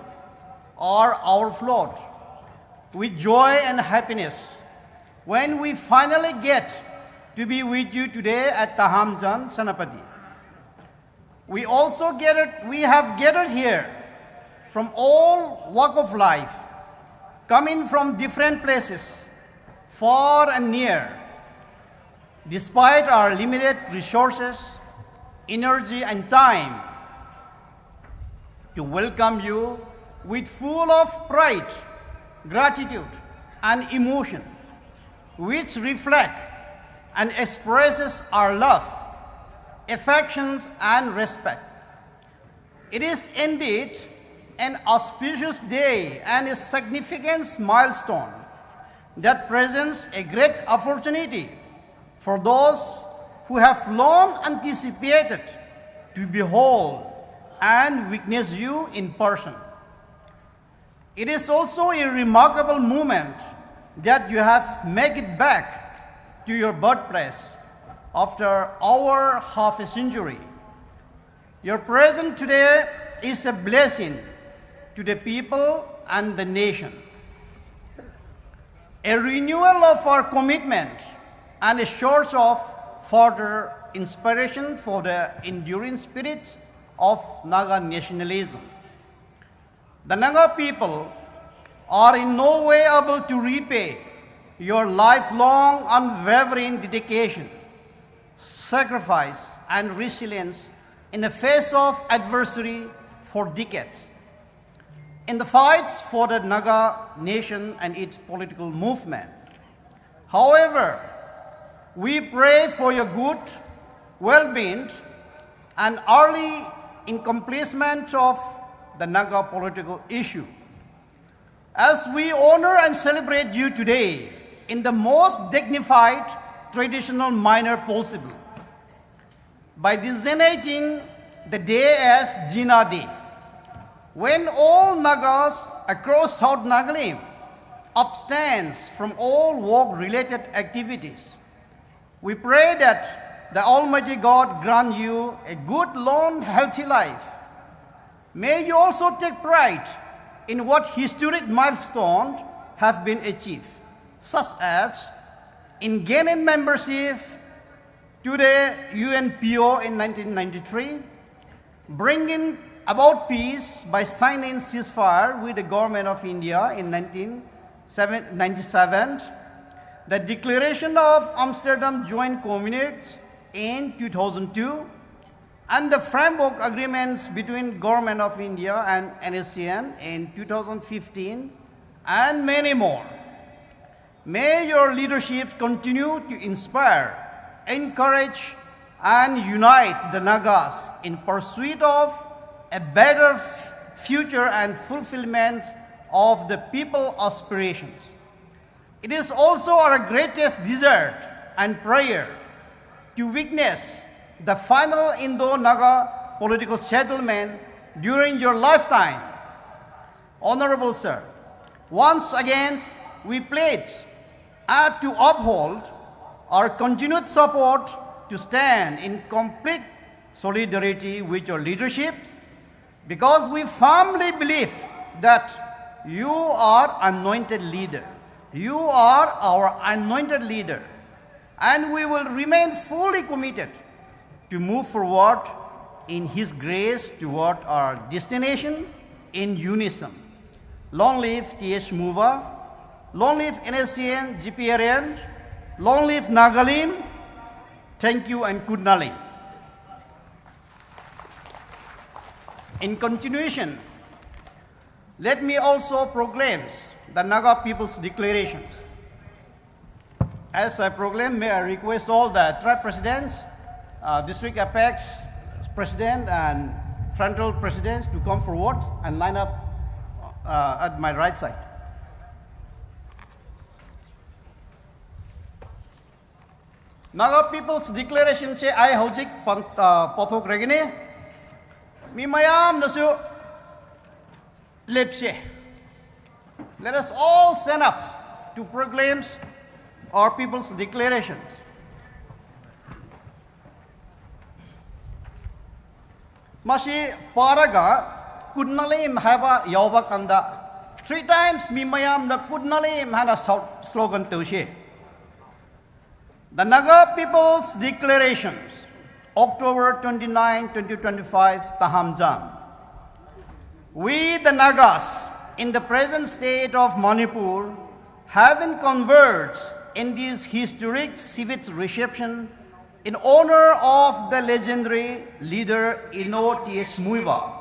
Speaker 14: are overflowed with joy and happiness when we finally get to be with you today at Tahamzam, Senapati. We have gathered here from all walk of life, coming from different places, far and near, despite our limited resources, energy, and time, to welcome you with full of pride, gratitude, and emotion, which reflect and expresses our love, affections, and respect. It is indeed an auspicious day and a significant milestone that presents a great opportunity for those who have long anticipated to behold and witness you in person. It is also a remarkable moment that you have made it back to your birthplace after over half a century. Your presence today is a blessing to the people and the nation, a renewal of our commitment and a source of further inspiration for the enduring spirit of Naga nationalism. The Naga people are in no way able to repay your lifelong unwavering dedication, sacrifice, and resilience in the face of adversity for decades. In the fights for the Naga nation and its political movement. However, we pray for your good well-being and early accomplishment of the Naga political issue. As we honor and celebrate you today in the most dignified traditional manner possible, by designating the day as Jina Day, when all Nagas across South Nagalim abstains from all work-related activities, we pray that the Almighty God grant you a good, long, healthy life. May you also take pride in what historic milestones have been achieved, such as in gaining membership to the UNPO in 1993, bringing about peace by signing ceasefire with the government of India in 1997, the declaration of Amsterdam Joint Communiques in 2002, and the framework agreements between Government of India and NSCN in 2015, and many more. May your leadership continue to inspire, encourage, and unite the Nagas in pursuit of a better future and fulfillment of the people's aspirations. It is also our greatest desire and prayer to witness the final Indo-Naga political settlement during your lifetime. Honorable Sir, once again we pledge to uphold our continued support to stand in complete solidarity with your leadership, because we firmly believe that you are anointed leader. You are our anointed leader, and we will remain fully committed to move forward in His grace toward our destination in unison. Long live T.H. Muivah, long live NSCN, GPRN, long live Nagalim, Thank you and good night. In continuation, let me also proclaim the Naga People's Declarations. As I proclaim, may I request all the tribe presidents, district apex president and frontal presidents to come forward and line up at my right side. Naga People's Declaration say I hojik pothok regine mi mayam nasu lepse. Let us all stand up to proclaim our people's declarations. Masi paraga kudnalim haba yauba kanda. 3 times mi mayam na kudnalim hana slogan toshe. The Naga People's Declarations, October 29, 2025, Tahamzam. We, the Nagas, in the present state of Manipur, having converged in this historic civic reception in honor of the legendary leader Muivah,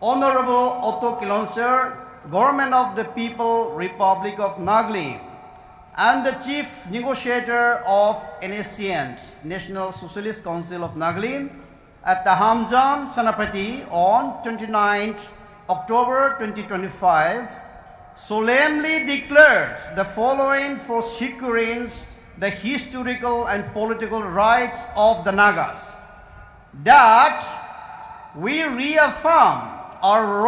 Speaker 14: Honorable Otto Kilonser, Government of the People, Republic of Nagaland, and the Chief Negotiator of NSCN, National Socialist Council of Nagaland, at Tahamzam, Senapati on 29th October 2025, solemnly declared the following for securing the historical and political rights of the Nagas. That we reaffirm our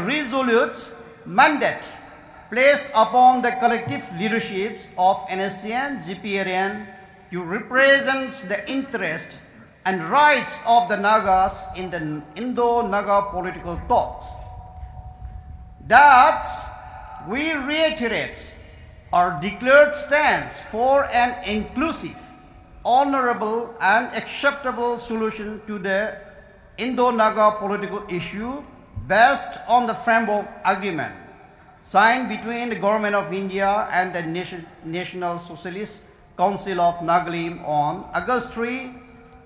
Speaker 14: resolute mandate placed upon the collective leaderships of NSCN, GPRN to represent the interest and rights of the Nagas in the Indo-Naga political talks. That we reiterate our declared stance for an inclusive, honorable and acceptable solution to the Indo-Naga political issue based on the framework agreement signed between the Government of India and the National Socialist Council of Nagaland on August 3,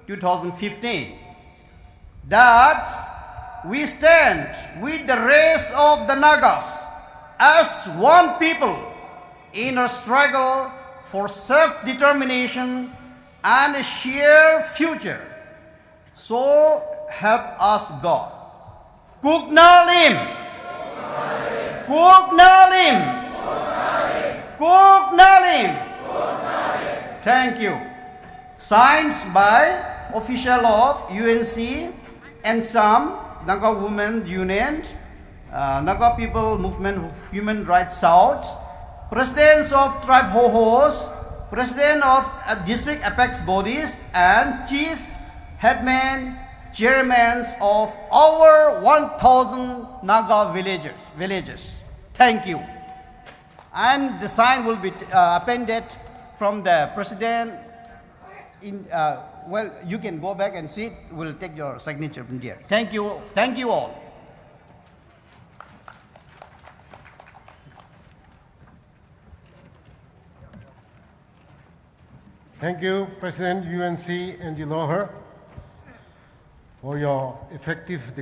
Speaker 14: 2015. That we stand with the race of the Nagas as one people in a struggle for self-determination and a shared future. So help us God. Kugnalim! Kugnalim! Kugnalim! Thank you. Signed by official of UNC and some Naga Women Union, Naga People Movement of Human Rights South, Presidents of Tribe Hohos, President of District Apex Bodies, and Chief Headmen, Chairmen of our 1,000 Naga villages. Thank you. And the sign will be appended from the President. Well, you can go back and see it. We'll take your signature from there. Thank you. Thank you all.
Speaker 5: Thank you, President UNC and Loher, for your effective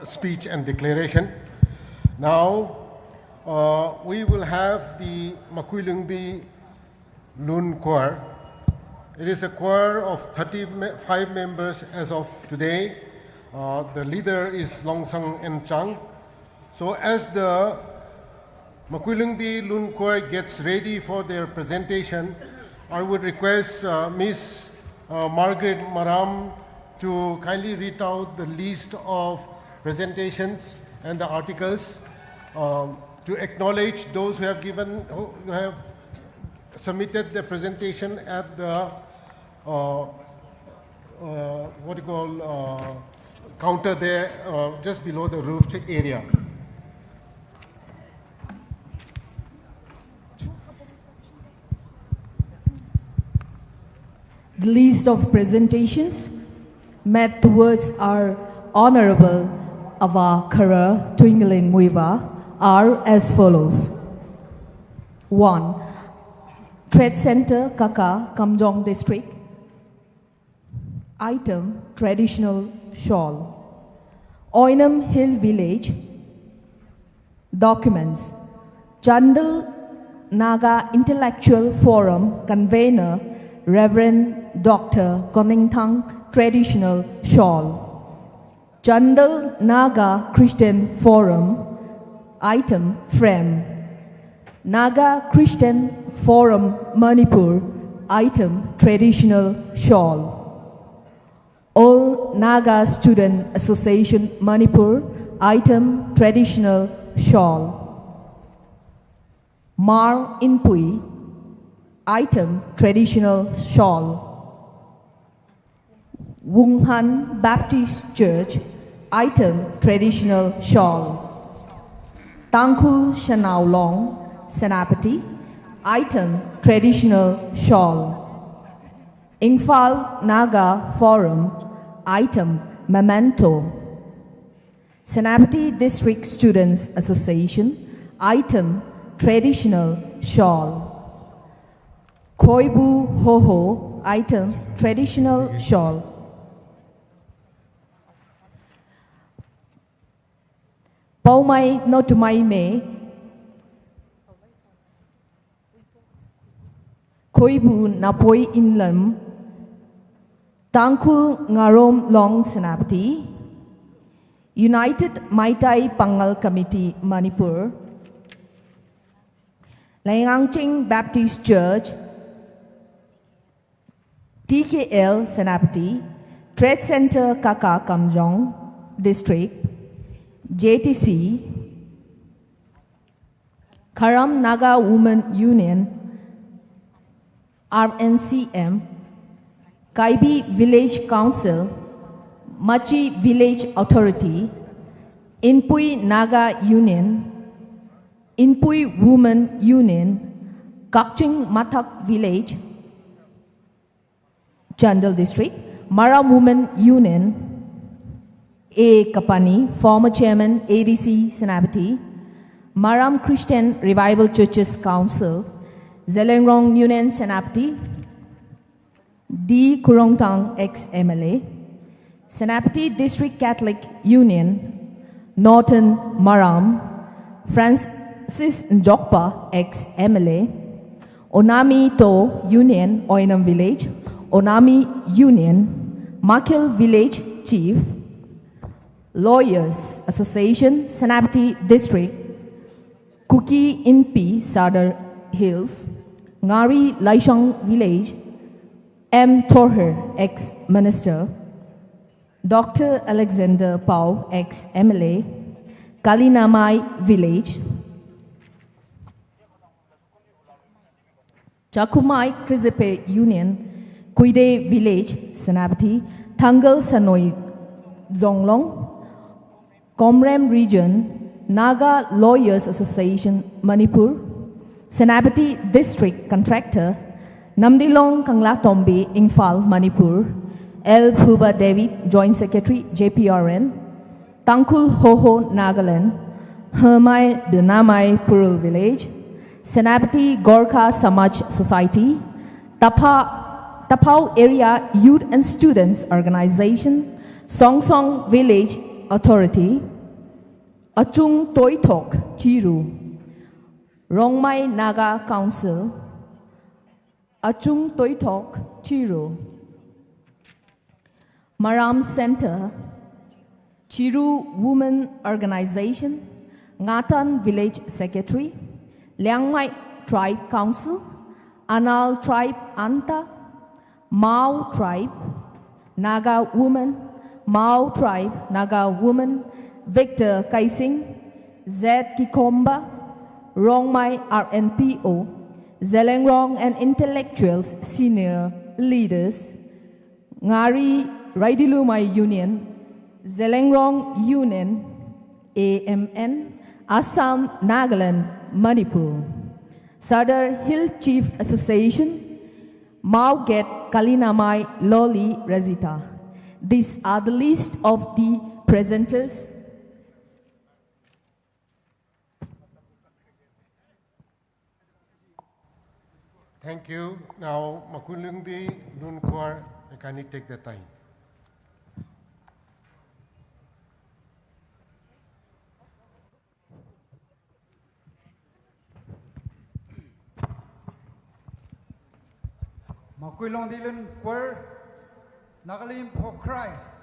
Speaker 5: speech and declaration. Now, we will have the Makuilungdi Lun Choir. It is a choir of 35 members as of today. The leader is Longsang Enchang. So as the Makuilungdi Lun Choir gets ready for their presentation, I would request Ms. Margaret Maram to kindly read out the list of presentations and the articles to acknowledge those who have submitted the presentation at the counter there, just below the roofed area.
Speaker 1: The list of presentations met towards our Honorable Avakara Twinkling Muivah are as follows. 1. Trade Center, Kaka, Kamjong District. Item, traditional shawl. Oinam Hill Village. Documents. Chandal Naga Intellectual Forum Convener, Reverend Dr. Koningthang, traditional shawl. Chandal Naga Christian Forum. Item, frame. Naga Christian Forum Manipur. Item, traditional shawl. All Naga Student Association Manipur. Item, traditional shawl. Mar Inpui. Item, traditional shawl. Wunghan Baptist Church. Item, traditional shawl. Tangkul Shanao Long, Senapati. Item, traditional shawl. Ingfal Naga Forum. Item, memento. Senapati District Students Association. Item, traditional shawl. Koibu Hoho. Item, traditional shawl. Paumai Notumai Me. Koibu Napoi Inlam. Tangkul Ngarom Long Senapati. United Maitai Pangal Committee Manipur. Laingangching Baptist Church. TKL Senapati. Trade Center Kaka Kamjong District. JTC. Karam Naga Women Union. RNCM. Kaibi Village Council. Machi Village Authority. Inpui Naga Union. Inpui Women Union. Kakching Matak Village. Chandal District. Mara Women Union. A. Kapani, former chairman, ADC Senapati. Maram Christian Revival Churches Council. Zelengrong Union Senapati. D. Kurongtang, ex-MLA. Senapati District Catholic Union. Norton Maram. Francis Njokpa, ex-MLA. Onami To Union, Oinam Village. Onami Union. Makil Village Chief. Lawyers Association, Senapati District. Kuki Inpi, Sadar Hills. Ngari Laishang Village. M. Torher, ex-minister. Dr. Alexander Pau, ex-MLA. Kalinamai Village. Chakumai Krizipe Union. Kuide Village, Senapati. Tangal Sanoi Zonglong. Komrem Region. Naga Lawyers Association, Manipur. Senapati District Contractor. Namdilong Kanglatombi, Ingfal, Manipur. L. Phuba David, Joint Secretary, GPRN. Tangkul Hoho, Nagaland. Hermai Binamai, Purul Village. Senapati Gorkha Samaj Society. Tapau Area Youth and Students Organization. Song Song Village Authority. Achung Toitok, Chiru. Rongmai Naga Council. Achung Toitok, Chiru. Maram Center. Chiru Women Organization. Ngatan Village Secretary. Liangmai Tribe Council. Anal Tribe Anta. Mao Tribe. Naga Woman. Mao Tribe, Naga Woman. Victor Kaising. Z Kikomba. Rongmai RNPO. Zelengrong and Intellectuals Senior Leaders. Ngari Raidilumai Union. Zelengrong Union. AMN. Assam Nagaland Manipur. Sadar Hill Chief Association. Mauget Kalinamai Loli Razita. These are the list of the presenters.
Speaker 5: Thank you. Now, Makulungdi, Dunkwar, can you take the time?
Speaker 15: Makulong dilun per Nagalim for Christ.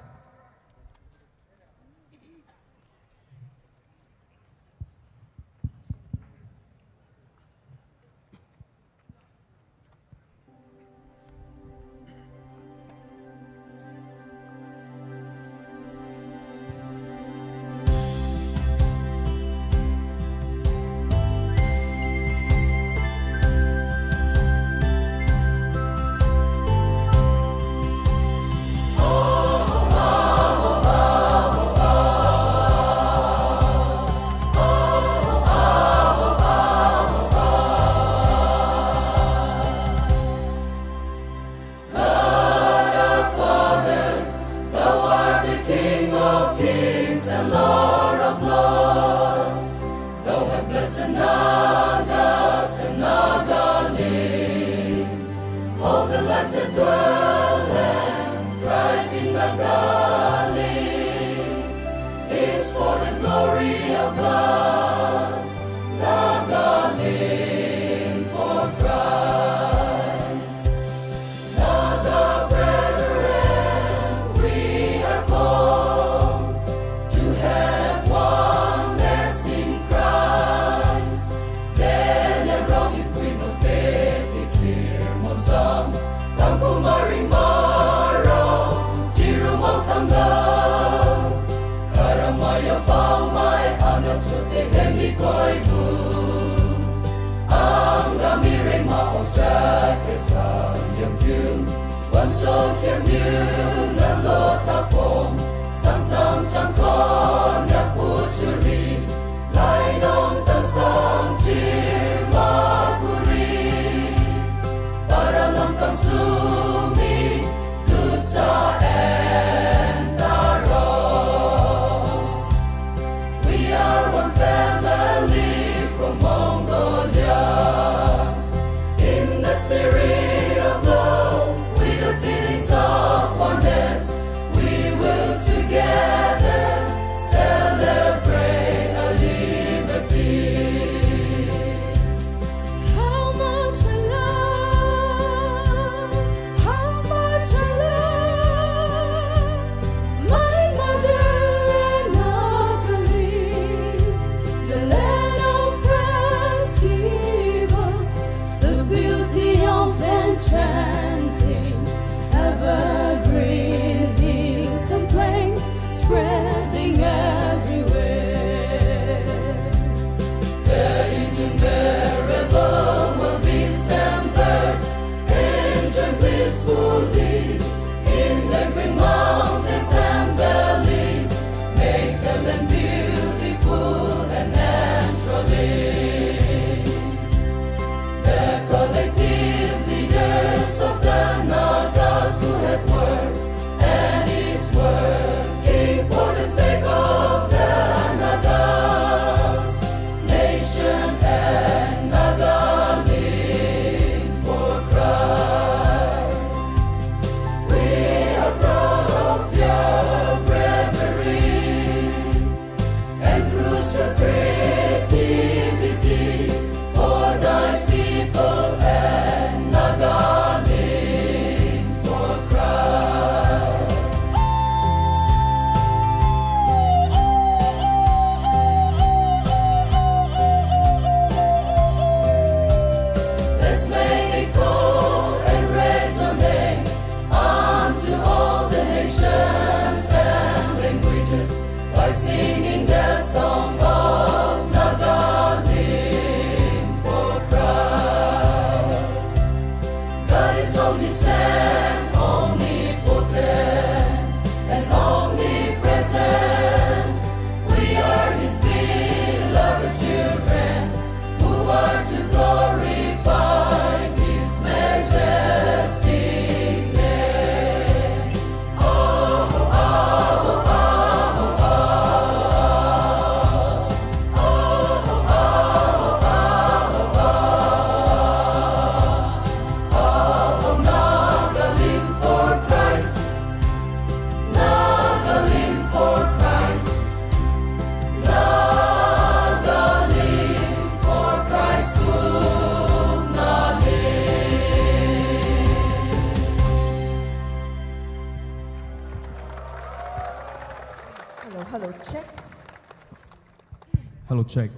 Speaker 16: check.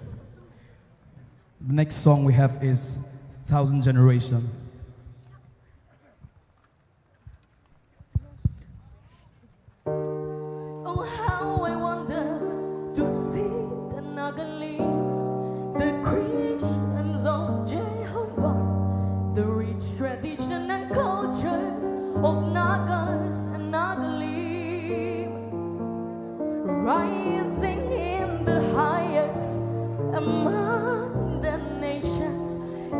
Speaker 16: The next song we have is Thousand Generation.
Speaker 17: Oh, how I wonder to see the Naga, the Christians of Jehovah, the rich tradition and cultures of Nagas and Nagalim, rising in the highest among the nations.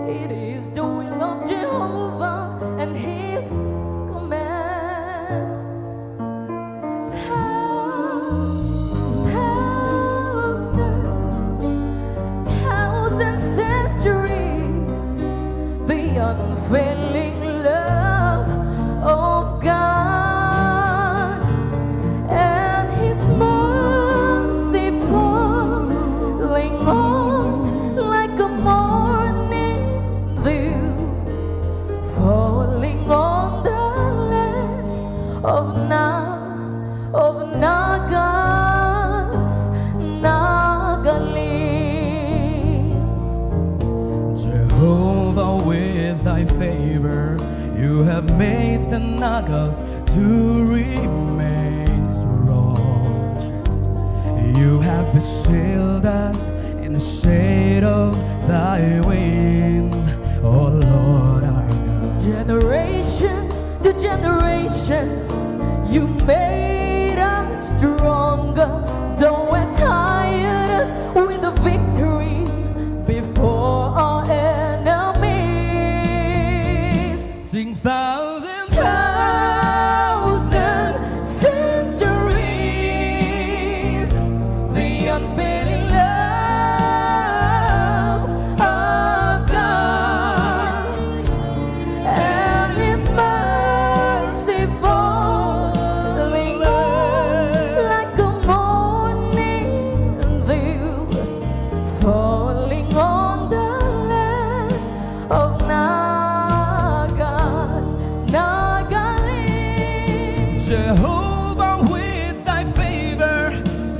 Speaker 17: It is the will of Jehovah and His command. Thousand centuries, the unfailing love of God and His mercy falling on like a morning dew, falling on the land of Nagas, Nagalim.
Speaker 16: Jehovah, with thy favor, you have made the Nagas to remain strong. You have concealed us in the shade of thy wings, oh Lord our God.
Speaker 17: Generations to generations, you made us stronger, though it tired us with the victory before our enemies.
Speaker 16: Sing thousand
Speaker 17: centuries, the unfailing love of God and His mercy falling on like a morning dew, falling on the land of Nagas, Nagalim.
Speaker 16: Jehovah, with thy favor,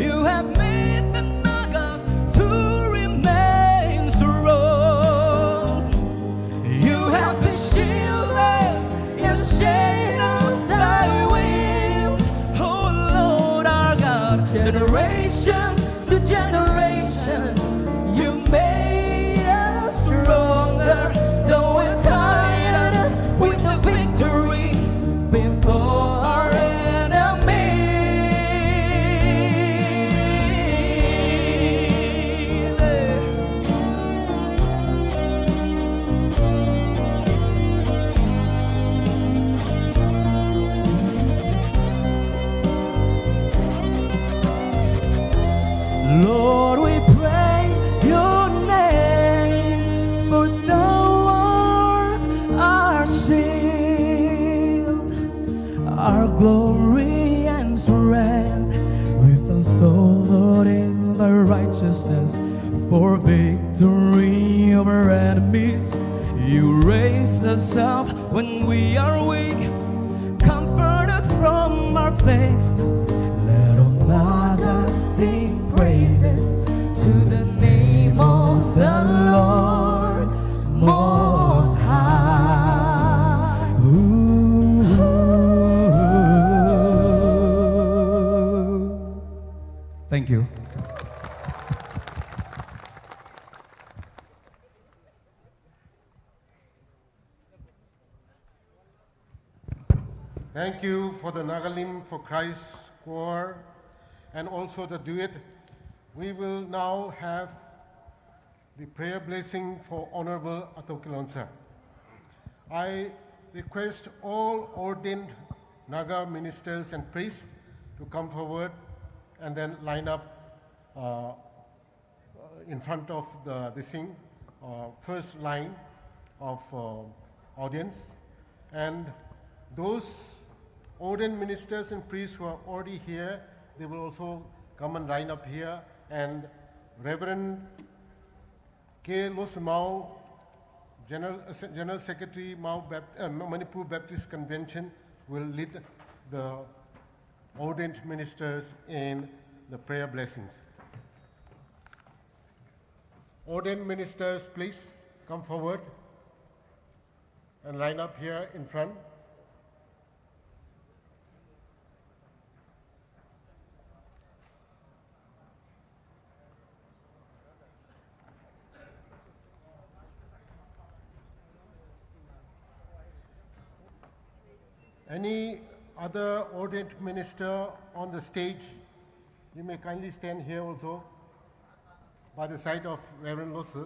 Speaker 16: you have made the Nagas to remain strong. You have concealed us in the shade of thy wings, oh Lord our God.
Speaker 17: Generation to generations, you made us stronger, though it tired us with the victory before our
Speaker 16: Lord, we praise your name, for thou art our shield, our glory and strength. With us, O Lord, in thy righteousness, for victory over enemies. You raise us up when we are weak, comforted from our face. Let all Nagas sing praises to the name of the Lord Most High. Thank you.
Speaker 5: Thank you for the Nagalim for Christ choir and also the duet. We will now have the prayer blessing for Honorable Ato Kilonser. I request all ordained Naga ministers and priests to come forward and then line up in front of the first line of audience. And those ordained ministers and priests who are already here, they will also come and line up here. And Reverend K. Los Mao, General Secretary, Manipur Baptist Convention, will lead the ordained ministers in the prayer blessings. Ordained ministers, please come forward and line up here in front. Any other ordained minister on the stage, you may kindly stand here also by the side of Reverend Losse.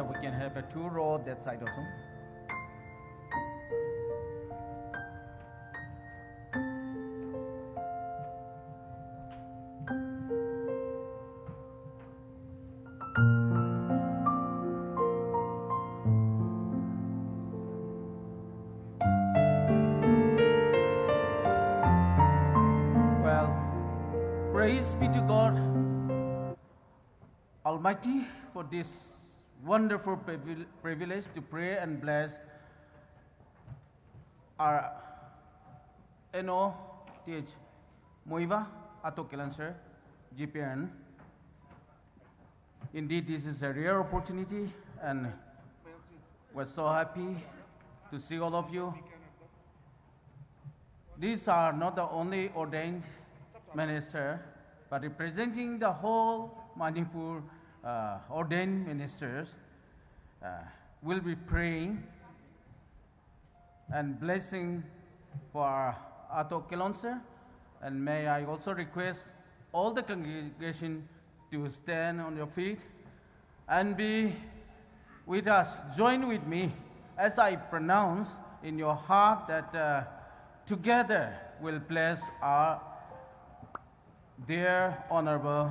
Speaker 14: We can have a 2 row that side also. Well, praise be to God Almighty for this wonderful privilege to pray and bless our NOTH Muivah atau Kilonser GPRN. Indeed, this is a rare opportunity, and we're so happy to see all of you. These are not the only ordained minister, but representing the whole Manipur ordained ministers will be praying and blessing for Ato Kilonser. And may I also request all the congregation to stand on your feet and be with us. Join with me as I pronounce in your heart that together we'll bless our dear honorable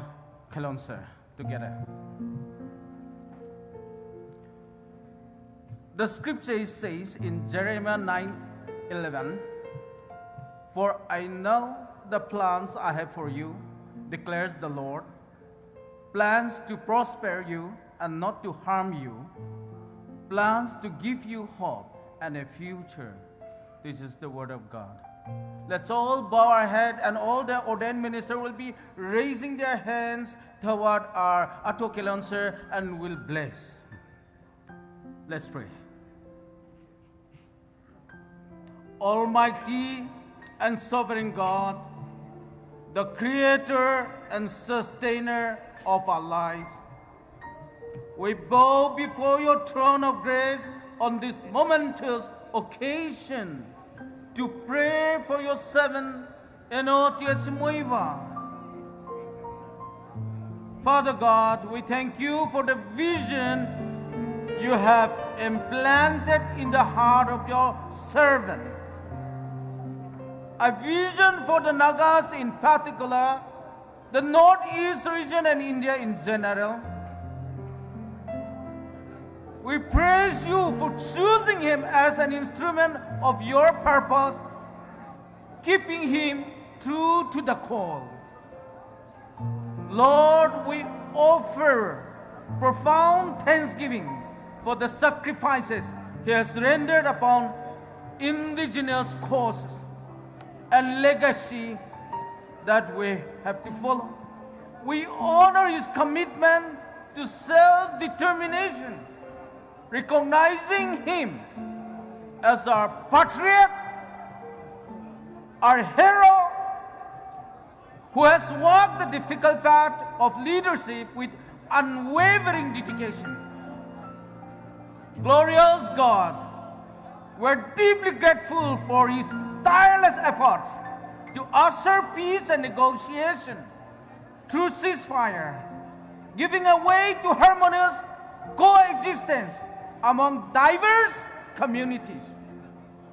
Speaker 14: Kilonser together. The scripture says in Jeremiah 9:11, "For I know the plans I have for you, declares the Lord, plans to prosper you and not to harm you, plans to give you hope and a future." This is the word of God. Let's all bow our head, and all the ordained ministers will be raising their hands toward our Ato Kilonser and will bless. Let's pray. Almighty and sovereign God, the creator and sustainer of our lives, we bow before your throne of grace on this momentous occasion to pray for your servant NOTH Muivah. Father God, we thank you for the vision you have implanted in the heart of your servant. A vision for the Nagas in particular, the Northeast region and India in general. We praise you for choosing him as an instrument of your purpose, keeping him true to the call. Lord, we offer profound thanksgiving for the sacrifices he has rendered upon
Speaker 18: indigenous cost and legacy that we have to follow. We honor his commitment to self-determination, recognizing him as our patriarch, our hero, who has walked the difficult path of leadership with unwavering dedication. Glorious God, we're deeply grateful for his tireless efforts to usher peace and negotiation through ceasefire, giving a way to harmonious coexistence among diverse communities.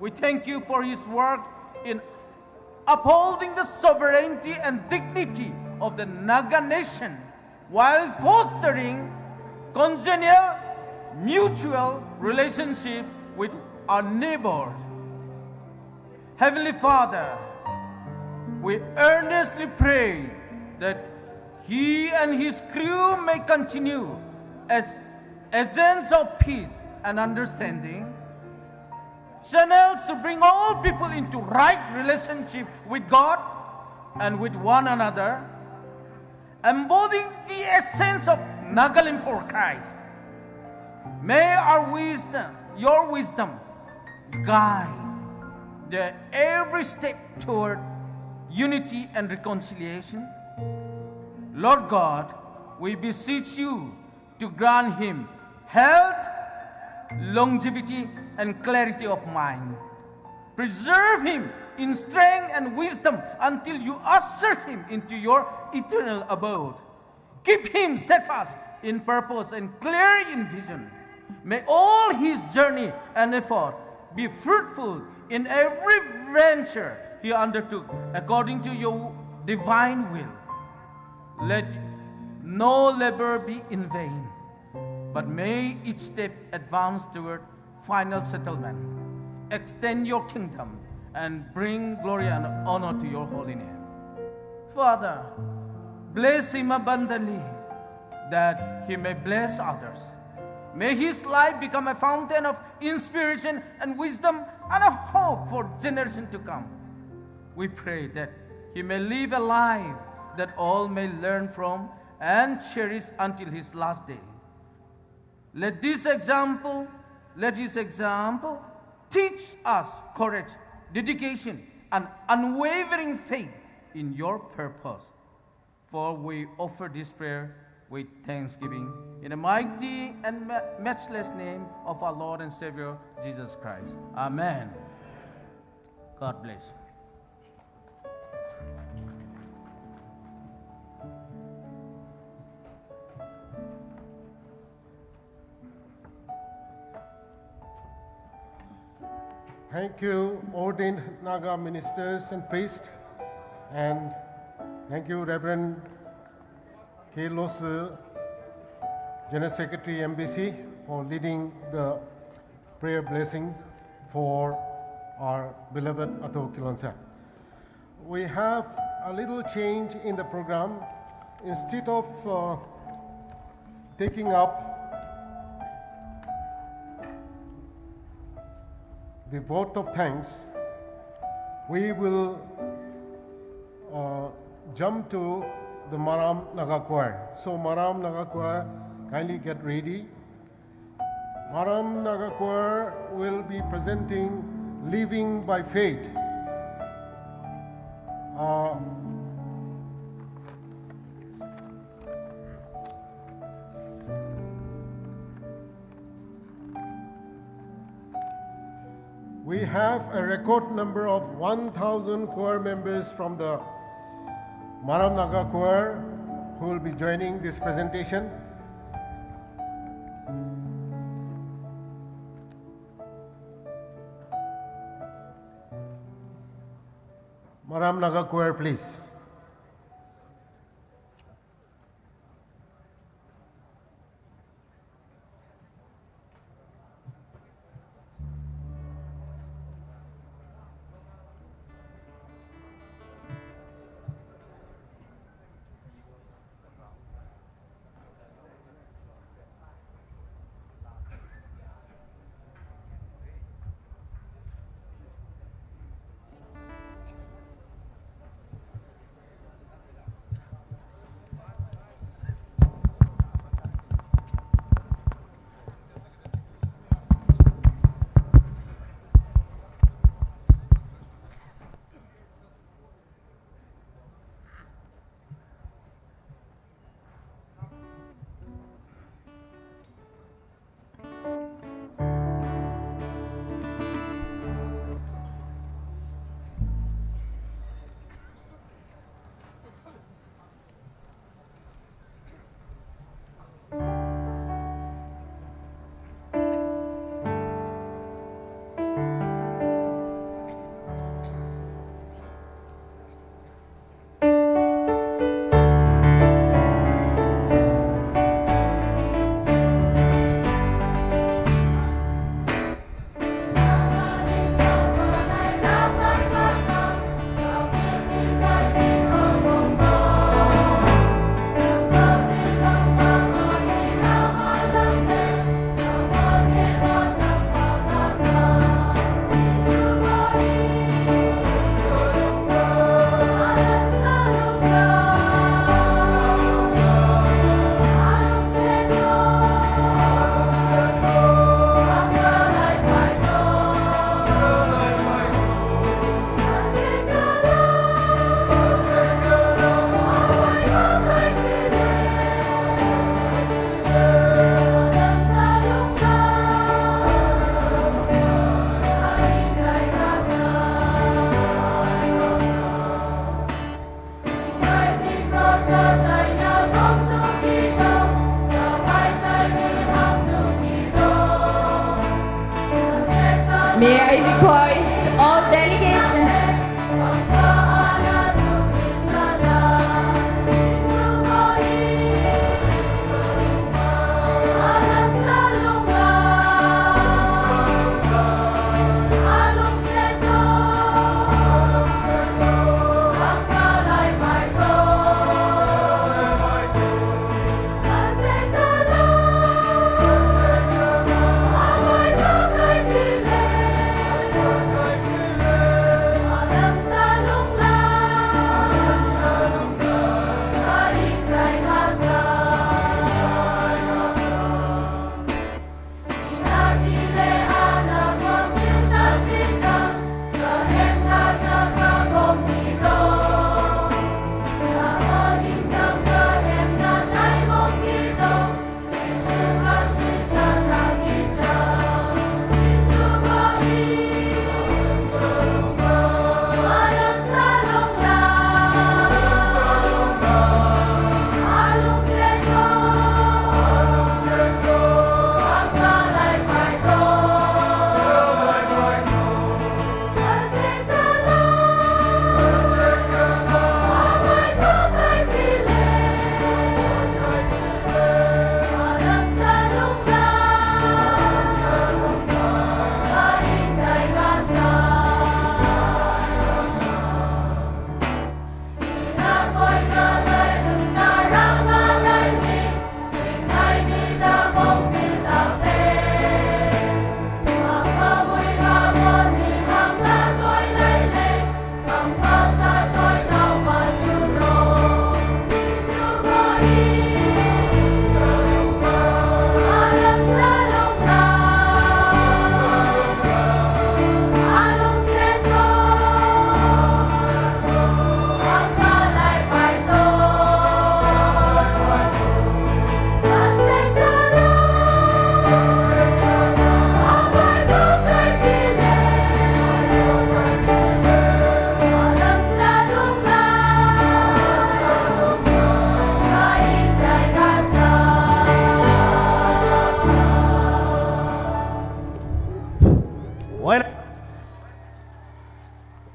Speaker 18: We thank you for his work in upholding the sovereignty and dignity of the Naga nation while fostering congenial, mutual relationship with our neighbors. Heavenly Father, we earnestly pray that he and his crew may continue as agents of peace and understanding, channels to bring all people into right relationship with God and with one another, embodying the essence of Nagalim for Christ. May our wisdom, your wisdom, guide their every step toward unity and reconciliation. Lord God, we beseech you to grant him health, longevity, and clarity of mind. Preserve him in strength and wisdom until you usher him into your eternal abode. Keep him steadfast in purpose and clear in vision. May all his journey and effort be fruitful in every venture he undertook according to your divine will. Let no labor be in vain, but may each step advance toward final settlement. Extend your kingdom and bring glory and honor to your holy name. Father, bless him abundantly that he may bless others. May his life become a fountain of inspiration and wisdom and a hope for generations to come. We pray that he may live a life that all may learn from and cherish until his last day. Let his example teach us courage, dedication, and unwavering faith in your purpose. For we offer this prayer with thanksgiving in the mighty and matchless name of our Lord and Savior, Jesus Christ. Amen. God bless.
Speaker 5: Thank you, ordained Naga ministers and priests, and thank you, Reverend Kilonser, General Secretary, MBC, for leading the prayer blessings for our beloved Ato Kilonser. We have a little change in the program. Instead of taking up the vote of thanks, we will jump to the Maram Naga Choir. So Maram Naga Choir, kindly get ready. Maram Naga Choir will be presenting Living by Faith. We have a record number of 1,000 choir members from the Maram Naga Choir who will be joining this presentation. Maram Naga Choir, please.
Speaker 1: Christ, all delegates and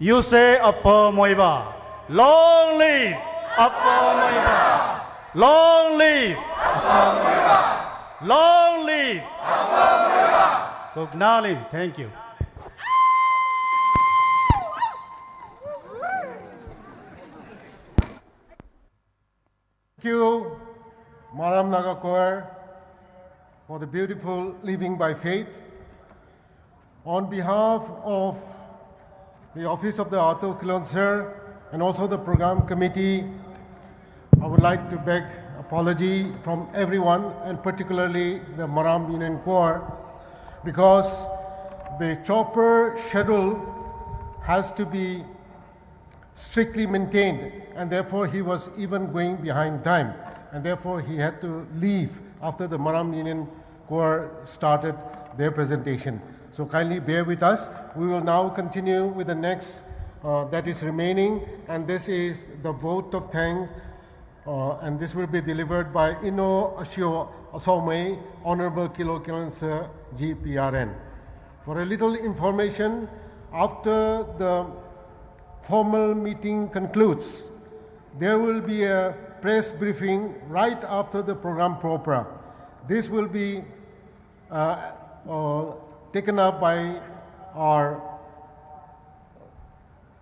Speaker 19: You say up for Muivah. Long live up for Muivah. Long live up for Muivah. Long live up for Muivah. Kugnalim, thank you.
Speaker 5: Thank you, Maram Naga Choir, for the beautiful Living by Faith. On behalf of the Office of the Author Kilonser and also the Program Committee, I would like to beg apology from everyone and particularly the Maram Union Choir because the chopper schedule has to be strictly maintained and therefore he was even going behind time and therefore he had to leave after the Maram Union Choir started their presentation. So kindly bear with us. We will now continue with the next that is remaining, and this is the vote of thanks, and this will be delivered by Ino Ashio Asomei, Honorable Kilonser GPRN. For a little information, after the formal meeting concludes, there will be a press briefing right after the program proper. This will be taken up by our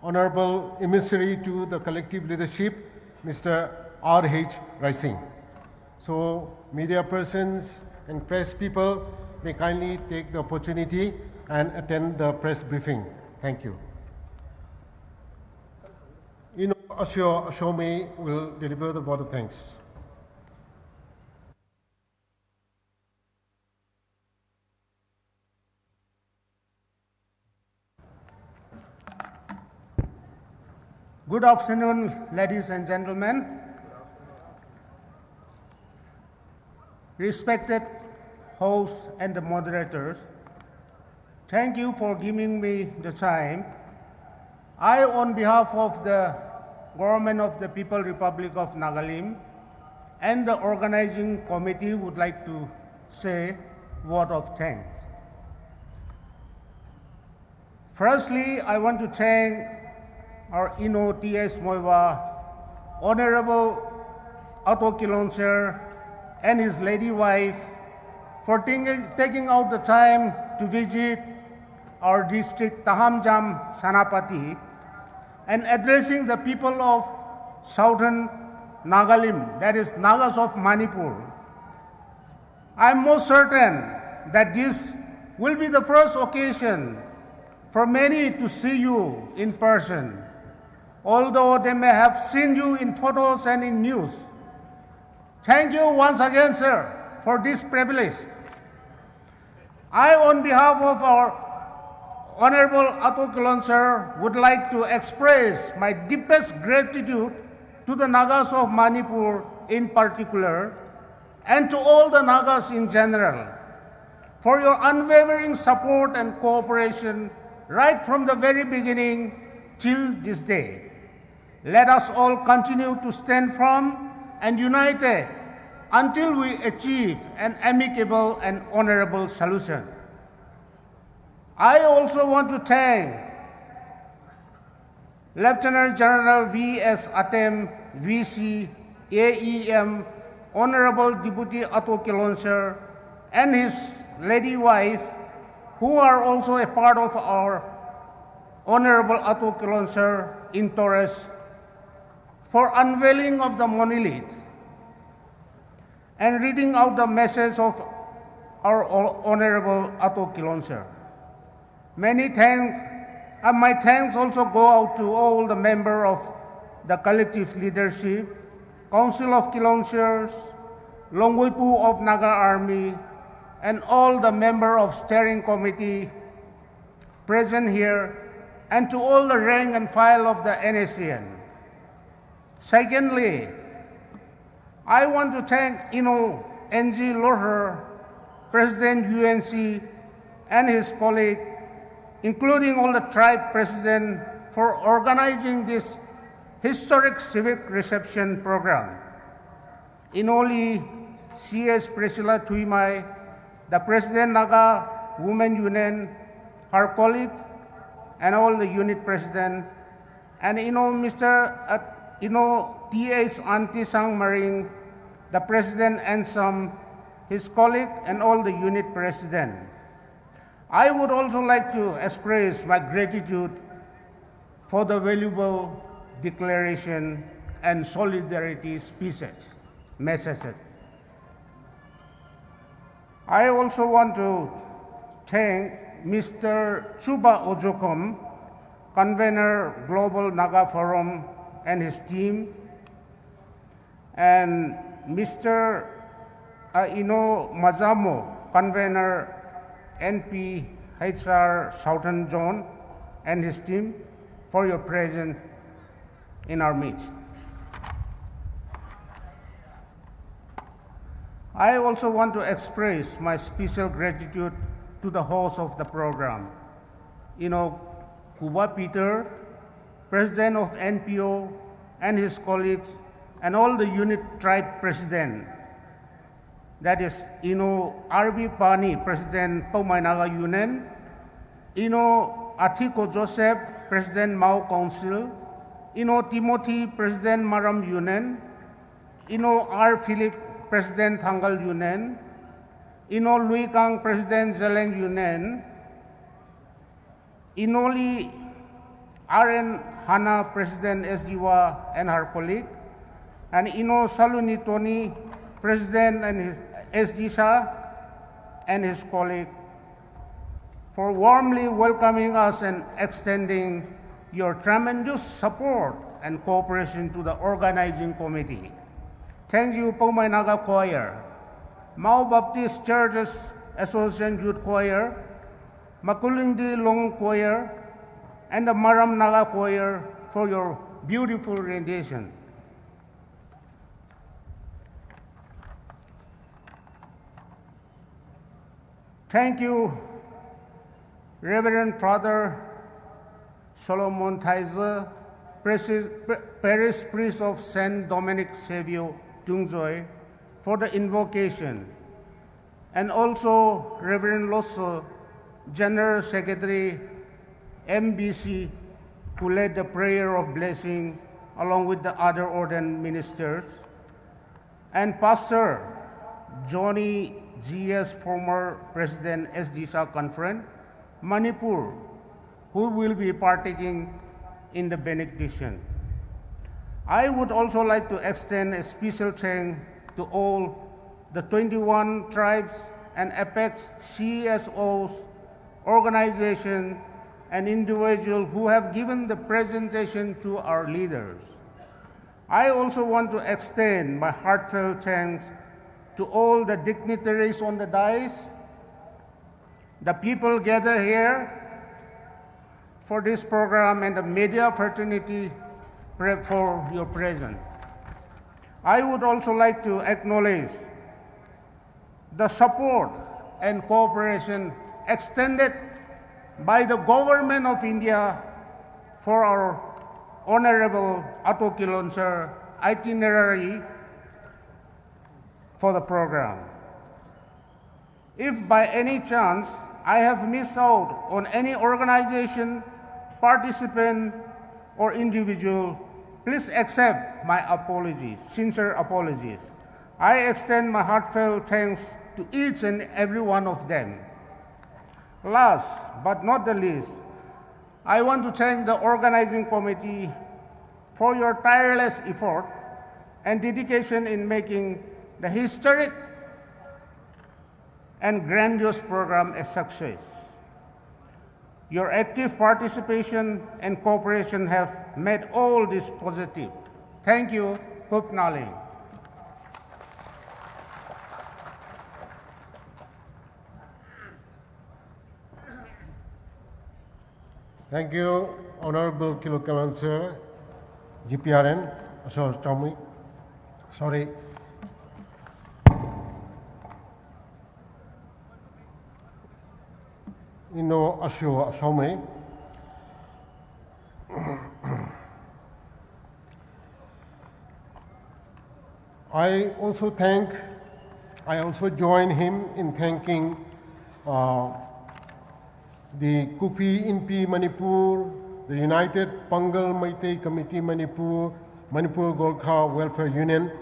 Speaker 5: Honorable Emissary to the Collective Leadership, Mr. R.H. Rising. So media persons and press people may kindly take the opportunity and attend the press briefing. Thank you. Ino Ashome will deliver the vote of thanks.
Speaker 18: Good afternoon, ladies and gentlemen. Respected hosts and the moderators, thank you for giving me the time. I, on behalf of the Government of the People Republic of Nagalim and the organizing committee, would like to say a word of thanks.
Speaker 20: Firstly, I want to thank our Ino T.S. Muivah, Honorable Ato Kilonser, and his lady wife for taking out the time to visit our district Tahamzam, Senapati, and addressing the people of southern Nagalim, that is Nagas of Manipur. I am most certain that this will be the first occasion for many to see you in person, although they may have seen you in photos and in news. Thank you once again, sir, for this privilege. I, on behalf of our Honorable Ato Kilonser, would like to express my deepest gratitude to the Nagas of Manipur in particular, and to all the Nagas in general, for your unwavering support and cooperation right from the very beginning till this day. Let us all continue to stand firm and united until we achieve an amicable and honorable solution. I also want to thank Lieutenant General V.S. Atem, VC, AEM, Honorable Deputy Ato Kilonser, and his lady wife, who are also a part of our Honorable Ato Kilonser in Torres, for unveiling of the monolith and reading out the message of our Honorable Ato Kilonser. Many thanks, and my thanks also go out to all the members of the collective leadership, Council of Kilonsers, Longwipu of Naga Army, and all the members of steering committee present here, and to all the rank and file of the NSCN. Secondly, I want to thank N.G. Loher, President UNC, and his colleague, including all the tribe presidents, for organizing this historic civic reception program. Inoli C.S. Priscilla Tuimai, the President Naga Women Union, her colleague, and all the unit president, and Mr. T.S. Antisang Maring, the President Ansam, his colleague, and all the unit president. I would also like to express my gratitude for the valuable declaration and solidarity messages. I also want to thank Mr. Chuba Ojokom, convener Global Naga Forum and his team, and Mr. Mazamo, convener NPHR Southern Zone and his team, for your presence in our midst. I also want to express my special gratitude to the host of the program, Kuba Peter, President of NPO, and his colleagues, and all the unit tribe president. That is, RB Pani, President Paumai Naga Union, Atiko Joseph, President Mao Council, Timothy, President Maram Union, R. Philip, President Thangal Union, Louis Kang, President Zeleng Union, Inoli R.N. Hana, President SDWA and her colleague, and Saluni Tony, President and his SDSA and his colleague, for warmly welcoming us and extending your tremendous support and cooperation to the organizing committee. Thank you, Paumai Naga Choir, Mao Baptist Churches Association Youth Choir, Makulindi Long Choir, and the Maram Naga Choir for your beautiful rendition. Thank you, Reverend Father Solomon Thaiser, Parish Priest of Saint Dominic Savio Tungjoy, for the invocation, and also Reverend Losso, General Secretary, MBC, who led the prayer of blessing along with the other ordained ministers, and Pastor Johnny G.S., former President SDSA Conference, Manipur, who will be partaking in the benediction. I would also like to extend a special thanks to all the 21 tribes and apex CSOs, organizations, and individuals who have given the presentation to our leaders. I also want to extend my heartfelt thanks to all the dignitaries on the dais, the people gathered here for this program, and the media fraternity for your presence. I would also like to acknowledge the support and cooperation extended by the Government of India for our Honorable Ato Kilonser itinerary for the program. If by any chance I have missed out on any organization, participant, or individual, please accept my apologies, sincere apologies. I extend my heartfelt thanks to each and every one of them. Last but not the least, I want to thank the organizing committee for your tireless effort and dedication in making the historic and grandiose program a success. Your active participation and cooperation have made all this positive. Thank you. Hope Nali.
Speaker 5: Thank you, Honorable Kilonser, GPRN, sorry. Ino Asho Asome. I also join him in thanking the Kupi Inpi Manipur, the United Pangal Meitei Committee Manipur, Manipur Gorkha Welfare Union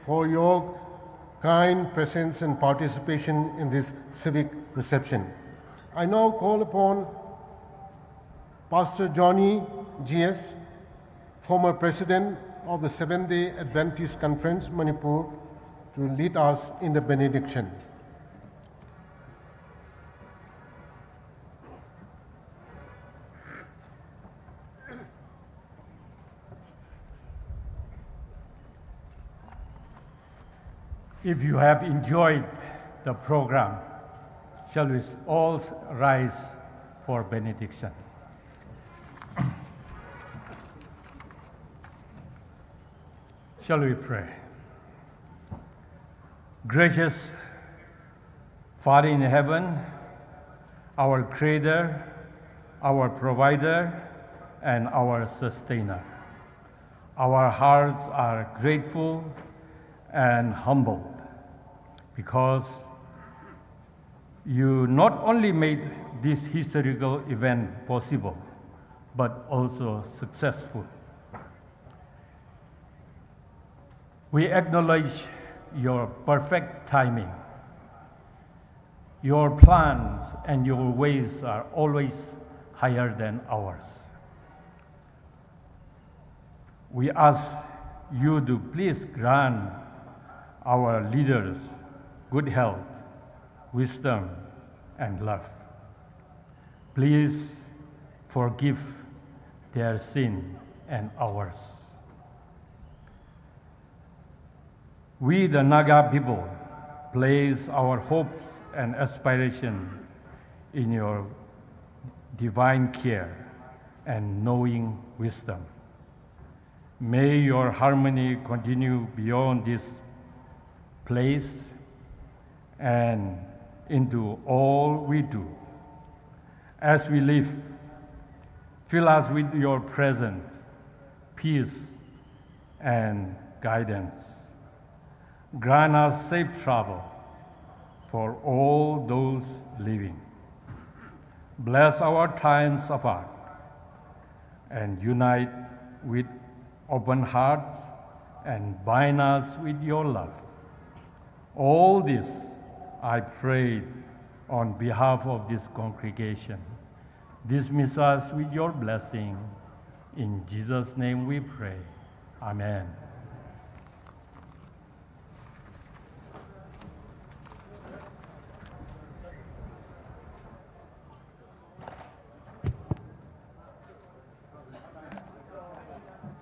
Speaker 5: for your kind presence and participation in this civic reception. I now call upon Pastor Johnny G.S., former President of the Seventh-day Adventist Conference, Manipur, to lead us in the benediction.
Speaker 21: If you have enjoyed the program, shall we all rise for benediction? Shall we pray? Gracious Father in heaven, our Creator, our Provider, and our Sustainer, our hearts are grateful and humbled because you not only made this historical event possible, but also successful. We acknowledge your perfect timing. Your plans and your ways are always higher than ours. We ask you to please grant our leaders good health, wisdom, and love. Please forgive their sin and ours. We, the Naga people, place our hopes and aspiration in your divine care and knowing wisdom. May your harmony continue beyond this place and into all we do. As we live, fill us with your presence, peace, and guidance. Grant us safe travel for all those living. Bless our times apart and unite with open hearts and bind us with your love. All this I pray on behalf of this congregation. Dismiss us with your blessing. In Jesus' name we pray. Amen.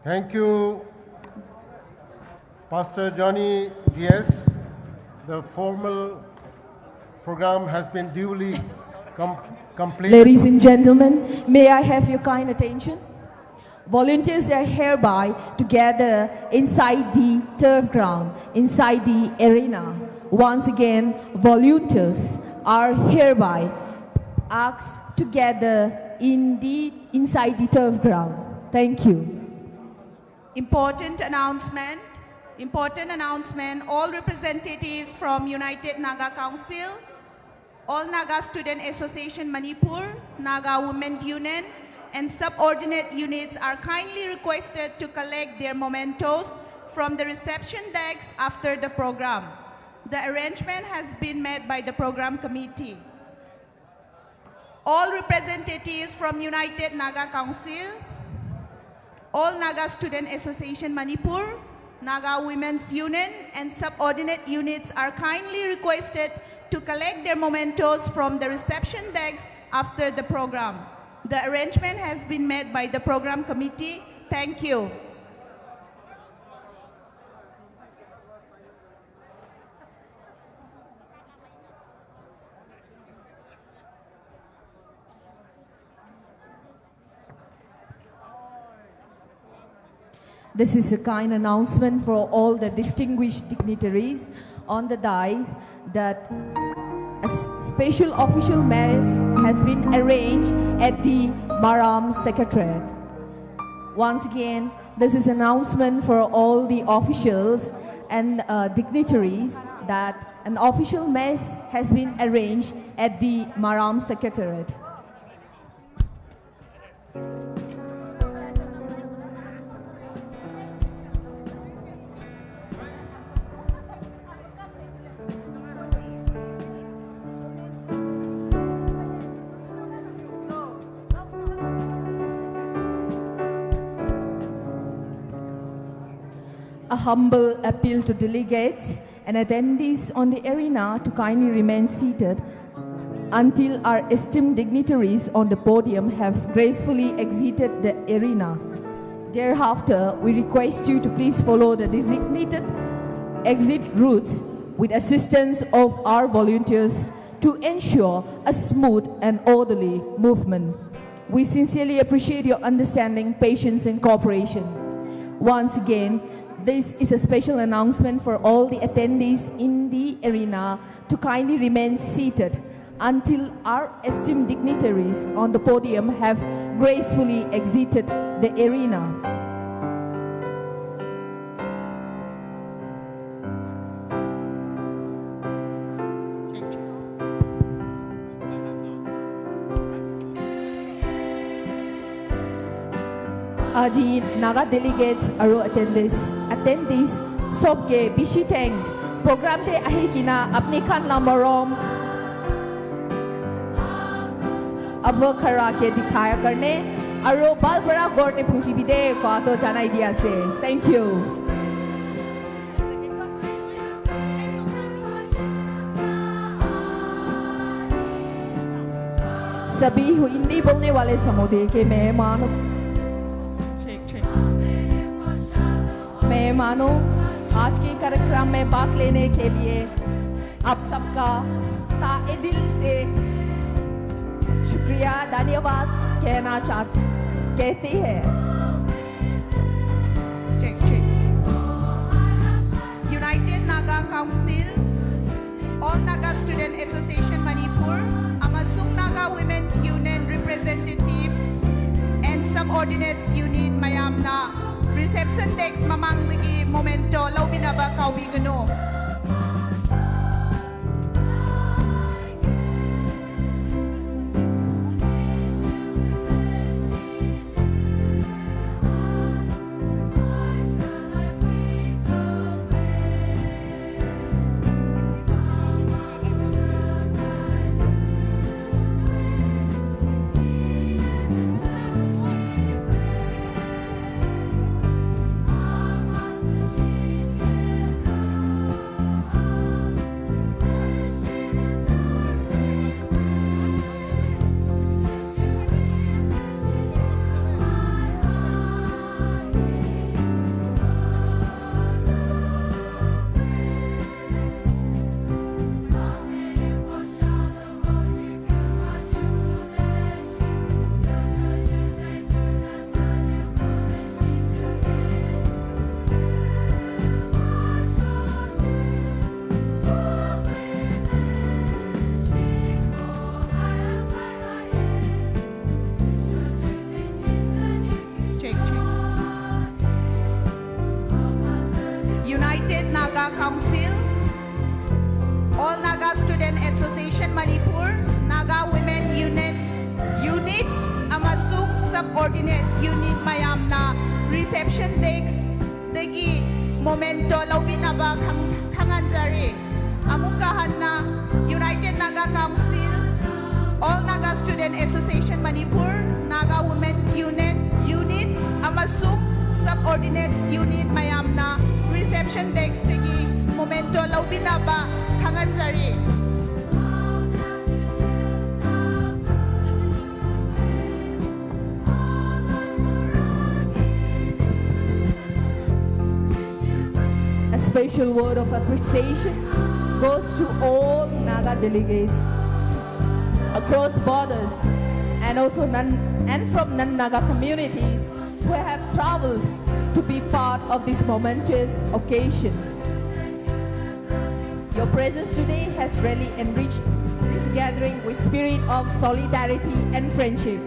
Speaker 5: Thank you, Pastor Johnny G.S. The formal program has been duly completed.
Speaker 1: Ladies and gentlemen, may I have your kind attention? Volunteers are hereby to gather inside the turf ground, inside the arena. Once again, volunteers are hereby asked to gather inside the turf ground. Thank you.
Speaker 2: Important announcement, all representatives from United Naga Council, all Naga Student Association Manipur, Naga Women Union, and subordinate units are kindly requested to collect their mementos from the reception decks after the program. The arrangement has been made by the program committee. All representatives from United Naga Council, all Naga Student Association Manipur, Naga Women's Union, and subordinate units are kindly requested to collect their mementos from the reception decks after the program. The arrangement has been made by the program committee. Thank you.
Speaker 1: This is a kind announcement for all the distinguished dignitaries on the dais that a special official mass has been arranged at the Maram Secretariat. Once again, this is an announcement for all the officials and dignitaries that an official mass has been arranged at the Maram Secretariat. A humble appeal to delegates and attendees on the arena to kindly remain seated until our esteemed dignitaries on the podium have gracefully exited the arena. Thereafter, we request you to please follow the designated exit routes with assistance of our volunteers to ensure a smooth and orderly movement. We sincerely appreciate your understanding, patience, and cooperation. Once again, this is a special announcement for all the attendees in the arena to kindly remain seated until our esteemed dignitaries on the podium have gracefully exited the arena. Aji Naga delegates aro attendees सबके बिशी thanks programme ते अही किना अपने खान लंबरोम अब खरा के दिखाया करने अरो बाल बड़ा गौर ने पूछी भी दे को तो जाना दिया से थैंक यू सभी हिंदी बोलने वाले समुदाय के मेहमानों आज के कार्यक्रम में भाग लेने के लिए आप सबका ताए दिल से शुक्रिया धन्यवाद कहते हैं
Speaker 2: United Naga Council, All Naga Student Association Manipur, Amasung Naga Women Union Representative, and Subordinates Unit Mayamna. Reception text mamang lagi momento lau binaba kaubi gano. subordinate unit mayam na reception desk dagi momento lawbinaba kanganjari amukahan na United Naga Council, All Naga Student Association Manipur, Naga Women's Units, amasung subordinates unit mayam na reception desk dagi momento lawbinaba kanganjari.
Speaker 1: A special word of appreciation goes to all Naga delegates across borders and also from non-Naga communities who have traveled to be part of this momentous occasion. Your presence today has really enriched this gathering with spirit of solidarity and friendship.